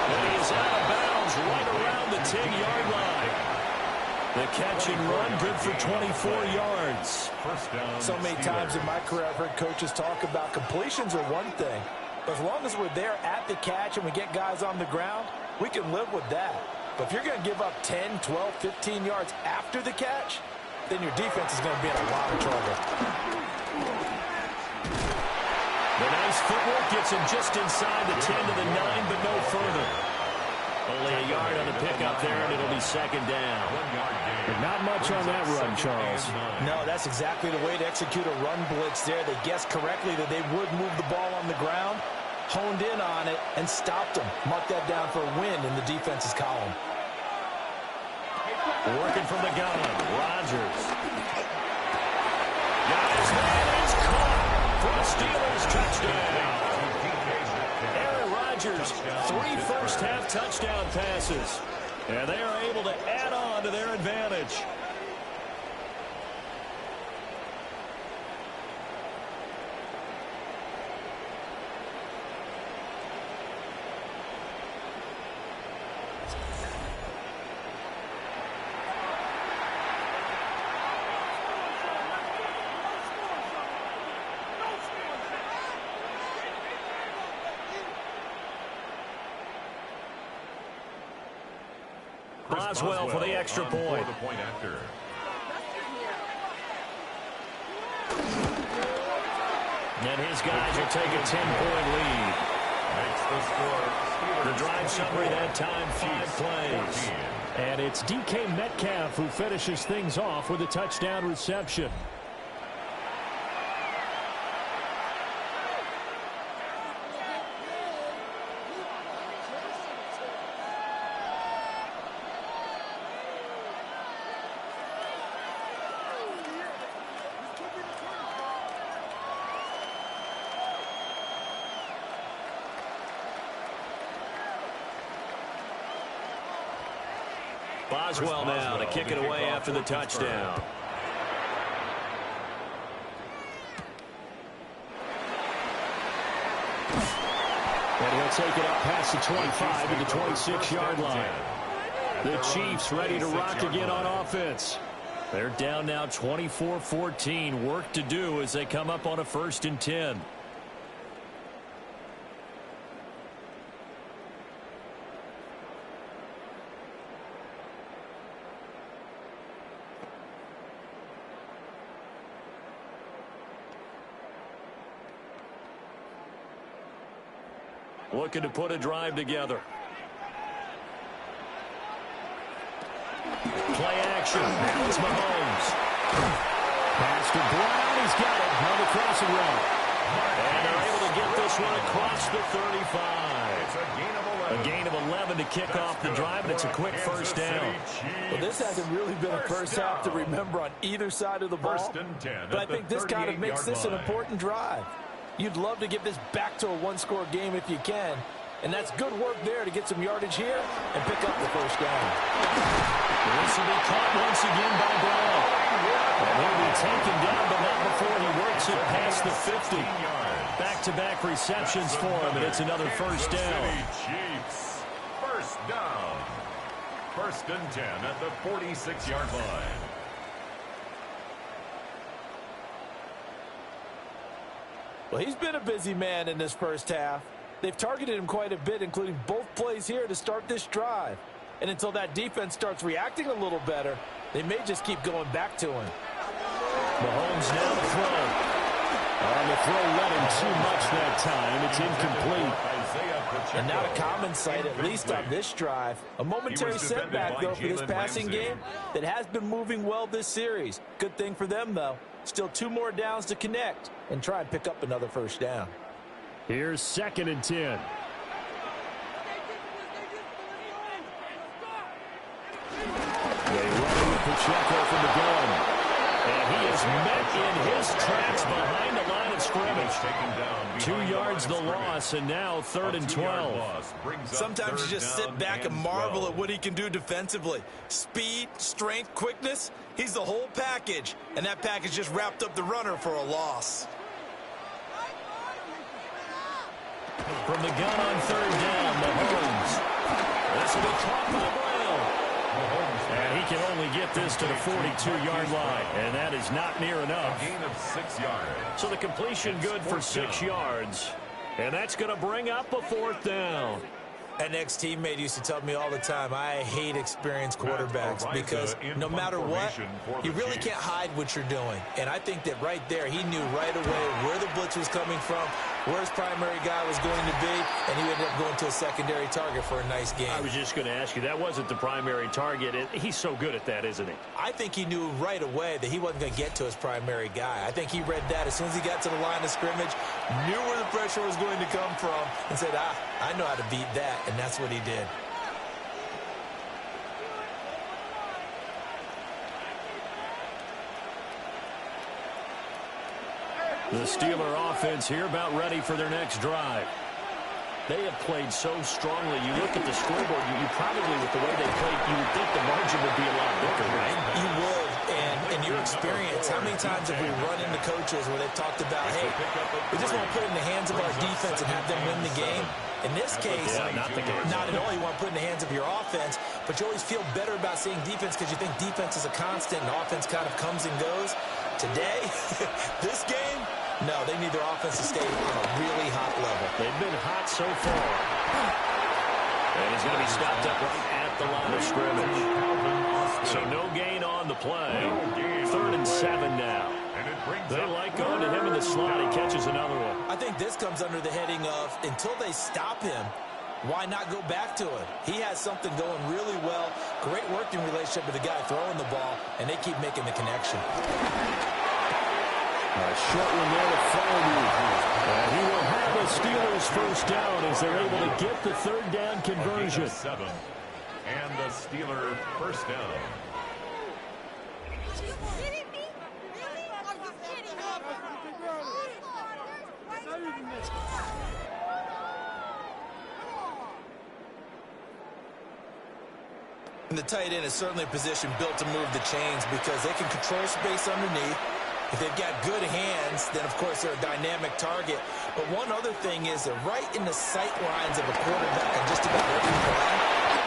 And he is out of bounds right around the 10-yard line. The catch and run, good for 24 yards. So many times in my career, I've heard coaches talk about completions are one thing, but as long as we're there at the catch and we get guys on the ground, we can live with that. But if you're going to give up 10, 12, 15 yards after the catch, then your defense is going to be in a lot of trouble. The nice footwork gets him just inside the 10 to the 9, but no further. Only a yard on the pickup there, and it'll be second down. But not much on that run, Charles. No, that's exactly the way to execute a run blitz there. They guessed correctly that they would move the ball on the ground, honed in on it, and stopped them. Mark that down for a win in the defense's column. Working from the gun, Rodgers. Got his man, it's caught for the Steelers touchdown. Aaron Rodgers, 3 first-half touchdown passes, and they are able to add on to their advantage. Boswell for the extra point. And his guys will take a 10-point lead. The drive summary that time, 5 plays. And it's DK Metcalf who finishes things off with a touchdown reception. Boswell now to kick it away after the touchdown. And he'll take it up past the 25 to the 26-yard line. The Chiefs ready to rock again on offense. They're down now 24-14. Work to do as they come up on a 1st and 10. Looking to put a drive together. Play action. Now it's Mahomes. Pass to Brown. He's got it on the crossing route. And they're able to get this one across the 35. It's a gain of 11. A gain of 11 to kick off the drive, and it's a quick first down. Well, this hasn't really been a first half to remember on either side of the ball. First and 10 but I think this kind of makes this an line. important drive. You'd love to get this back to a one-score game if you can. And that's good work there to get some yardage here and pick up the first down. This will be caught once again by Brown. And he'll be taken down, but not before he works it past the 50. Back-to-back receptions for him, and it's another first down. Chiefs. First down. First and 10 at the 46-yard line. Well, he's been a busy man in this first half. They've targeted him quite a bit, including both plays here to start this drive. And until that defense starts reacting a little better, they may just keep going back to him. Mahomes now to throw. On the throw, let him too much that time. It's incomplete. And not a common sight, at least on this drive. A momentary setback, though, for this passing game that has been moving well this series. Good thing for them, though. Still 2 more downs to connect and try and pick up another first down. Here's 2nd and 10. They run with Pacheco from the gun. And he is met in his tracks behind the line of scrimmage. 2 yards the loss, and now 3rd and 12. Sometimes you just sit back and marvel at what he can do defensively. Speed, strength, quickness, he's the whole package. And that package just wrapped up the runner for a loss. From the gun on 3rd down, Mahomes. This will be caught by Brown. And he can only get this to the 42-yard line, and that is not near enough. A gain of 6 yards. So the completion good for 6 yards, and that's going to bring up a 4th down. An ex-teammate used to tell me all the time, I hate experienced quarterbacks because no matter what, you really can't hide what you're doing. And I think that right there, he knew right away where the blitz was coming from, where his primary guy was going to be, and he ended up going to a secondary target for a nice game. I was just going to ask you, that wasn't the primary target. He's so good at that, isn't he? I think he knew right away that he wasn't going to get to his primary guy. I think he read that as soon as he got to the line of scrimmage, knew where the pressure was going to come from, and said, I know how to beat that, and that's what he did. The Steeler offense here about ready for their next drive. They have played so strongly. You look at the scoreboard, you probably, with the way they played, you would think the margin would be a lot bigger, right? You would, and in your experience, how many times have we run into coaches where they've talked about, hey, we just want to put it in the hands of our defense and have them win the game? In this case, not at all. You want to put it in the hands of your offense, but you always feel better about seeing defense because you think defense is a constant and offense kind of comes and goes. Today, this game, no, they need their offense to stay on a really hot level. They've been hot so far. And he's going to be stopped up right at the line of scrimmage. So no gain on the play. 3rd and 7 now. They like going to him in the slot. He catches another one. I think this comes under the heading of, until they stop him, why not go back to it? He has something going really well. Great working relationship with the guy throwing the ball, and they keep making the connection. A short one there to Farley. And he will have the Steelers first down as they're able to get the 3rd down conversion. 7. And the Steeler first down. And the tight end is certainly a position built to move the chains because they can control space underneath. If they've got good hands, then, of course, they're a dynamic target. But one other thing is they're right in the sight lines of a quarterback and just about ready to play.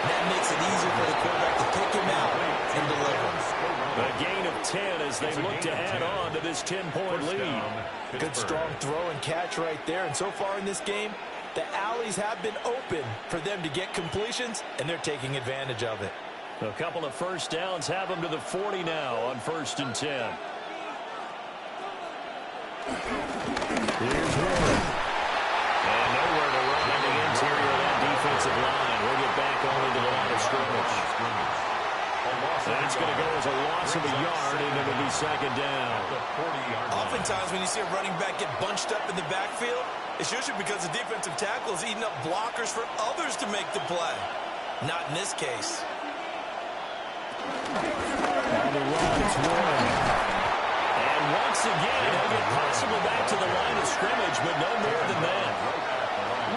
That makes it easier for the quarterback to pick him out and deliver. A gain of 10 as they look to add on to this 10-point lead. Good strong throw and catch right there. And so far in this game, the alleys have been open for them to get completions, and they're taking advantage of it. A couple of first downs have them to the 40 now on 1st and 10. Here's Warren. And nowhere to run in the interior of that defensive line. We'll get back only to the line of scrimmage. That's going to go as a loss of a yard, and it'll be second down. Oftentimes when you see a running back get bunched up in the backfield, it's usually because the defensive tackle is eating up blockers for others to make the play. Not in this case. On the run, it's Warren. And once again, he'll get possibly back to the line of scrimmage, but no more than that.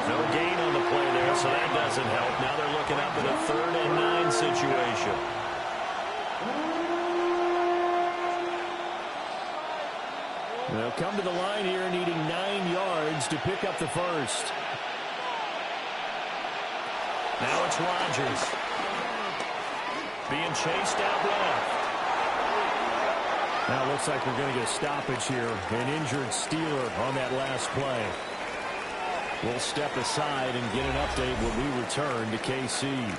No gain on the play there, so that doesn't help. Now they're looking up at a 3rd and 9 situation. They'll come to the line here needing 9 yards to pick up the first. Now it's Rodgers. Being chased out left. Now it looks like we're going to get a stoppage here. An injured Steeler on that last play. We'll step aside and get an update when we return to KC.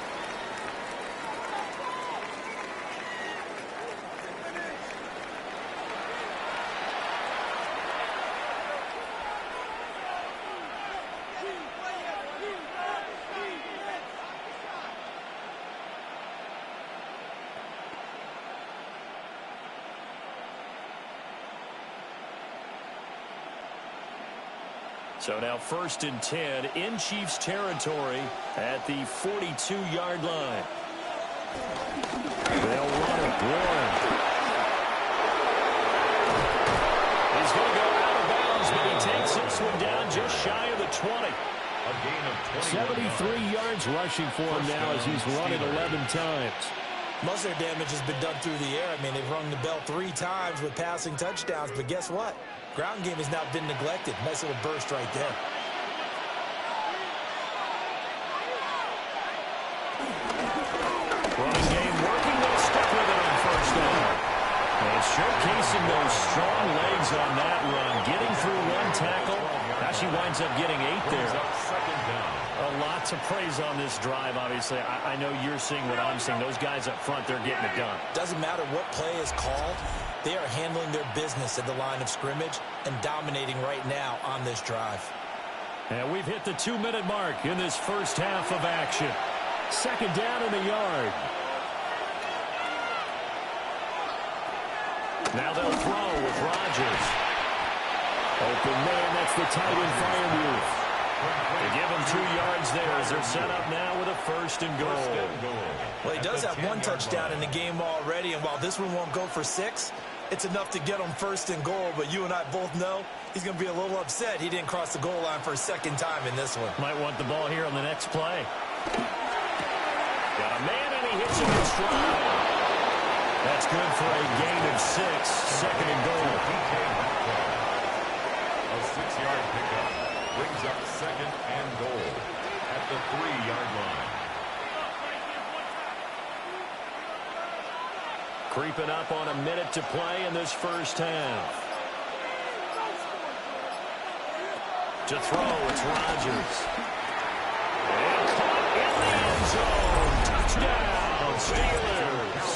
So now 1st and 10 in Chiefs territory at the 42-yard line. They'll run it. Warren. He's going to go out of bounds, but he takes this one down just shy of the 20. A gain of 73 yards rushing for him now as he's run it 11 times. Most of their damage has been done through the air. I mean, they've rung the bell 3 times with passing touchdowns, but guess what? Ground game has not been neglected. Nice little burst right there. Running game working. They'll stick with it on 1st down. And showcasing those strong legs on that run. Getting through 1 tackle. Actually winds up getting 8 there. A lot to praise on this drive, obviously. I know you're seeing what I'm seeing. Those guys up front, they're getting it done. Doesn't matter what play is called. They are handling their business at the line of scrimmage and dominating right now on this drive. And we've hit the 2-minute mark in this first half of action. 2nd down in the yard. Now they'll throw with Rodgers. Open man, that's the tight end Firemouth. They give him 2 yards there as they're set up now with a 1st and goal. Well, he does have 1 touchdown in the game already, and while this one won't go for 6, it's enough to get him 1st and goal. But you and I both know he's going to be a little upset he didn't cross the goal line for a 2nd time in this one. Might want the ball here on the next play. Got a man, and he hits him in stride. That's good for a gain of 6, 2nd and goal. A 6-yard pickup brings up 2nd and goal at the 3-yard line. Creeping up on a minute to play in this first half. To throw, it's Rodgers. And caught in the end zone. Touchdown, Steelers.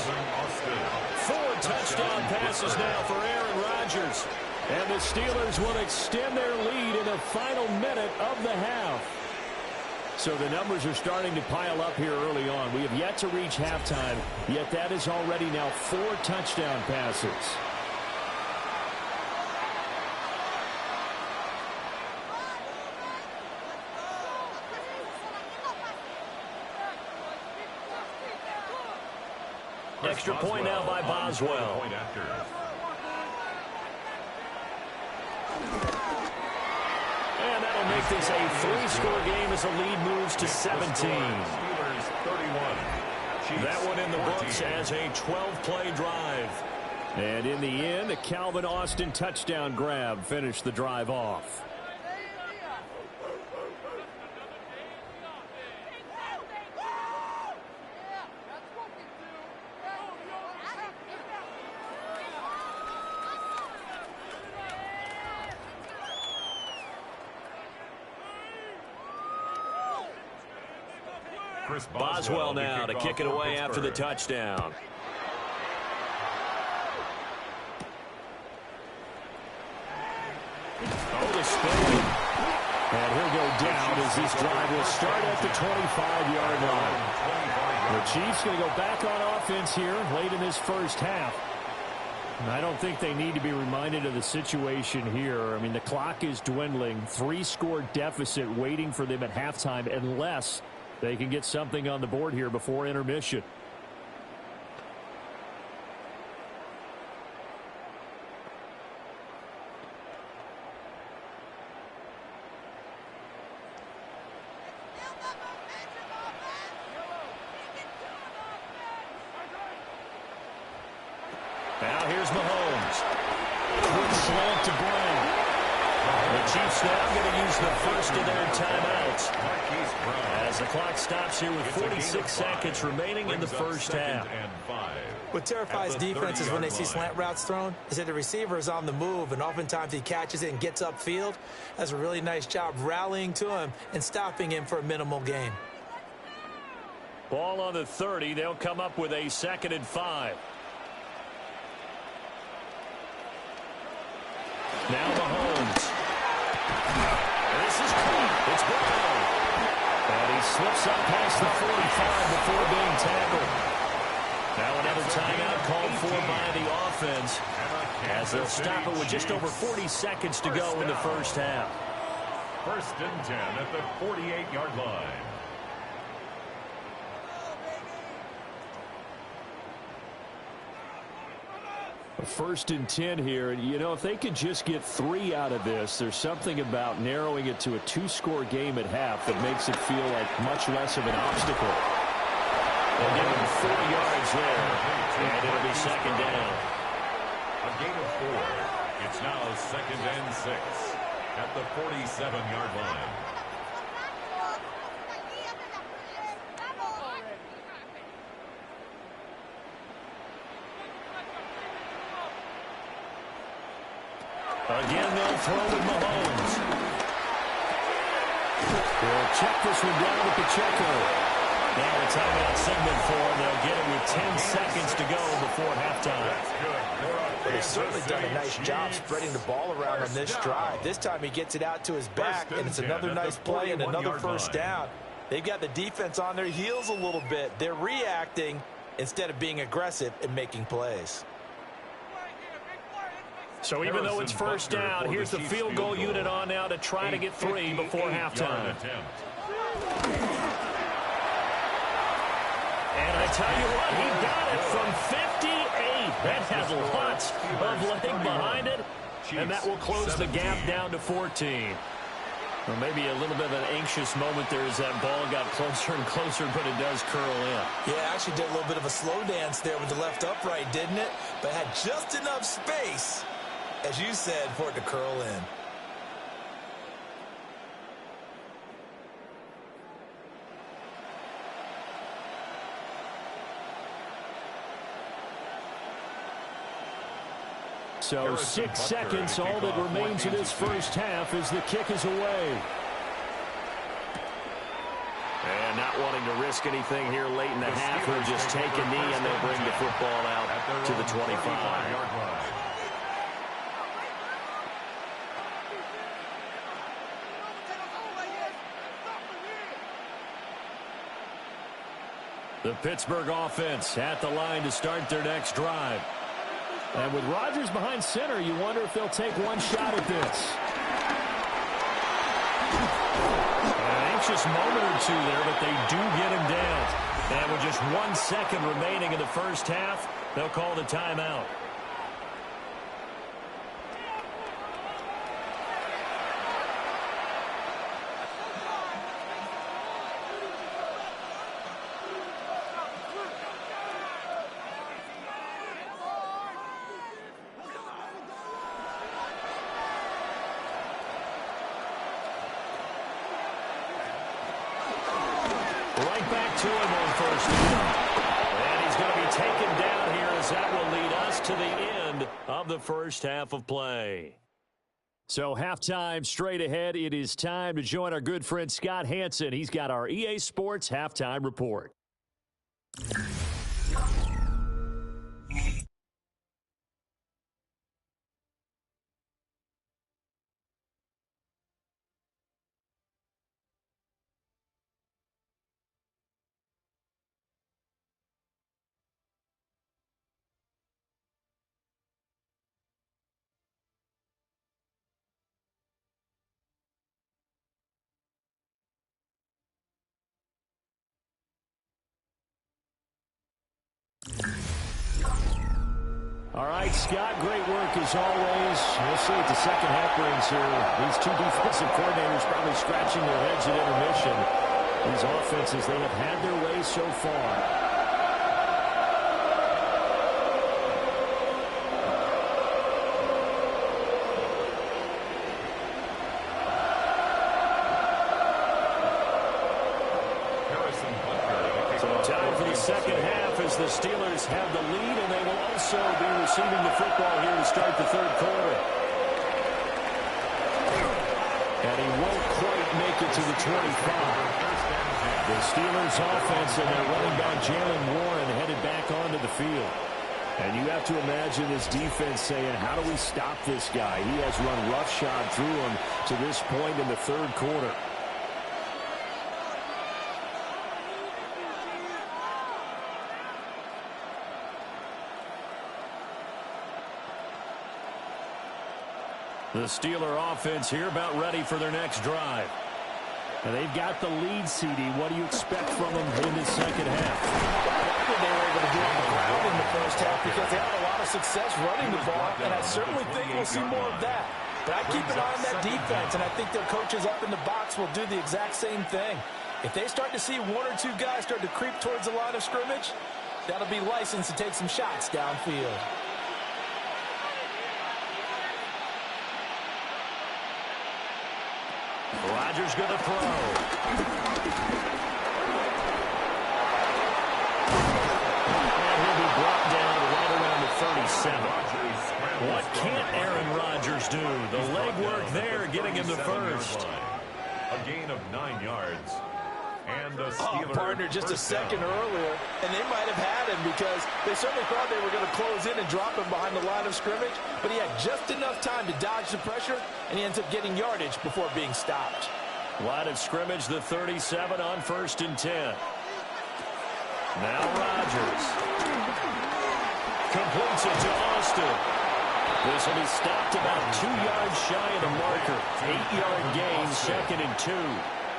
4 touchdown passes now for Aaron Rodgers. And the Steelers will extend their lead in the final minute of the half. So the numbers are starting to pile up here early on. We have yet to reach halftime, yet that is already now 4 touchdown passes. Extra point now by Boswell. And that'll make this a 3-score game as the lead moves to 17. That one in the books as a 12-play drive. And in the end, a Calvin Austin touchdown grab finished the drive off. Boswell now to kick it away after the touchdown. Oh, the spin. And he'll go down as this drive will start at the 25-yard line. The Chiefs going to go back on offense here late in this first half. And I don't think they need to be reminded of the situation here. I mean, the clock is dwindling. 3-score deficit waiting for them at halftime unless they can get something on the board here before intermission. Now here's Mahomes. Quick slant to Brown. The Chiefs now going to use the first of their timeouts as the clock stops here with 46 seconds remaining in the first half. What terrifies defenses when they see slant routes thrown is that the receiver is on the move, and oftentimes he catches it and gets upfield. That's a really nice job rallying to him and stopping him for a minimal gain. Ball on the 30. They'll come up with a 2nd and 5. Now Mahomes. This is caught. It's Brown. And he slips up past the 45 before being tackled. Now another timeout called for by the offense as they'll stop it with just over 40 seconds to go in the first half. 1st and 10 at the 48-yard line. A 1st and 10 here, and you know, if they could just get 3 out of this, there's something about narrowing it to a 2-score game at half that makes it feel like much less of an obstacle. They'll give him 4 yards there, and it'll be 2nd down. A gain of 4. It's now 2nd and 6 at the 47-yard line. Again, they'll throw with Mahomes. They'll check this one down with Pacheco. Now a timeout signal for him. They'll get it with 10 seconds to go before halftime. They've certainly done a nice job spreading the ball around on this drive. This time he gets it out to his back, and it's another nice play and another first down. They've got the defense on their heels a little bit. They're reacting instead of being aggressive and making plays. So even though it's first down, here's the field goal unit on now to try to get 3 before halftime. And I tell you what, he got it from 58. That has lots of leg behind it, and that will close the gap down to 14. Well, maybe a little bit of an anxious moment there as that ball got closer and closer, but it does curl in. Yeah, actually did a little bit of a slow dance there with the left upright, didn't it? But had just enough space, as you said, for it to curl in. So 6 seconds, all that remains in this first half as the kick is away. And not wanting to risk anything here late in the half, he'll just take a knee and they'll bring the football out to the 25. The Pittsburgh offense at the line to start their next drive. And with Rodgers behind center, you wonder if they'll take one shot at this. An anxious moment or two there, but they do get him down. And with just 1 second remaining in the first half, they'll call the timeout. Right back to him on first down. And he's going to be taken down here as that will lead us to the end of the first half of play. So halftime straight ahead. It is time to join our good friend Scott Hanson. He's got our EA Sports halftime report. All right, Scott, great work as always. We'll see what the second half brings here. These two defensive coordinators probably scratching their heads at intermission. These offenses, they have had their way so far. Second half as the Steelers have the lead, and they will also be receiving the football here to start the third quarter. And he won't quite make it to the 25. The Steelers offense and their running back Jalen Warren headed back onto the field. And you have to imagine this defense saying, how do we stop this guy? He has run roughshod through him to this point in the third quarter. The Steeler offense here about ready for their next drive. And they've got the lead, CD. What do you expect from them in the second half? I think they were able to do it on the ground in the first half because they had a lot of success running the ball, and I certainly think we'll see more of that. But I keep an eye on that defense, and I think their coaches up in the box will do the exact same thing. If they start to see one or two guys start to creep towards the line of scrimmage, that'll be licensed to take some shots downfield. Rodgers going to throw. And he'll be brought down right around the 37. What can't Aaron Rodgers do? The leg work there, getting him the first. A gain of 9 yards. And the partner, just a second earlier, and they might have had him because they certainly thought they were going to close in and drop him behind the line of scrimmage, but he had just enough time to dodge the pressure, and he ends up getting yardage before being stopped. Line of scrimmage, the 37 on 1st and 10. Now Rodgers. Completes it to Austin. This will be stopped about 2 yards shy of the marker. 8-yard gain, 2nd and 2.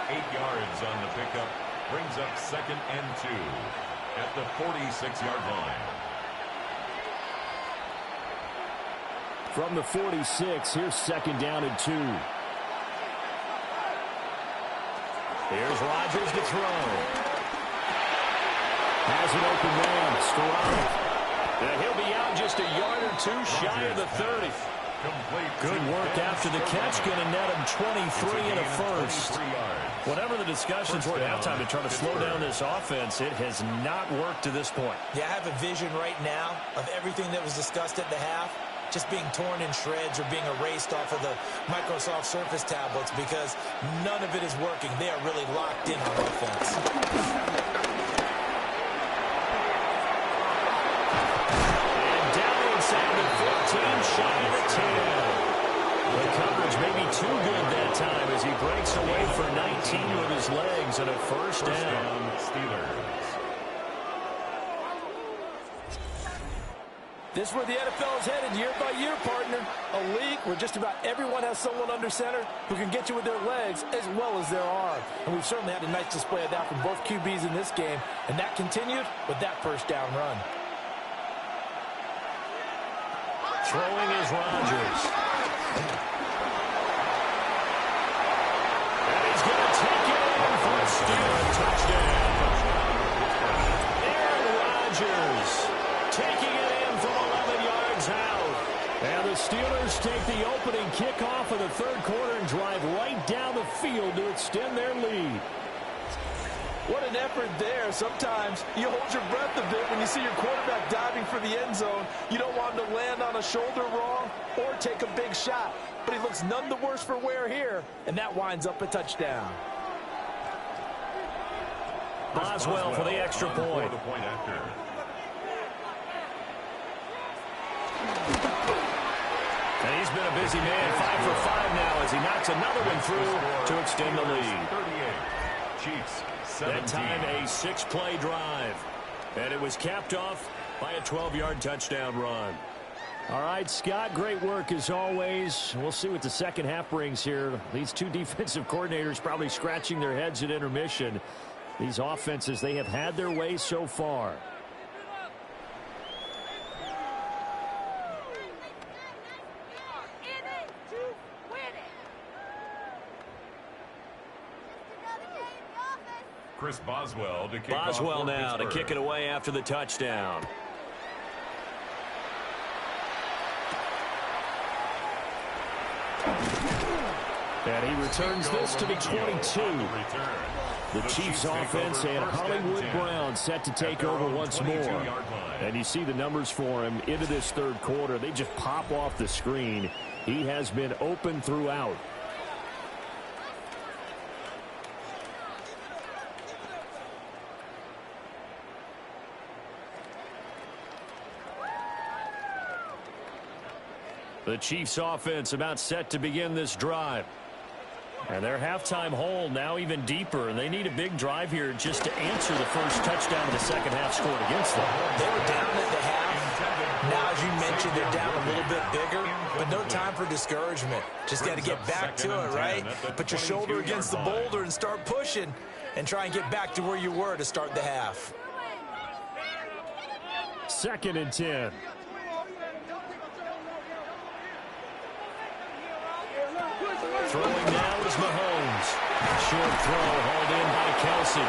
8 yards on the pickup, brings up 2nd and 2 at the 46-yard line. From the 46, here's 2nd down and 2. Here's Rodgers to throw. Has an open man, Stroud. And he'll be out just a yard or two shy of the 30. Good work after the catch, going to net him 23 and a first. Whatever the discussions were at halftime to try to slow down this offense, it has not worked to this point. Yeah, I have a vision right now of everything that was discussed at the half just being torn in shreds or being erased off of the Microsoft Surface tablets because none of it is working. They are really locked in on offense. And down inside the 15, shy of the 10. The coverage may be too good that time as he breaks away for 19 with his legs and a first down. Steelers. This is where the NFL is headed year by year, partner. A league where just about everyone has someone under center who can get you with their legs as well as their arm. And we've certainly had a nice display of that from both QBs in this game. And that continued with that first down run. Throwing is Rodgers. And he's going to take it in for a Steeler touchdown. Aaron Rodgers taking it in from 11 yards out. And the Steelers take the opening kickoff of the third quarter and drive right down the field to extend their lead. What an effort there. Sometimes you hold your breath a bit when you see your quarterback diving for the end zone. You don't want him to land on a shoulder wrong or take a big shot. But he looks none the worse for wear here, and that winds up a touchdown. Boswell for the extra point. And he's been a busy man, 5 for 5 now as he knocks another one through to extend the lead. 38. Chiefs. 17. That time a 6-play drive. And it was capped off by a 12-yard touchdown run. All right, Scott, great work as always. We'll see what the second half brings here. These two defensive coordinators probably scratching their heads at intermission. These offenses, they have had their way so far. Chris Boswell to kick Boswell off now to kick it away after the touchdown. And he returns this to the 22. The Chiefs offense and Hollywood Brown set to take over once more. And you see the numbers for him into this third quarter. They just pop off the screen. He has been open throughout. The Chiefs offense about set to begin this drive. And their halftime hole now even deeper, and they need a big drive here just to answer the first touchdown of the second half scored against them. They were down at the half. Now, as you mentioned, they're down a little bit bigger, but no time for discouragement. Just got to get back to it, right? Put your shoulder against the boulder and start pushing and try and get back to where you were to start the half. 2nd and 10. Throwing now is Mahomes. Short throw hauled in by Kelsey.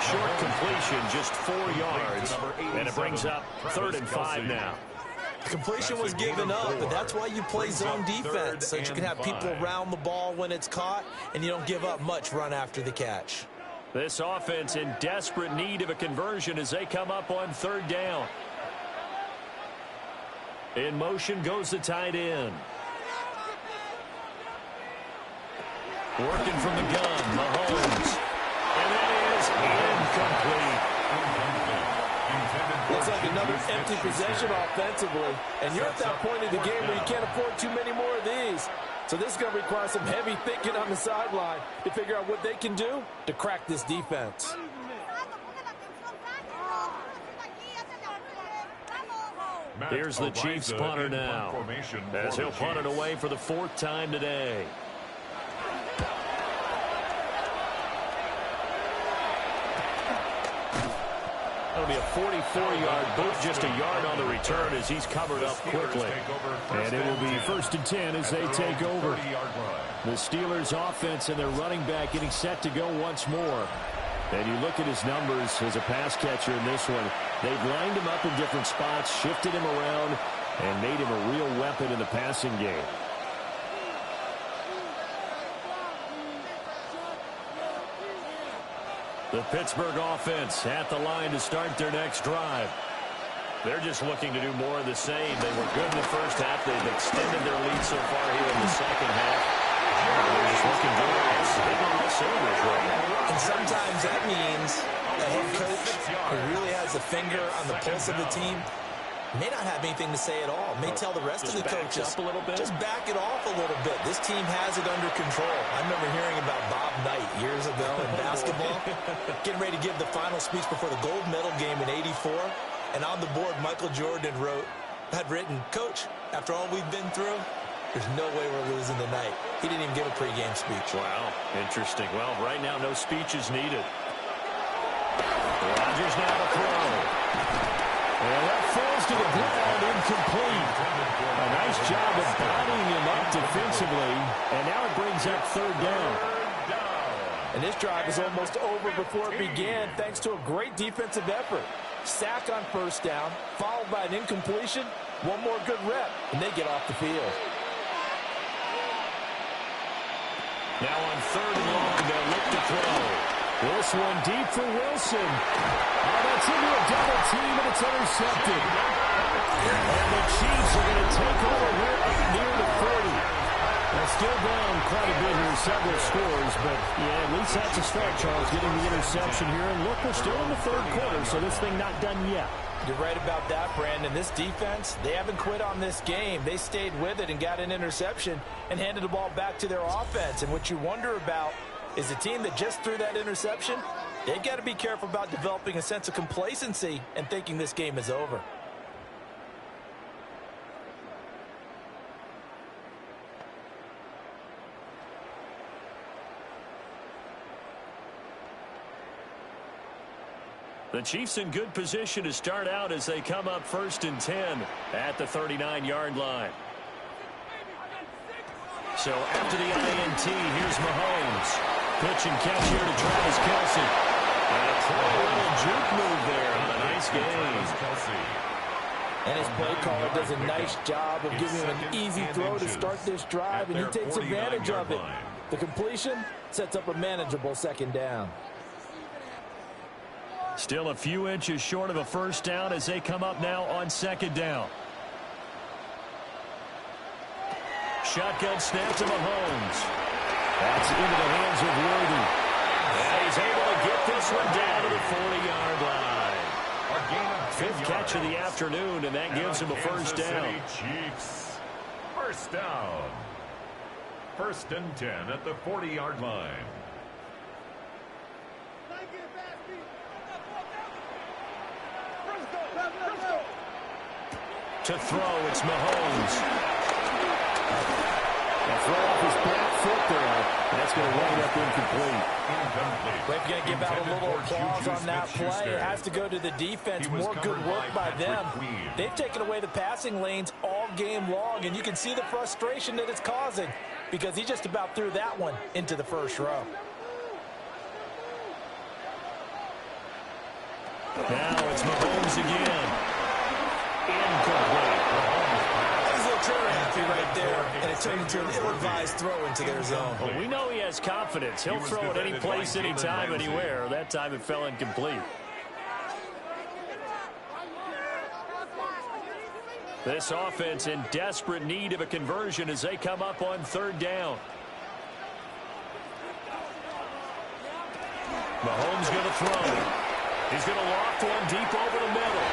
Short completion, just 4 yards. And it brings up 3rd and 5 now. The completion was given up, but that's why you play zone defense, so you can have people around the ball when it's caught, and you don't give up much run after the catch. This offense in desperate need of a conversion as they come up on 3rd down. In motion goes the tight end. Working from the gun, Mahomes. And that is incomplete. Looks like another empty possession offensively. And you're at that point in the game where you can't afford too many more of these. So this is going to require some heavy thinking on the sideline to figure out what they can do to crack this defense. Here's the Chiefs punter now, as he'll punt it away for the 4th time today. That'll be a 44-yard boot, just a yard on the return as he's covered up quickly. And it will be 1st and 10 as they take over. The Steelers offense and their running back getting set to go once more. And you look at his numbers as a pass catcher in this one. They've lined him up in different spots, shifted him around, and made him a real weapon in the passing game. The Pittsburgh offense at the line to start their next drive. They're just looking to do more of the same. They were good in the first half. They've extended their lead so far here in the second half. They're just looking good. Right now. And sometimes that means a head coach who really has a finger on the pulse of the team may not have anything to say at all. May tell the rest of the coaches, up a little bit. Just back it off a little bit. This team has it under control. I remember hearing about Bob Knight years ago in basketball, getting ready to give the final speech before the gold medal game in '84. And on the board, Michael Jordan had written, "Coach, after all we've been through, there's no way we're losing tonight." He didn't even give a pregame speech. Wow, interesting. Well, right now, no speech is needed. Rodgers now to throw. And that falls to the ground, incomplete. A nice job of bodying him up defensively, and now it brings up 3rd down. And this drive is almost over before it began thanks to a great defensive effort. Sack on 1st down, followed by an incompletion, one more good rep, and they get off the field. Now on 3rd and long, they'll look to throw. This one deep for Wilson. Oh, that's into a double team, and it's intercepted. And the Chiefs are going to take over here near the 30. They're still down quite a bit here, several scores, but yeah, at least that's a start, Charles, getting the interception here. And look, we're still in the 3rd quarter, so this thing not done yet. You're right about that, Brandon. This defense, they haven't quit on this game. They stayed with it and got an interception and handed the ball back to their offense. And what you wonder about is the team that just threw that interception, they've got to be careful about developing a sense of complacency and thinking this game is over. The Chiefs in good position to start out as they come up 1st and 10 at the 39-yard line. So after the INT, here's Mahomes. Pitch and catch here to Travis Kelce. And a little juke move there on a nice game. And his play caller does a nice job of giving him an easy throw to start this drive, and he takes advantage of it. The completion sets up a manageable second down. Still a few inches short of a first down as they come up now on second down. Shotgun snap to Mahomes. That's into the hands of Worthy. And he's able to get this one down to the 40-yard line. Fifth catch of the afternoon, and that gives him a first down. Chiefs. First down. 1st and 10 at the 40-yard line. To throw, it's Mahomes. A throw off his back foot there. That's going to wind up incomplete. We're going to give out a little applause on that play. It has to go to the defense. More good work by them. They've taken away the passing lanes all game long, and you can see the frustration that it's causing because he just about threw that one into the first row. Now it's Mahomes again. Incomplete. Trevor happy right there, and it turned into an ill-advised throw into their zone. Well, we know he has confidence. He'll throw it any place, anytime, anywhere. That time it fell incomplete. This offense in desperate need of a conversion as they come up on third down. Mahomes going to throw. He's going to loft one deep over the middle.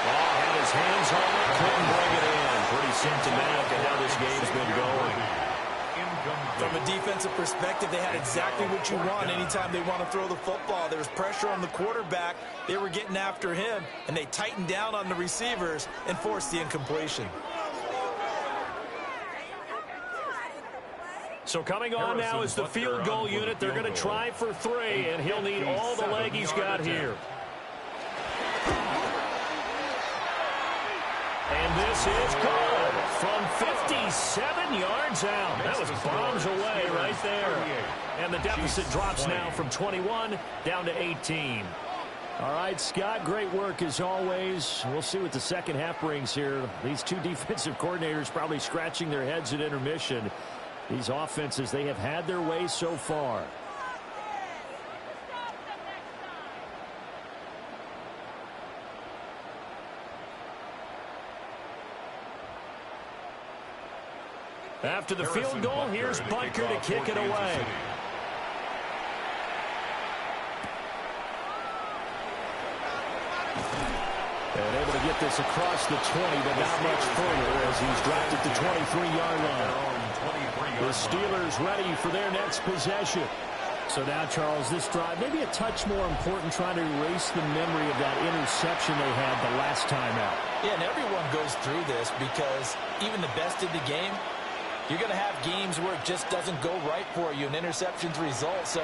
Had his hands on it, couldn't bring it in. Pretty symptomatic of how this game's been going. From a defensive perspective, they had exactly what you want anytime they want to throw the football. There was pressure on the quarterback. They were getting after him, and they tightened down on the receivers and forced the incompletion. So coming on now is the field goal unit. They're going to try for 3, and he'll need all the leg he's got here. And this is good from 57 yards out. That was bombs away right there. And the deficit drops now from 21 down to 18. All right, Scott, great work as always. We'll see what the second half brings here. These two defensive coordinators probably scratching their heads at intermission. These offenses, they have had their way so far. After the field goal, here's Bunker to kick it away. And able to get this across the 20, but not much further as he's dropped at the 23-yard line. The Steelers ready for their next possession. So now, Charles, this drive maybe a touch more important, trying to erase the memory of that interception they had the last time out. Yeah, and everyone goes through this because even the best in the game, you're going to have games where it just doesn't go right for you, and interceptions result. So,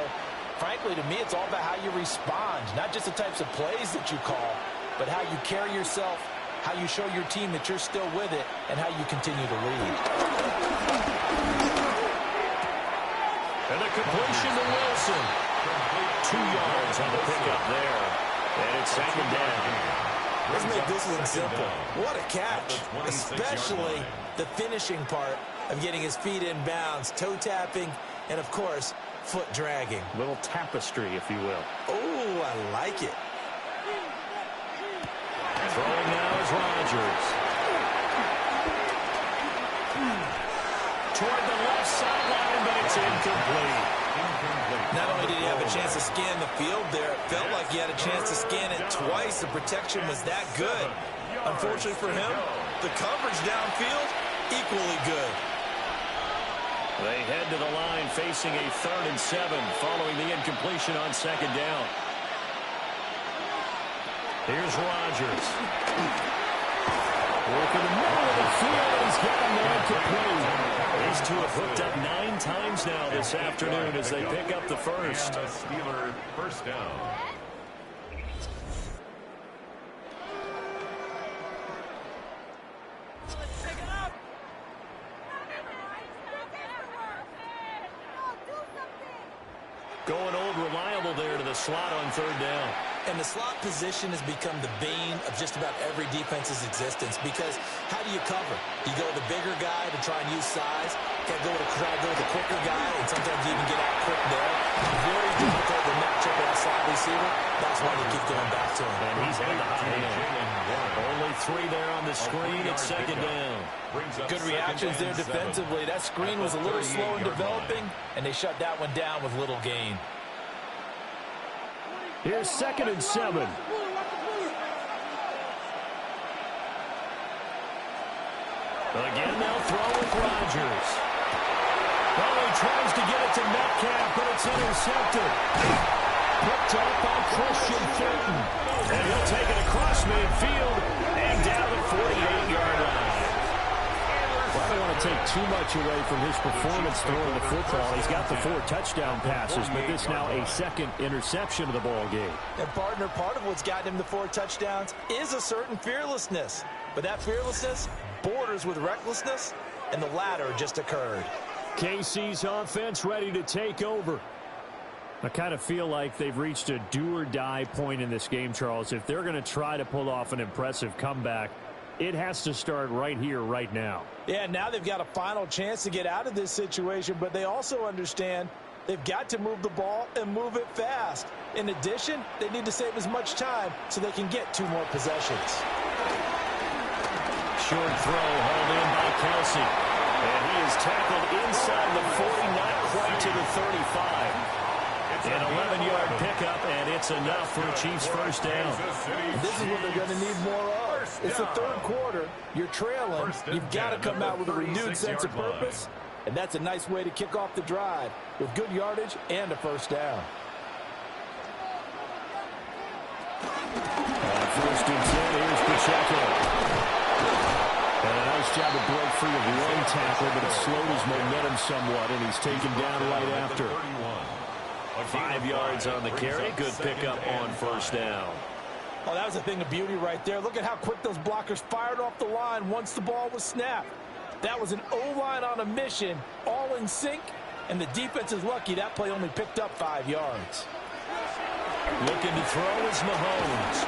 frankly, to me, it's all about how you respond, not just the types of plays that you call, but how you carry yourself, how you show your team that you're still with it, and how you continue to lead. And a completion to Wilson. 2 yards on the pickup there. And it's second down. Let's make this one simple. What a catch, especially the finishing part of getting his feet in bounds, toe tapping, and, of course, foot dragging. Little tapestry, if you will. Oh, I like it. Throwing now is Rodgers. Toward the left sideline, but it's incomplete. Not only did he have a chance to scan the field there, it felt like he had a chance to scan it twice. The protection was that good. Unfortunately for him, the coverage downfield, equally good. They head to the line facing a 3rd and 7 following the incompletion on second down. Here's Rodgers. Working the middle of the field, he's got him there complete. These two have hooked up 9 times now this afternoon as they pick up the first. And a Steeler first down. Going old reliable there to the slot on third down. And the slot position has become the bane of just about every defense's existence because how do you cover? Do you go with the bigger guy to try and use size? Try to go with the quicker guy and sometimes even get out quick there. Very difficult to match up with that slot receiver. That's why they keep going back to him. And he's had the high hand. Only 3 there on the screen at second down. Good reactions there defensively. That screen was a little slow in developing, and they shut that one down with little gain. Here's 2nd and 7. Again, they'll throw with Rodgers. Oh, he tries to get it to Metcalf, but it's intercepted. Picked up by Christian Fulton. And he'll take it across midfield and down the 48-yard line. Well, I don't want to take too much away from his performance throwing the football. He's got the 4 touchdown passes, but this now a 2nd interception of the ball game. And, partner, part of what's gotten him the 4 touchdowns is a certain fearlessness. But that fearlessness borders with recklessness, and the latter just occurred. KC's offense ready to take over. I kind of feel like they've reached a do-or-die point in this game, Charles. If they're going to try to pull off an impressive comeback, it has to start right here, right now. Yeah, now they've got a final chance to get out of this situation, but they also understand they've got to move the ball and move it fast. In addition, they need to save as much time so they can get 2 more possessions. Short throw hauled in by Kelsey. And he is tackled inside the 40, not quite to the 35. An 11-yard pickup, and it's enough for a Chiefs first down. This is what they're going to need more of. It's the 3rd quarter. You're trailing. You've got to come out with a renewed sense of purpose, and that's a nice way to kick off the drive with good yardage and a first down. First and 10, here's Pacheco. And a nice job to break free of 1 tackle, but it slowed his momentum somewhat, and he's taken down right after. 5 yards on the carry. Good pickup on first down. Oh, that was a thing of beauty right there. Look at how quick those blockers fired off the line once the ball was snapped. That was an O-line on a mission, all in sync, and the defense is lucky that play only picked up 5 yards. Looking to throw is Mahomes.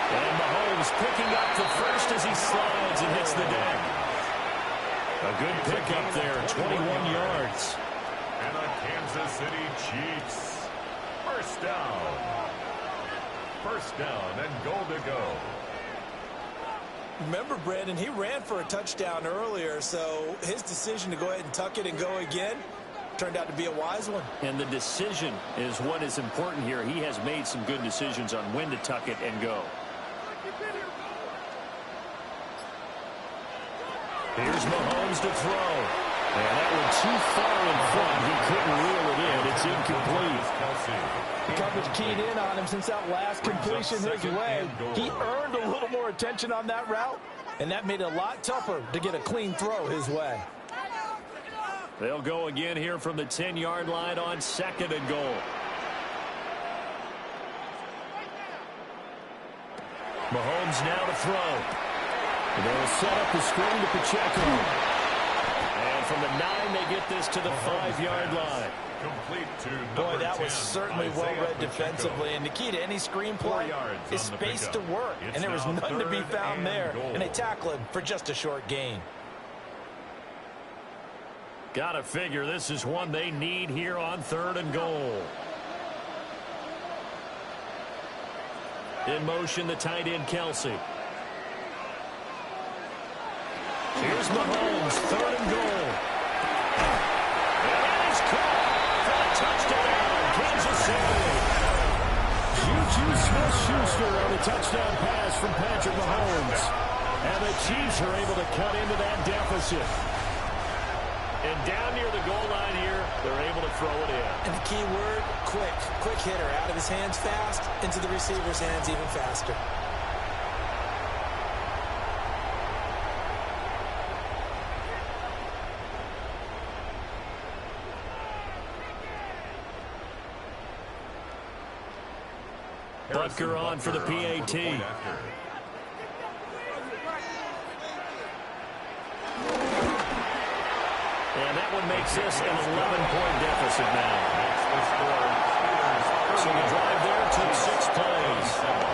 And Mahomes picking up the first as he slides and hits the deck. A good pickup there, 21 yards. And the Kansas City Chiefs. First down. First down and goal to go. Remember, Brandon, he ran for a touchdown earlier, so his decision to go ahead and tuck it and go again turned out to be a wise one. And the decision is what is important here. He has made some good decisions on when to tuck it and go. Here's Mahomes to throw. And that one too far in front. He couldn't reel it in. It's incomplete. Coverage keyed in on him since that last completion his way. He earned a little more attention on that route, and that made it a lot tougher to get a clean throw his way. They'll go again here from the 10-yard line on 2nd and goal. Mahomes now to throw. They'll set up the screen to Pacheco. And from the 9, they get this to the 5-yard line. Complete to Boy, that was certainly well-read defensively. And the key to any screenplay is space to work. And there was none to be found there. And they tackle him for just a short gain. Gotta figure this is one they need here on 3rd and goal. In motion, the tight end, Kelsey. Here's Mahomes, 3rd and goal. And that is caught for a touchdown, Kansas City. Juju Smith-Schuster on the touchdown pass from Patrick Mahomes. And the Chiefs are able to cut into that deficit. And down near the goal line here, they're able to throw it in. And the key word, quick. Quick hitter. Out of his hands fast, into the receiver's hands even faster. Butker on for the PAT. And that one makes this an 11-point deficit now. So the drive there took 6 plays.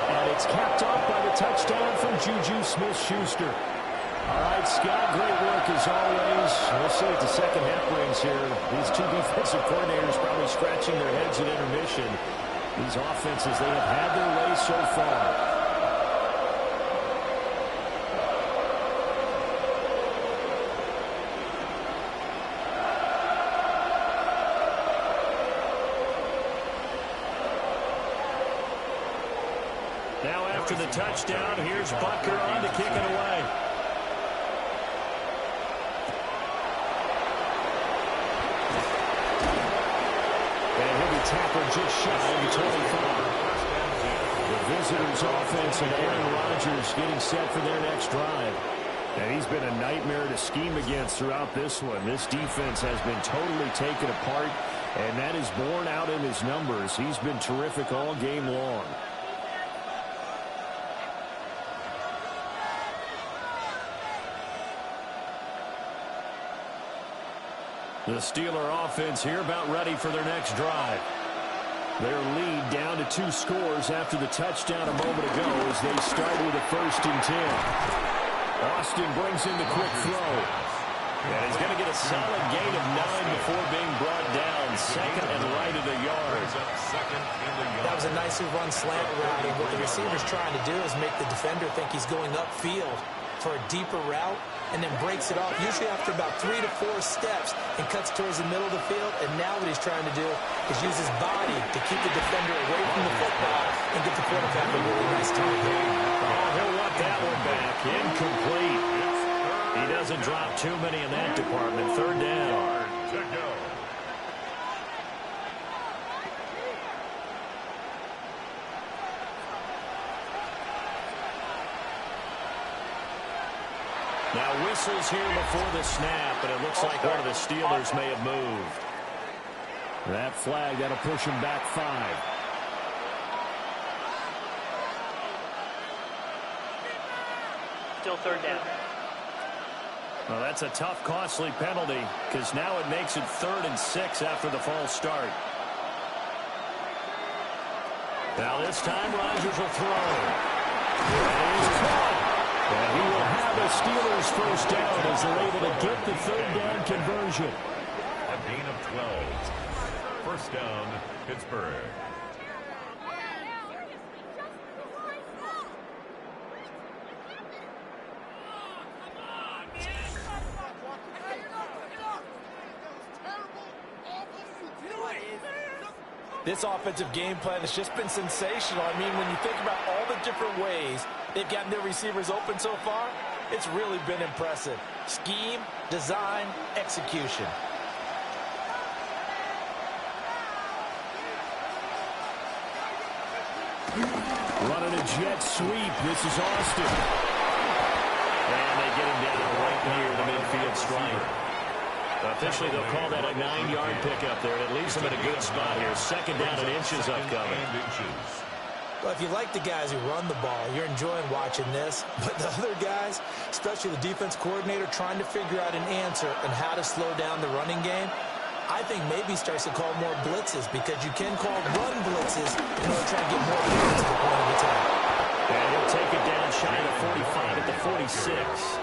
And it's capped off by the touchdown from Juju Smith-Schuster. All right, Scott, great work as always. We'll see what the second half brings here. These two defensive coordinators probably scratching their heads at intermission. These offenses, they have had their way so far. Now after the touchdown, here's Butker on to kick it away. And he'll be tackled just shy of the 25. The visitors' offense and Aaron Rodgers getting set for their next drive. And he's been a nightmare to scheme against throughout this one. This defense has been totally taken apart, and that is borne out in his numbers. He's been terrific all game long. The Steeler offense here about ready for their next drive. Their lead down to 2 scores after the touchdown a moment ago as they start with a 1st and 10. Austin brings in the quick throw. And he's going to get a solid gain of 9 before being brought down. Second and right of the yard. That was a nicely run slant route. And what the receiver's trying to do is make the defender think he's going upfield for a deeper route, and then breaks it off, usually after about 3 to 4 steps, and cuts towards the middle of the field. And now what he's trying to do is use his body to keep the defender away from the football and get the quarterback a really nice target. Oh, he'll want that one back. Incomplete. He doesn't drop too many in that department. 3rd down. Now whistles here before the snap, and it looks like one of the Steelers may have moved. That flag, that'll push him back 5. Still 3rd down. Well, that's a tough, costly penalty, because now it makes it 3rd and 6 after the false start. Now this time, Rodgers will throw. And he's caught. And he will have the Steelers' 1st down as they're able to get the 3rd down conversion. A gain of 12. 1st down, Pittsburgh. This offensive game plan has just been sensational. I mean, when you think about all the different ways they've gotten their receivers open so far, it's really been impressive. Scheme, design, execution. Running a jet sweep. This is Austin. And they get him down right near the midfield stripe. Officially, they'll call that a 9-yard pickup there. It leaves them in a good spot here. 2nd down and inches upcoming. Well, if you like the guys who run the ball, you're enjoying watching this. But the other guys, especially the defense coordinator, trying to figure out an answer and how to slow down the running game, I think maybe starts to call more blitzes, because you can call run blitzes in order to try and get more points to the point of attack. And he'll take it down shy of the 45 at the 46.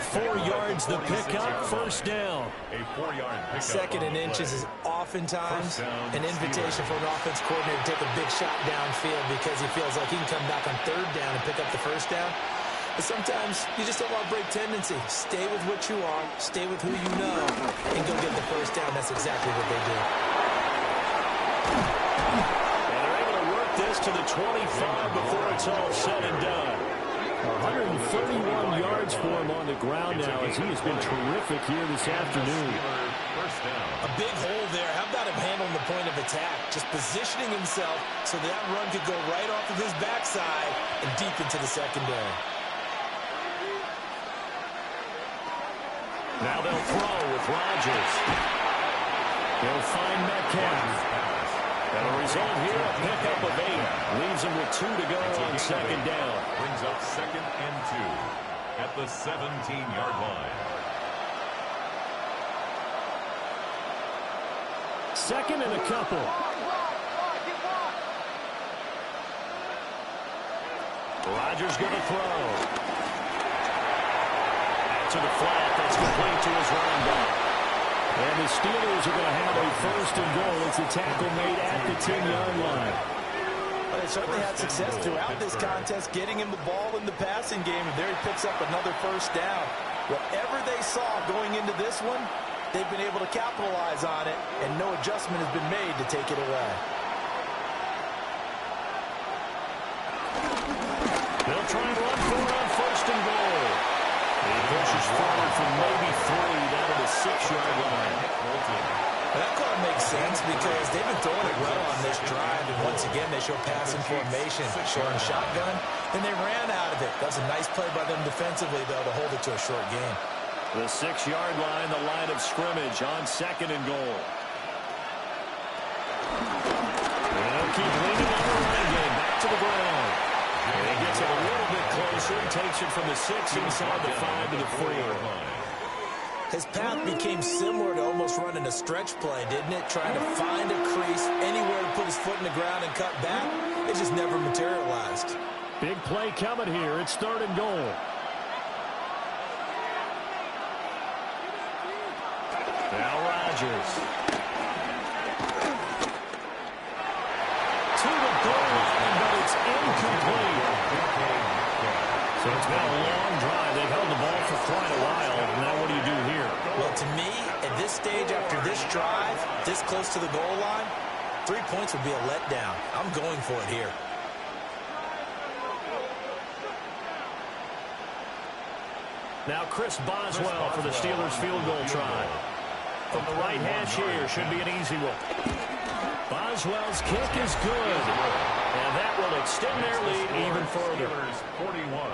4 yards the pickup, 1st down. A 4-yard pickup. 2nd and inches is oftentimes an invitation for an offense coordinator to take a big shot downfield because he feels like he can come back on 3rd down and pick up the 1st down. But sometimes you just don't want to break tendency. Stay with what you are, stay with who you know, and go get the 1st down. That's exactly what they do. And they're able to work this to the 25 before it's all said and done. 131 yards for him on the ground now as he has been terrific here this afternoon. A big hole there. How about him handling the point of attack? Just positioning himself so that run could go right off of his backside and deep into the secondary. Now they'll throw with Rodgers. They'll find Metcalf. And a result here, a pickup of 8. Leaves him with 2 to go on 2nd down. Brings up 2nd and 2 at the 17-yard line. second and a couple. Rodgers going to throw. Out to the flat. That's complete to his running back. And the Steelers are going to have a first and goal. It's a tackle made at the 10-yard line. Well, they certainly had success throughout this contest getting him the ball in the passing game, and there he picks up another first down. Whatever they saw going into this one, they've been able to capitalize on it, and no adjustment has been made to take it away. They'll try and run for it on first and goal. He pushes forward from maybe 3 down to the 6-yard line. That call makes sense because they've been throwing it well on this drive, and once again they show passing formation. Short and shotgun, then they ran out of it. That was a nice play by them defensively, though, to hold it to a short game. The 6-yard line, the line of scrimmage on second and goal. They'll keep leaning on the running game. Back to the ground. And he gets it a little bit closer. Takes it from the 6 inside the 5 to the 4. His path became similar to almost running a stretch play, didn't it? Trying to find a crease, anywhere to put his foot in the ground and cut back. It just never materialized. Big play coming here. It's third and goal. Now Rodgers. To the goal line, but it's incomplete. So it's been a long drive. They've held the ball for quite a while. Now what do you do here? Well, to me, at this stage after this drive, this close to the goal line, 3 points would be a letdown. I'm going for it here. Now Chris Boswell for the Steelers field goal try. From the right hash here, should be an easy one. Boswell's kick is good. And that will extend their lead even further.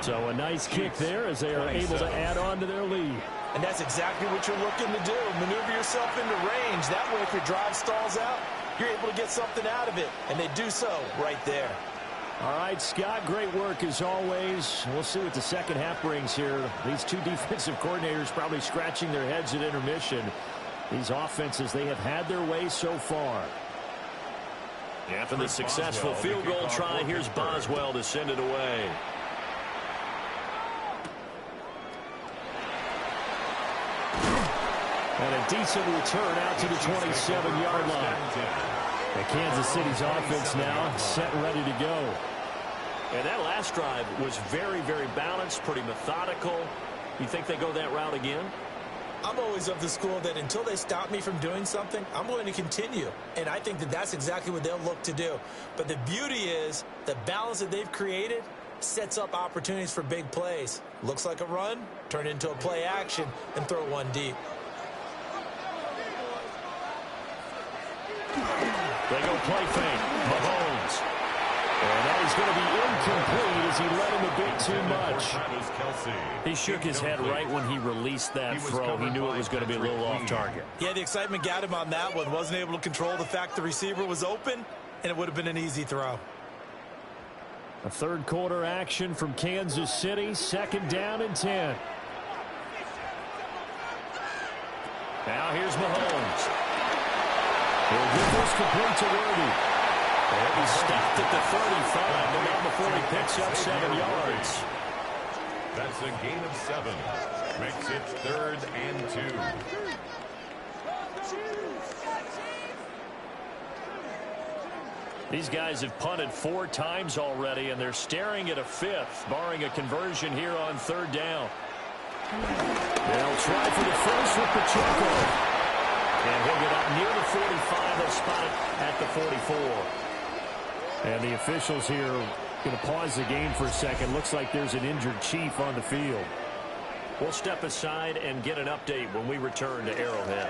So a nice kick there as they are able to add on to their lead. And that's exactly what you're looking to do. Maneuver yourself into range. That way, if your drive stalls out, you're able to get something out of it. And they do so right there. All right, Scott, great work as always. We'll see what the second half brings here. These two defensive coordinators probably scratching their heads at intermission. These offenses, they have had their way so far. After the successful field goal try, here's Boswell to send it away. And a decent return out to the 27-yard line. And Kansas City's offense now set and ready to go. And that last drive was very, very balanced, pretty methodical. You think they go that route again? I'm always of the school that until they stop me from doing something, I'm going to continue. And I think that that's exactly what they'll look to do. But the beauty is the balance that they've created sets up opportunities for big plays. Looks like a run, turn into a play action, and throw one deep. They go play fake. Mahomes. And that is going to be incomplete as he led him a bit too much. He shook his head right when he released that throw. He knew it was going to be a little off target. Yeah, the excitement got him on that one. Wasn't able to control the fact the receiver was open, and it would have been an easy throw. A third quarter action from Kansas City. Second down and 10. Now here's Mahomes. He'll get this complete to Worthy. And he stopped at the 35, but not before he picks up 7 yards. That's a gain of 7. Makes it 3rd and 2. These guys have punted 4 times already, and they're staring at a 5th, barring a conversion here on 3rd down. They'll try for the first with Pacheco. And he'll get up near the 45. They'll spot it at the 44. And the officials here are going to pause the game for a second. Looks like there's an injured Chief on the field. We'll step aside and get an update when we return to Arrowhead.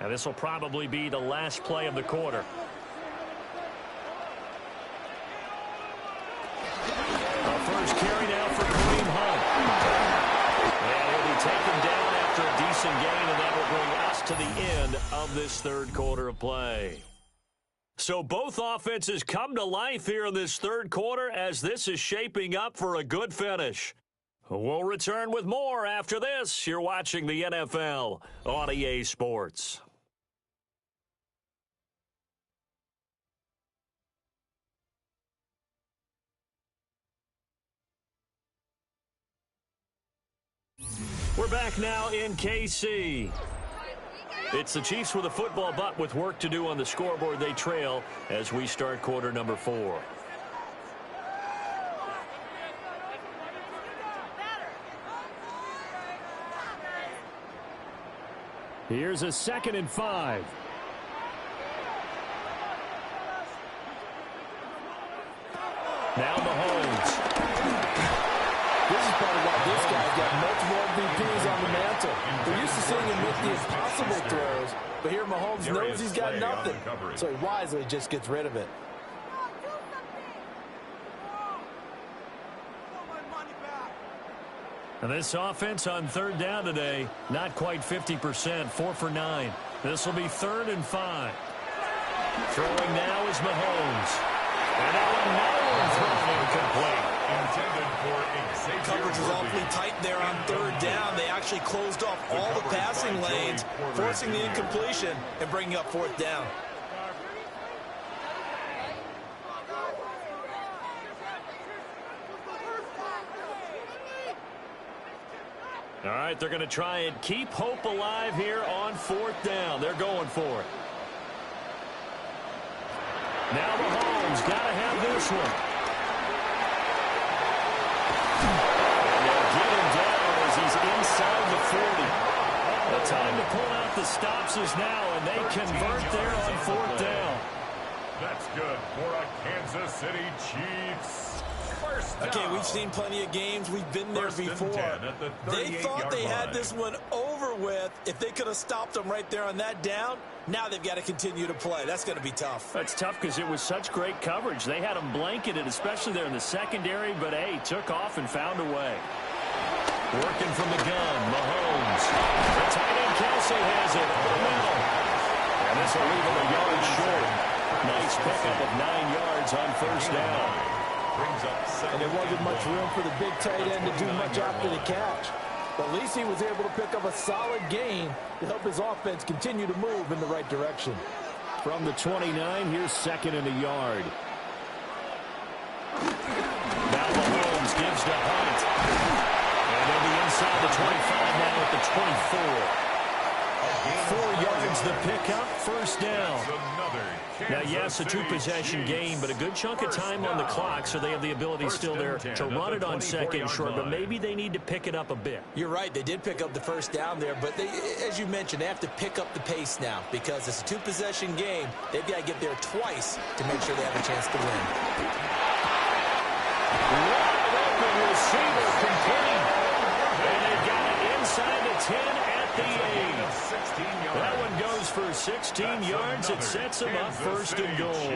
And this will probably be the last play of the quarter. A first carry now for Kareem Hunt. And he'll be taken down after a decent gain, and that will bring us to the end of this third quarter of play. So both offenses come to life here in this third quarter as this is shaping up for a good finish. We'll return with more after this. You're watching the NFL on EA Sports. We're back now in KC. It's the Chiefs with a football, but with work to do on the scoreboard. They trail as we start quarter number 4. Here's a 2nd and 5. Now Mahomes. This is part of why this guy's got multiple MVPs on the mantle. We're used to seeing him make the impossible throws, but here Mahomes knows he's got nothing, so he wisely just gets rid of it. And this offense on third down today, not quite 50%, 4 for 9. This will be 3rd and 5. Throwing now is Mahomes. And another throw incomplete. Intended for Xavier. Coverage was awfully tight there on third down. They actually closed off all the passing lanes, forcing the incompletion and bringing up 4th down. All right, they're going to try and keep hope alive here on 4th down. They're going for it. Now Mahomes got to have this one. And they'll get him down as he's inside the 40. The time to pull out the stops is now, and they convert there on 4th down. That's good for a Kansas City Chiefs. Okay, we've seen plenty of games. We've been there before. They thought they had this one over with. If they could have stopped them right there on that down, now they've got to continue to play. That's going to be tough. That's tough because it was such great coverage. They had them blanketed, especially there in the secondary, but, hey, took off and found a way. Working from the gun, Mahomes. The tight end Kelsey has it over the middle. And this will leave him a yard short. Nice pickup of 9 yards on 1st down. And there wasn't much room for the big tight end to do much after the catch. But at least he was able to pick up a solid gain to help his offense continue to move in the right direction. From the 29, here's 2nd and a yard. Now Mahomes gives to Hunt. And they'll be inside the 25 now at the 24. 4 yards the pickup, 1st down. Now, yes, a 2-possession game, but a good chunk of time on the clock, so they have the ability still there to run it on 2nd short, but maybe they need to pick it up a bit. You're right. They did pick up the 1st down there, but they, as you mentioned, they have to pick up the pace now because it's a 2-possession game. They've got to get there twice to make sure they have a chance to win. Wide open receiver complete. And they got it inside the 10 at the 8. That one goes for 16 yards. It sets them up 1st and goal.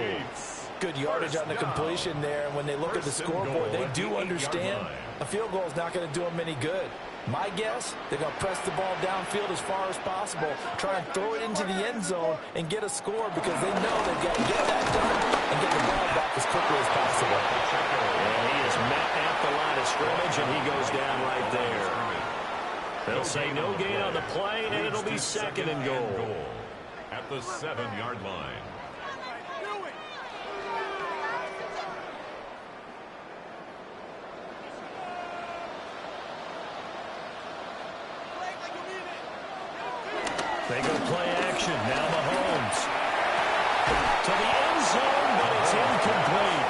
Good yardage on the completion there. And when they look at the scoreboard, they do understand a field goal is not going to do them any good. My guess, they're going to press the ball downfield as far as possible, try and throw it into the end zone and get a score because they know they've got to get that done and get the ball back as quickly as possible. And he is met at the line of scrimmage, and he goes down right there. They'll say no gain on the play, and it'll be 2nd and goal. At the 7-yard line. They go play action. Now Mahomes. To the end zone, but it's incomplete.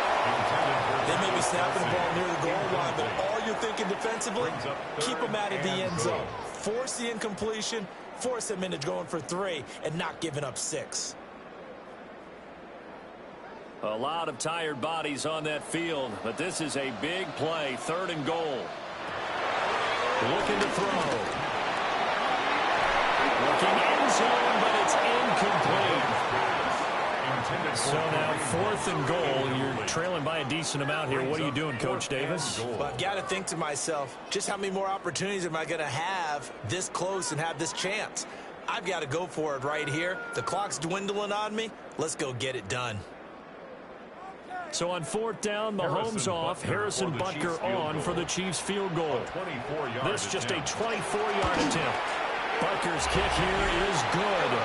They may be snapping the ball near the goal line, but all you're thinking defensively, keep them out of the end zone. Force the incompletion, force them into going for 3, and not giving up 6. A lot of tired bodies on that field, but this is a big play, 3rd and goal. Looking to throw. Looking end zone, but it's incomplete. So now 4th and goal. You're trailing by a decent amount here. What are you doing, Coach Davis? Well, I've got to think to myself, just how many more opportunities am I going to have this close and have this chance? I've got to go for it right here. The clock's dwindling on me. Let's go get it done. So on 4th down, Mahomes off, Harrison Butker on for the Chiefs field goal. This just a 24-yard attempt. Butker's kick here is good.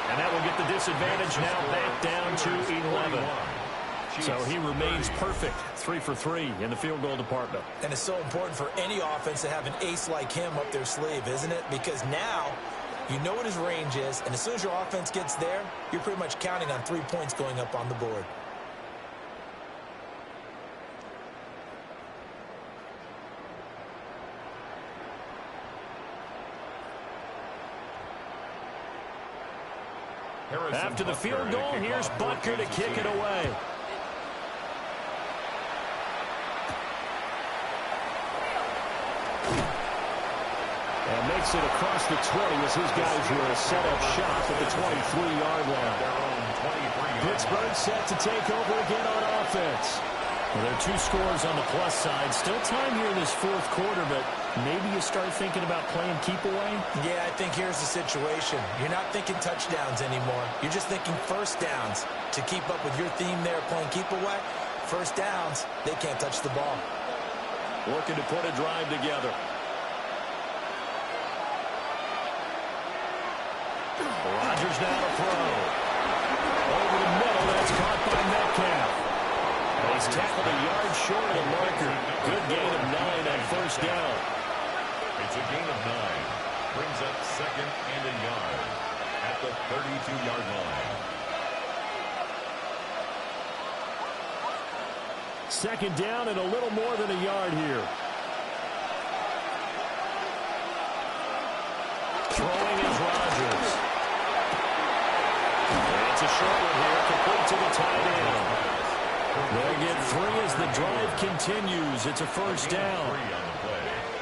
And that will get the disadvantage now back down to 11. So he remains perfect, 3 for 3 in the field goal department. And it's so important for any offense to have an ace like him up their sleeve, isn't it? Because now you know what his range is, and as soon as your offense gets there, you're pretty much counting on 3 points going up on the board. After the field goal, here's Butker to kick it away. And makes it across the 20 as his guys were a set-up shot at the 23-yard line. Pittsburgh set to take over again on offense. Well, there are 2 scores on the plus side. Still time here in this 4th quarter, but maybe you start thinking about playing keep away? Yeah, I think here's the situation. You're not thinking touchdowns anymore. You're just thinking first downs. To keep up with your theme there, playing keep away, first downs, they can't touch the ball. Looking to put a drive together. Rodgers now to throw. Over the middle, that's caught by Metcalf. He's tackled a yard short of the marker. Good gain of 9 on first down. It's a gain of 9. Brings up 2nd and a yard at the 32-yard line. 2nd down and a little more than a yard here. Throwing is Rodgers. It's a short one here, complete to the tight end. They'll get 3 as the drive continues. It's a first down.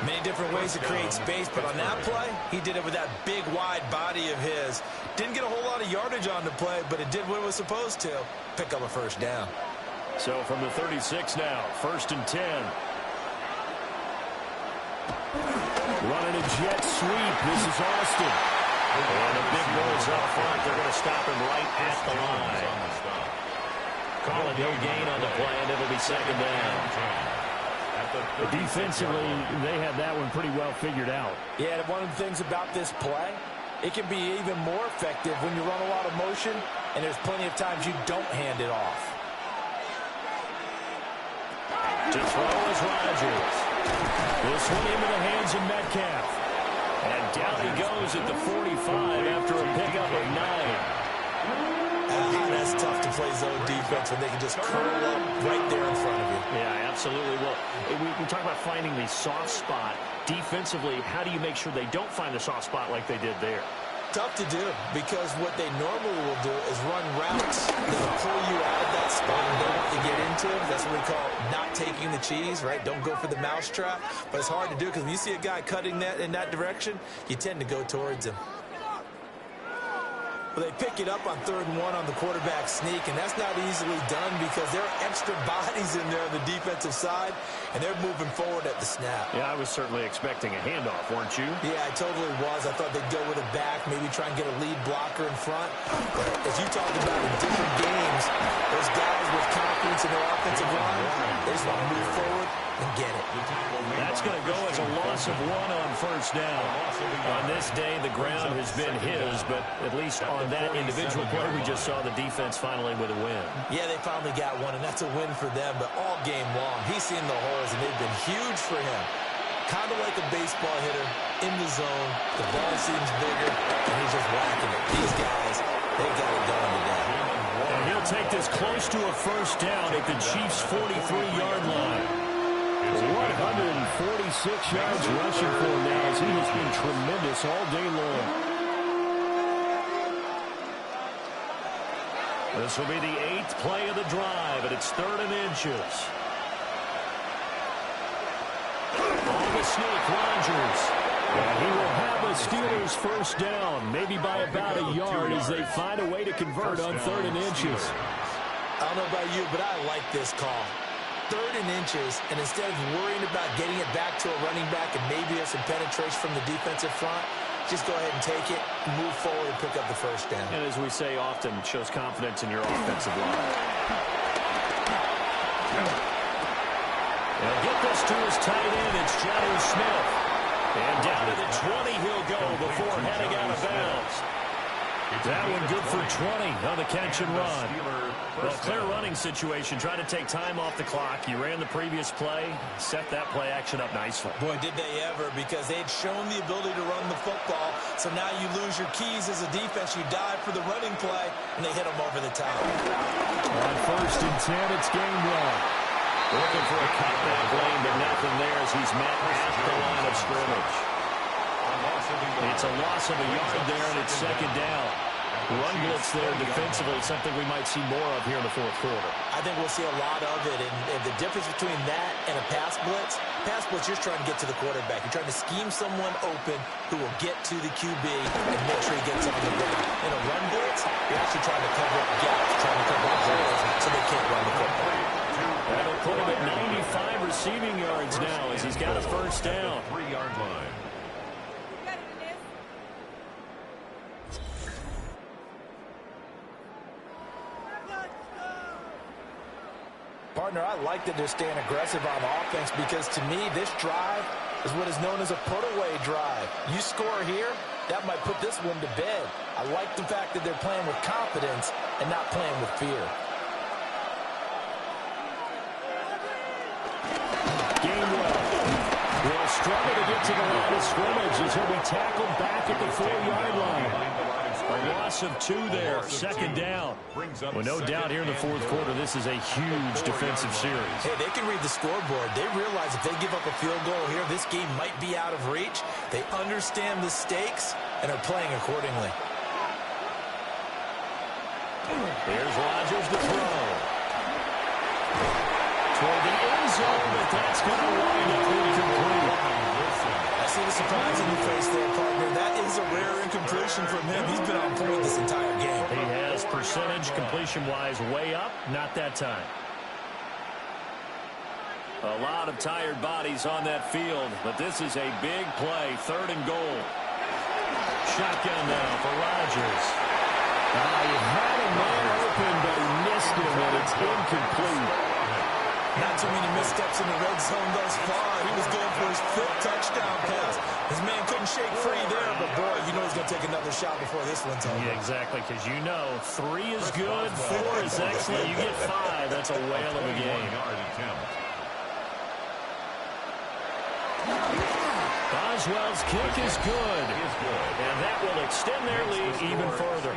Many different ways to create space, but on that play, he did it with that big, wide body of his. Didn't get a whole lot of yardage on the play, but it did what it was supposed to. Pick up a first down. So from the 36 now, 1st and 10. Running a jet sweep. This is Austin. And a big boys up front. They're going to stop him right at the line. Calling no gain on the play, and it'll be 2nd down. Defensively, they had that one pretty well figured out. Yeah, and one of the things about this play, it can be even more effective when you run a lot of motion, and there's plenty of times you don't hand it off. To throw is Rodgers. This one into the hands of Metcalf. And down he goes at the 45 after a pickup of 9. That's tough to play zone defense when they can just curl up right there in front of you. Yeah, absolutely. Well, we talk about finding the soft spot. Defensively, how do you make sure they don't find the soft spot like they did there? Tough to do, because what they normally will do is run routes that will pull you out of that spot and they want to get into. That's what we call not taking the cheese, right? Don't go for the mousetrap. But it's hard to do because when you see a guy cutting that in that direction, you tend to go towards him. Well, they pick it up on 3rd and 1 on the quarterback sneak, and that's not easily done because there are extra bodies in there on the defensive side, and they're moving forward at the snap. Yeah, I was certainly expecting a handoff, weren't you? Yeah, I totally was. I thought they'd go with a back, maybe try and get a lead blocker in front. But as you talked about in different games, those guys with confidence in their offensive line, they just want to move forward and get it. That's going to go as a loss of 1 on first down. On this day, the ground has been his, but at least on that individual play, we just saw the defense finally with a win. Yeah, they finally got one, and that's a win for them, but all game long, he's seen the holes, and they've been huge for him. Kind of like a baseball hitter in the zone. The ball seems bigger, and he's just whacking it. These guys, they got it going today. And he'll take this close to a first down at the Chiefs' 43-yard line. 146 yards rushing for him now as he has been tremendous all day long. This will be the 8th play of the drive, and it's 3rd and inches. On the sneak, Rodgers. And he will have the Steelers first down, maybe by about a yard as they find a way to convert on 3rd and inches. I don't know about you, but I like this call. 3rd and inches, and instead of worrying about getting it back to a running back and maybe have some penetration from the defensive front, just go ahead and take it, move forward, and pick up the first down. And as we say often, shows confidence in your offensive line. And get this to his tight end. It's Johnny Smith. And down to the 20 he'll go before heading out of bounds. That one good for 20 on the catch and run. Well, clear running situation. Trying to take time off the clock. You ran the previous play, set that play action up nicely. Boy, did they ever, because they'd shown the ability to run the football. So now you lose your keys as a defense. You dive for the running play, and they hit them over the top. On 1st and 10, it's game 1. Looking for a cutback lane, but nothing there as he's met at the line of scrimmage. It's a loss of a yard there, and it's 2nd down. Run blitz there defensively, something we might see more of here in the 4th quarter. I think we'll see a lot of it, and the difference between that and a pass blitz, you're trying to get to the quarterback. You're trying to scheme someone open who will get to the QB and make sure he gets on the ground. In a run blitz, you're actually trying to cover up gaps, trying to cover up holes so they can't run the football. That'll put him at 95 receiving yards now as he's got a first down. 3-yard line. Partner, I like that they're staying aggressive on offense because, to me, this drive is what is known as a put-away drive. You score here, that might put this one to bed. I like the fact that they're playing with confidence and not playing with fear. Gainwell will struggle to get to the line of scrimmage as he'll be tackled back at the 4-yard line. A loss of 2 there, 2nd down. Well, no doubt here in the 4th quarter, this is a huge defensive series. Hey, they can read the scoreboard. They realize if they give up a field goal here, this game might be out of reach. They understand the stakes and are playing accordingly. Here's Rodgers to throw. Toward the end zone, but that's going to wind up incomplete. I see the surprise in your face there, partner. That is a rare incompletion from him. He's been on point this entire game. He has percentage completion-wise way up, not that time. A lot of tired bodies on that field, but this is a big play, 3rd and goal. Shotgun now for Rodgers. He had a man open, but he missed him, and it's incomplete. Not too many missteps in the red zone thus far. He was going for his 5th touchdown pass. His man couldn't shake free there, but boy, you know he's going to take another shot before this one's over. Yeah, exactly, because you know 3 is good, 4 is excellent. You get 5, that's a whale of a game. Boswell's kick is good, and that will extend their lead even further.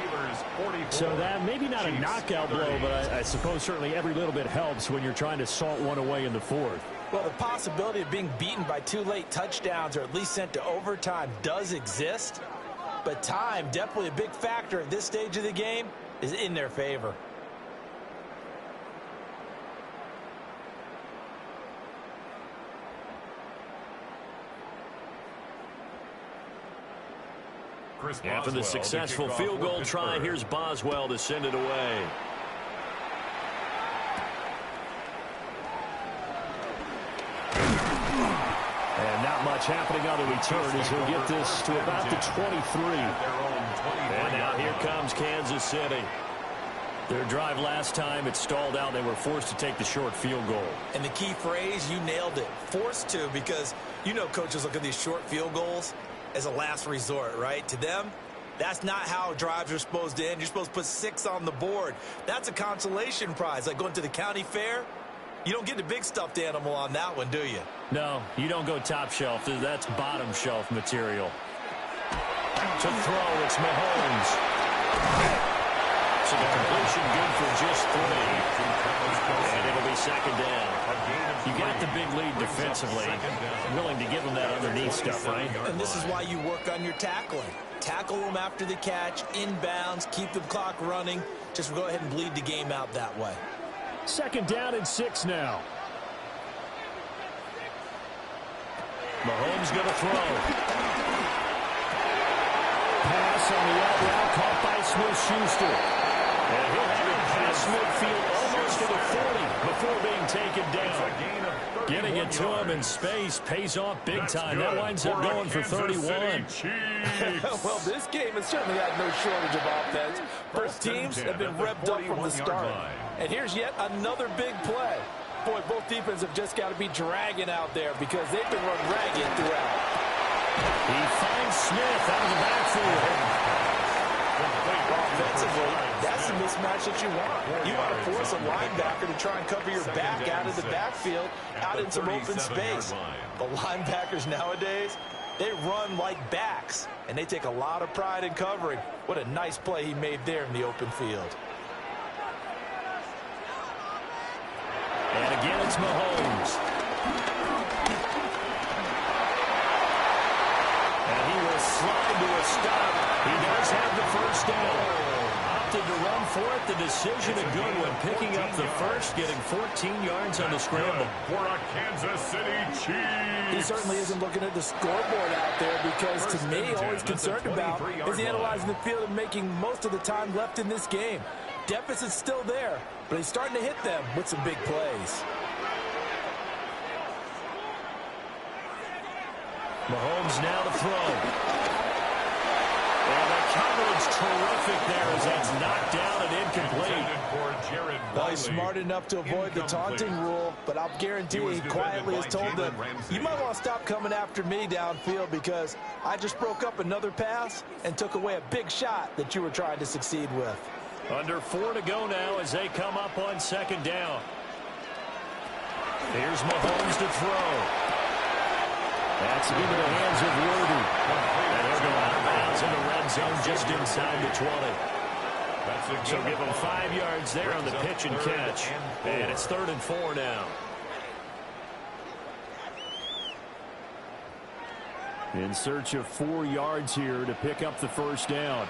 So that maybe not a knockout blow, but I suppose certainly every little bit helps when you're trying to salt one away in the 4th. Well, the possibility of being beaten by 2 late touchdowns or at least sent to overtime does exist, but time, definitely a big factor at this stage of the game, is in their favor. After the successful field goal try, here's Boswell to send it away. And not much happening on the return as he'll get this to about the 23. And now here comes Kansas City. Their drive last time, it stalled out. They were forced to take the short field goal. And the key phrase, you nailed it. Forced to, because you know coaches look at these short field goals as a last resort, right? To them, that's not how drives are supposed to end. You're supposed to put 6 on the board. That's a consolation prize, like going to the county fair. You don't get the big stuffed animal on that one, do you? No, you don't go top shelf. That's bottom shelf material. To throw, it's Mahomes. So the completion good for just 3. And it'll be 2nd down. You got the big lead defensively. Willing to give them that underneath stuff, right? And this is why you work on your tackling. Tackle them after the catch, inbounds, keep the clock running. Just go ahead and bleed the game out that way. 2nd down and 6 now. Mahomes going to throw. pass on the out route, caught by Smith-Schuster. And he'll have it past midfield almost to the 40 before being taken down. Getting it to him in space pays off big time. That winds up going for 31. Well, this game has certainly had no shortage of offense. Both teams have been revved up from the start. And here's yet another big play. Boy, both defenses have just got to be dragging out there because they've been run ragged throughout. He finds Smith out of the backfield. Offensively, that's the mismatch that you want. You want to force a linebacker to try and cover your back out of the backfield, out in some open space. The linebackers nowadays, they run like backs, and they take a lot of pride in covering. What a nice play he made there in the open field. And again, it's Mahomes. And he will slide to a stop. He does have the first down. Opted to run for it. The decision a good one. Picking up the first, getting 14 yards on the scramble. For a Kansas City Chiefs. He certainly isn't looking at the scoreboard out there because, to me, all he's concerned about is analyzing the field and making most of the time left in this game. Deficit's still there, but he's starting to hit them with some big plays. Mahomes now to throw. And the coverage terrific there as that's knocked down and incomplete. Well, he's smart enough to avoid the taunting rule, but I'll guarantee he quietly has told them, you might want to stop coming after me downfield because I just broke up another pass and took away a big shot that you were trying to succeed with. Under 4 to go now as they come up on second down. Here's Mahomes to throw. That's into the hands of Worthy. And they'll go out of bounds in the red zone just inside the 20. So give them 5 yards there on the pitch and catch. And it's 3rd and 4 now. In search of 4 yards here to pick up the first down.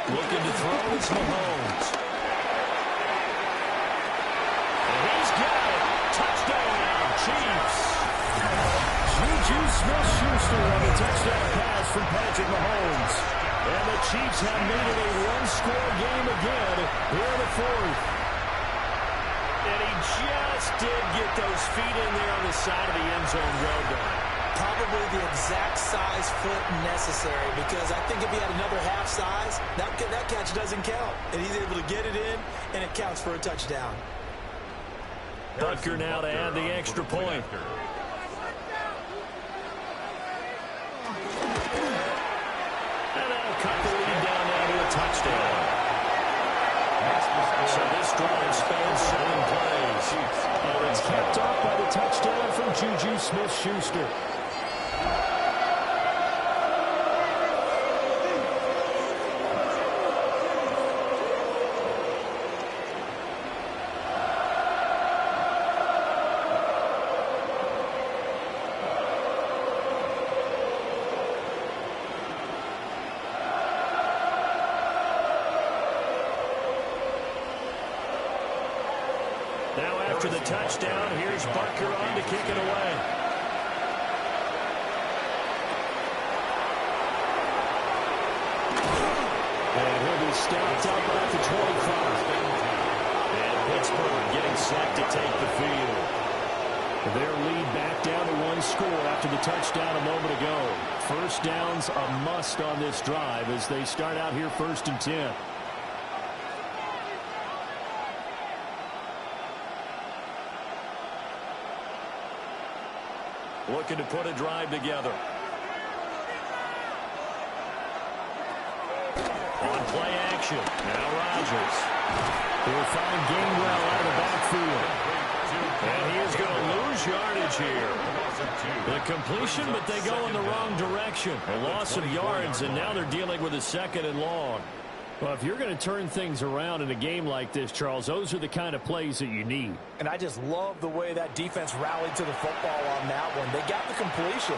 Looking to throw, it's Mahomes. And he's got it. Touchdown, Chiefs. Juju Smith-Schuster on the touchdown pass from Patrick Mahomes. And the Chiefs have made it a one-score game again here in the 4th. And he just did get those feet in there on the side of the end zone road line. Probably the exact size foot necessary because I think if he had another half size, that catch doesn't count. And he's able to get it in, and it counts for a touchdown. Butker now to add the extra point. And that'll cut the lead down now to a touchdown. So this drive spans 7 plays. And it's kept off by the touchdown from Juju Smith-Schuster. After the touchdown, here's Butker on to kick it away. And he'll be stopped up at the 25. And Pittsburgh getting set to take the field. Their lead back down to 1 score after the touchdown a moment ago. First down's a must on this drive as they start out here 1st and 10. Looking to put a drive together. On play action. Now Rodgers. He'll find Gainwell out of the backfield. And he is going to lose yardage here. The completion, but they go in the wrong direction. A loss of yards, and now they're dealing with a 2nd and long. Well, if you're going to turn things around in a game like this, Charles, those are the kind of plays that you need. And I just love the way that defense rallied to the football on that one. They got the completion,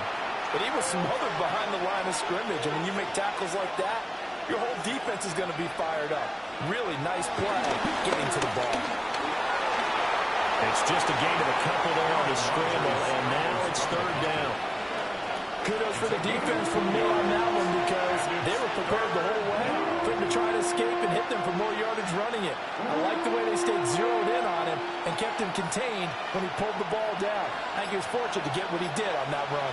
but he was smothered behind the line of scrimmage. And when you make tackles like that, your whole defense is going to be fired up. Really nice play getting to the ball. It's just a gain of a couple there on the scramble, and now it's 3rd down. Kudos for the defense from me on that one because they were prepared the whole way for him to try to escape and hit them for more yardage running it. I like the way they stayed zeroed in on him and kept him contained when he pulled the ball down. I think he was fortunate to get what he did on that run.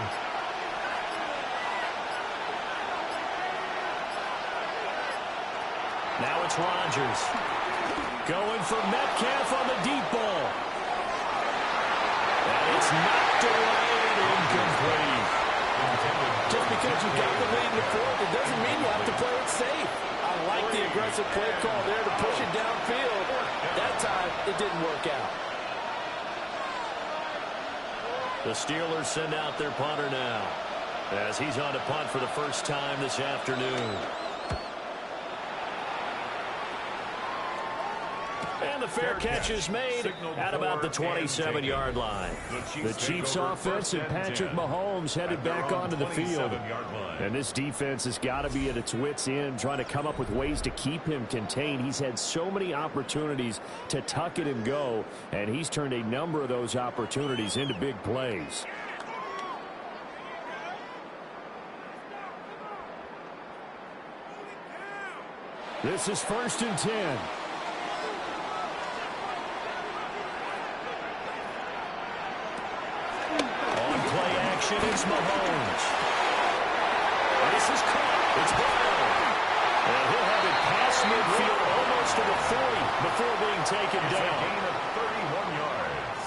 Now it's Rodgers. Going for Metcalf on the deep ball. And it's knocked away and incomplete. Just because you got the lead in the fourth, it doesn't mean you have to play it safe. I like the aggressive play call there to push it downfield. That time, it didn't work out. The Steelers send out their punter now as he's on to punt for the first time this afternoon. And the fair catch is made at about the 27-yard line. The Chiefs offense and Patrick Mahomes headed back onto the field. And this defense has got to be at its wits' end, trying to come up with ways to keep him contained. He's had so many opportunities to tuck it and go, and he's turned a number of those opportunities into big plays. This is 1st and 10. It's Mahomes. This is caught. It's Brown. And he'll have it past midfield almost to the 40 before being taken down. A gain of 31 yards.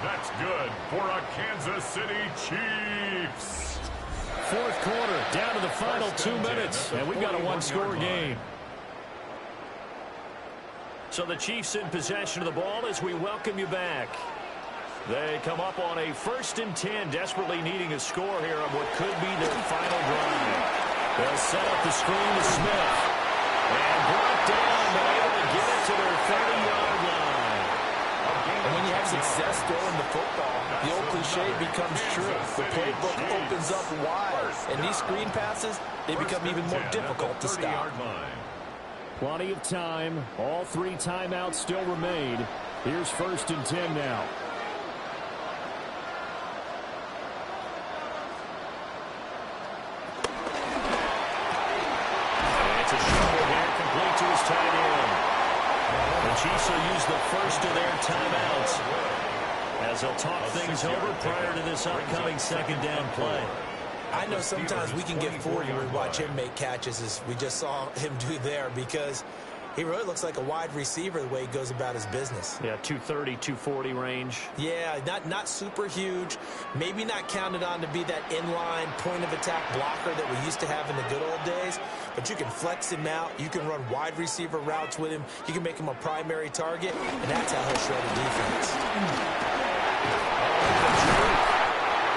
That's good for a Kansas City Chiefs. Fourth quarter, down to the final 2 minutes, and we've got a one-score game. So the Chiefs in possession of the ball as we welcome you back. They come up on a 1st and 10, desperately needing a score here on what could be their final drive. They'll set up the screen to Smith. And brought down, but able to get it to their 30-yard line. And when you have success throwing the football, the old cliche becomes true. The playbook opens up wide. And these screen passes, they become even more difficult to stop. Plenty of time. All 3 timeouts still remain. Here's 1st and 10 now. Chiefs will use the first of their timeouts as they'll talk things over prior to this upcoming second down play. I know sometimes we can get fooled when we watch him make catches as we just saw him do there because he really looks like a wide receiver the way he goes about his business. Yeah, 230, 240 range. Yeah, not super huge. Maybe not counted on to be that inline point-of-attack blocker that we used to have in the good old days. But you can flex him out. You can run wide receiver routes with him. You can make him a primary target, and that's how he'll shred a defense.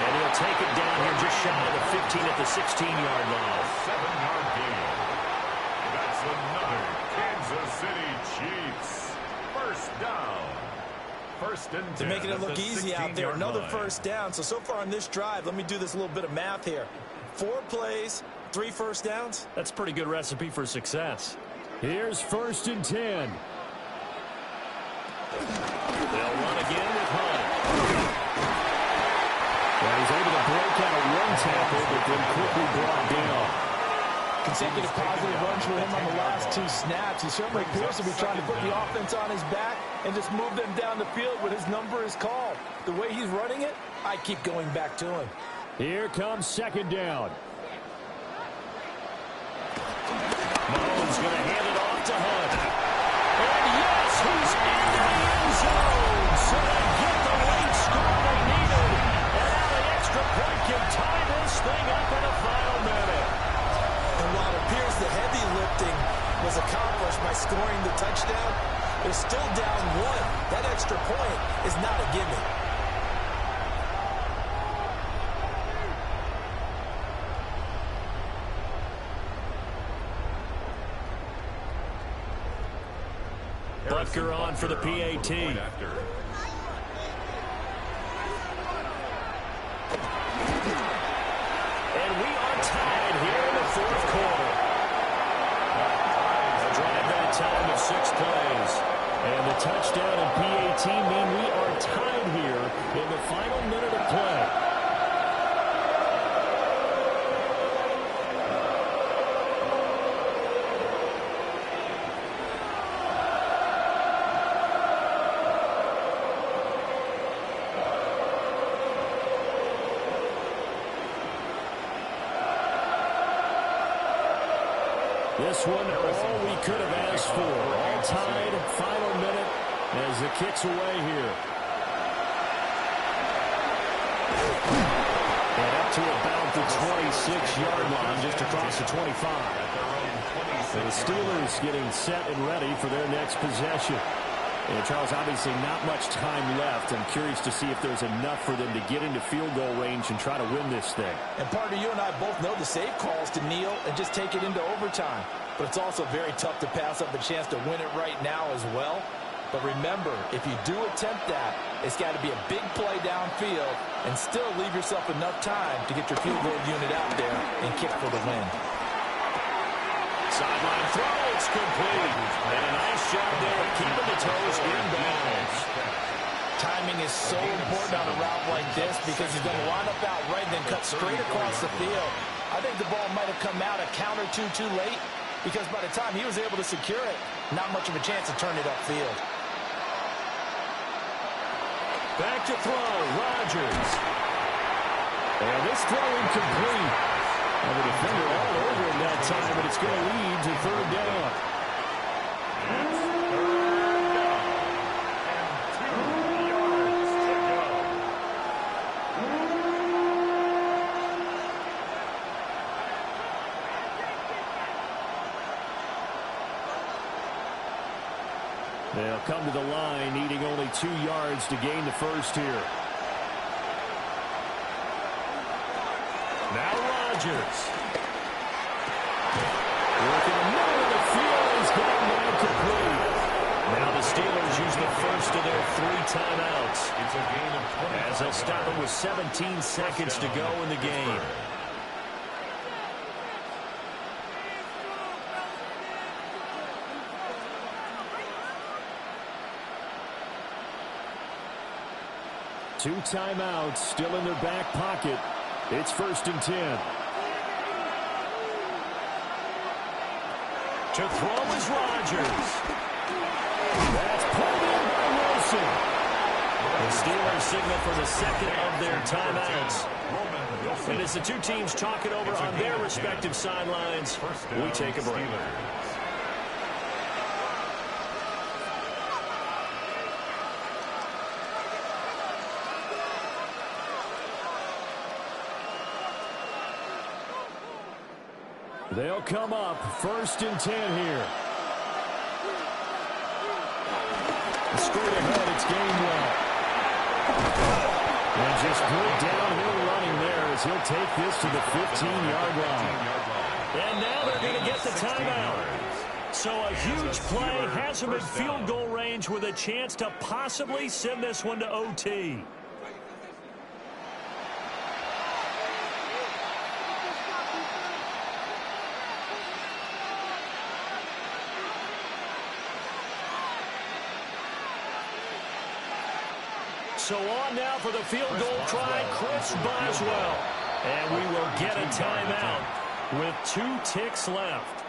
And he'll take it down here just shy of the 15 at the 16-yard line. 7-yard gain. That's another Kansas City Chiefs. 1st down. 1st and 10. They're making it look easy out there. Another 1st down. So far on this drive, let me do this little bit of math here. 4 plays, 3 first downs. That's a pretty good recipe for success. Here's 1st and 10. They'll run again with Hunt. Well, he's able to break out of one tackle, but then quickly brought down. Consecutive positive runs for him on the last 2 snaps. He certainly appears to be trying to put the offense on his back and just move them down the field when his number is called. The way he's running it, I keep going back to him. Here comes 2nd down. Mahomes going to hand it off to Hunt. And yes, he's into the end zone. So they get the late score they needed. And now the extra point can tie this thing up in the final minute. And while it appears the heavy lifting was accomplished by scoring the touchdown, they're still down 1. That extra point is not a gimme. Butker on for the PAT. And we are tied here in the 4th quarter. A drive that time of 6 plays. And the touchdown and PAT mean we are tied here in the final minute of play. This one, all we could have asked for. All tied, final minute as the kick's away here. And up to about the 26-yard line, just across the 25. So the Steelers getting set and ready for their next possession. And Charles, obviously not much time left. I'm curious to see if there's enough for them to get into field goal range and try to win this thing. And partner, you and I both know the safe calls to kneel and just take it into overtime. But it's also very tough to pass up a chance to win it right now as well. But remember, if you do attempt that, it's got to be a big play downfield and still leave yourself enough time to get your field goal unit out there and kick for the win. Sideline throw, it's complete. And a nice job there keeping the toes in bounds. Timing is so important on a route like this because he's going to line up out right and then cut straight across the field. I think the ball might have come out a count or two too late because by the time he was able to secure it, not much of a chance to turn it upfield. Back to throw, Rodgers. And this throw incomplete. And the defender all over him that time, but it's going to lead to third down. They'll come to the line, needing only 2 yards to gain the first here. Now Rodgers. Working the middle of the field. He's got him incomplete. Now the Steelers use the first of their 3 timeouts. It's a gain of 20. As they'll stop it with 17 seconds to go in the game. Two timeouts still in their back pocket. It's 1st and 10. To throw is Rodgers. That's pulled in by Wilson. The Steelers signal for the second of their timeouts. And as the two teams talk it over on their respective sidelines, we take a break. They'll come up 1st and 10 here. Straight ahead, it's Gainwell. And just good downhill running there as he'll take this to the 15-yard line. And now they're going to get the timeout. So a huge play has him in field goal range with a chance to possibly send this one to OT. So on now for the field goal try, Chris Boswell. And we will get a timeout with 2 ticks left.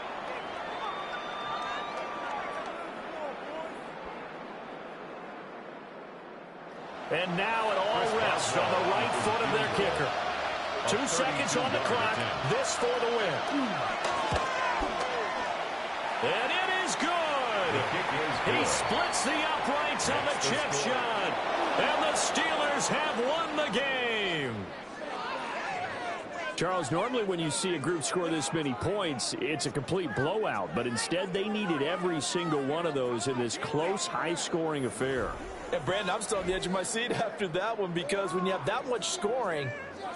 And now it all rests on the right foot of their kicker. 2 seconds on the clock. This for the win. And it is good. He splits the uprights on the chip shot. And the Steelers have won the game. Charles, normally when you see a group score this many points, it's a complete blowout. But instead, they needed every single one of those in this close, high-scoring affair. And, Brandon, I'm still on the edge of my seat after that one because when you have that much scoring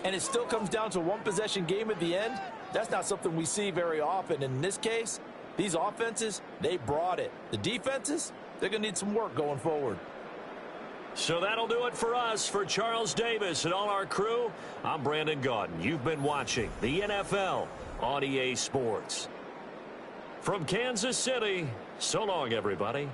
and it still comes down to a one-possession game at the end, that's not something we see very often. And in this case, these offenses, they brought it. The defenses, they're going to need some work going forward. So that'll do it for us. For Charles Davis and all our crew, I'm Brandon Gaudin. You've been watching the NFL on EA Sports. From Kansas City, so long, everybody.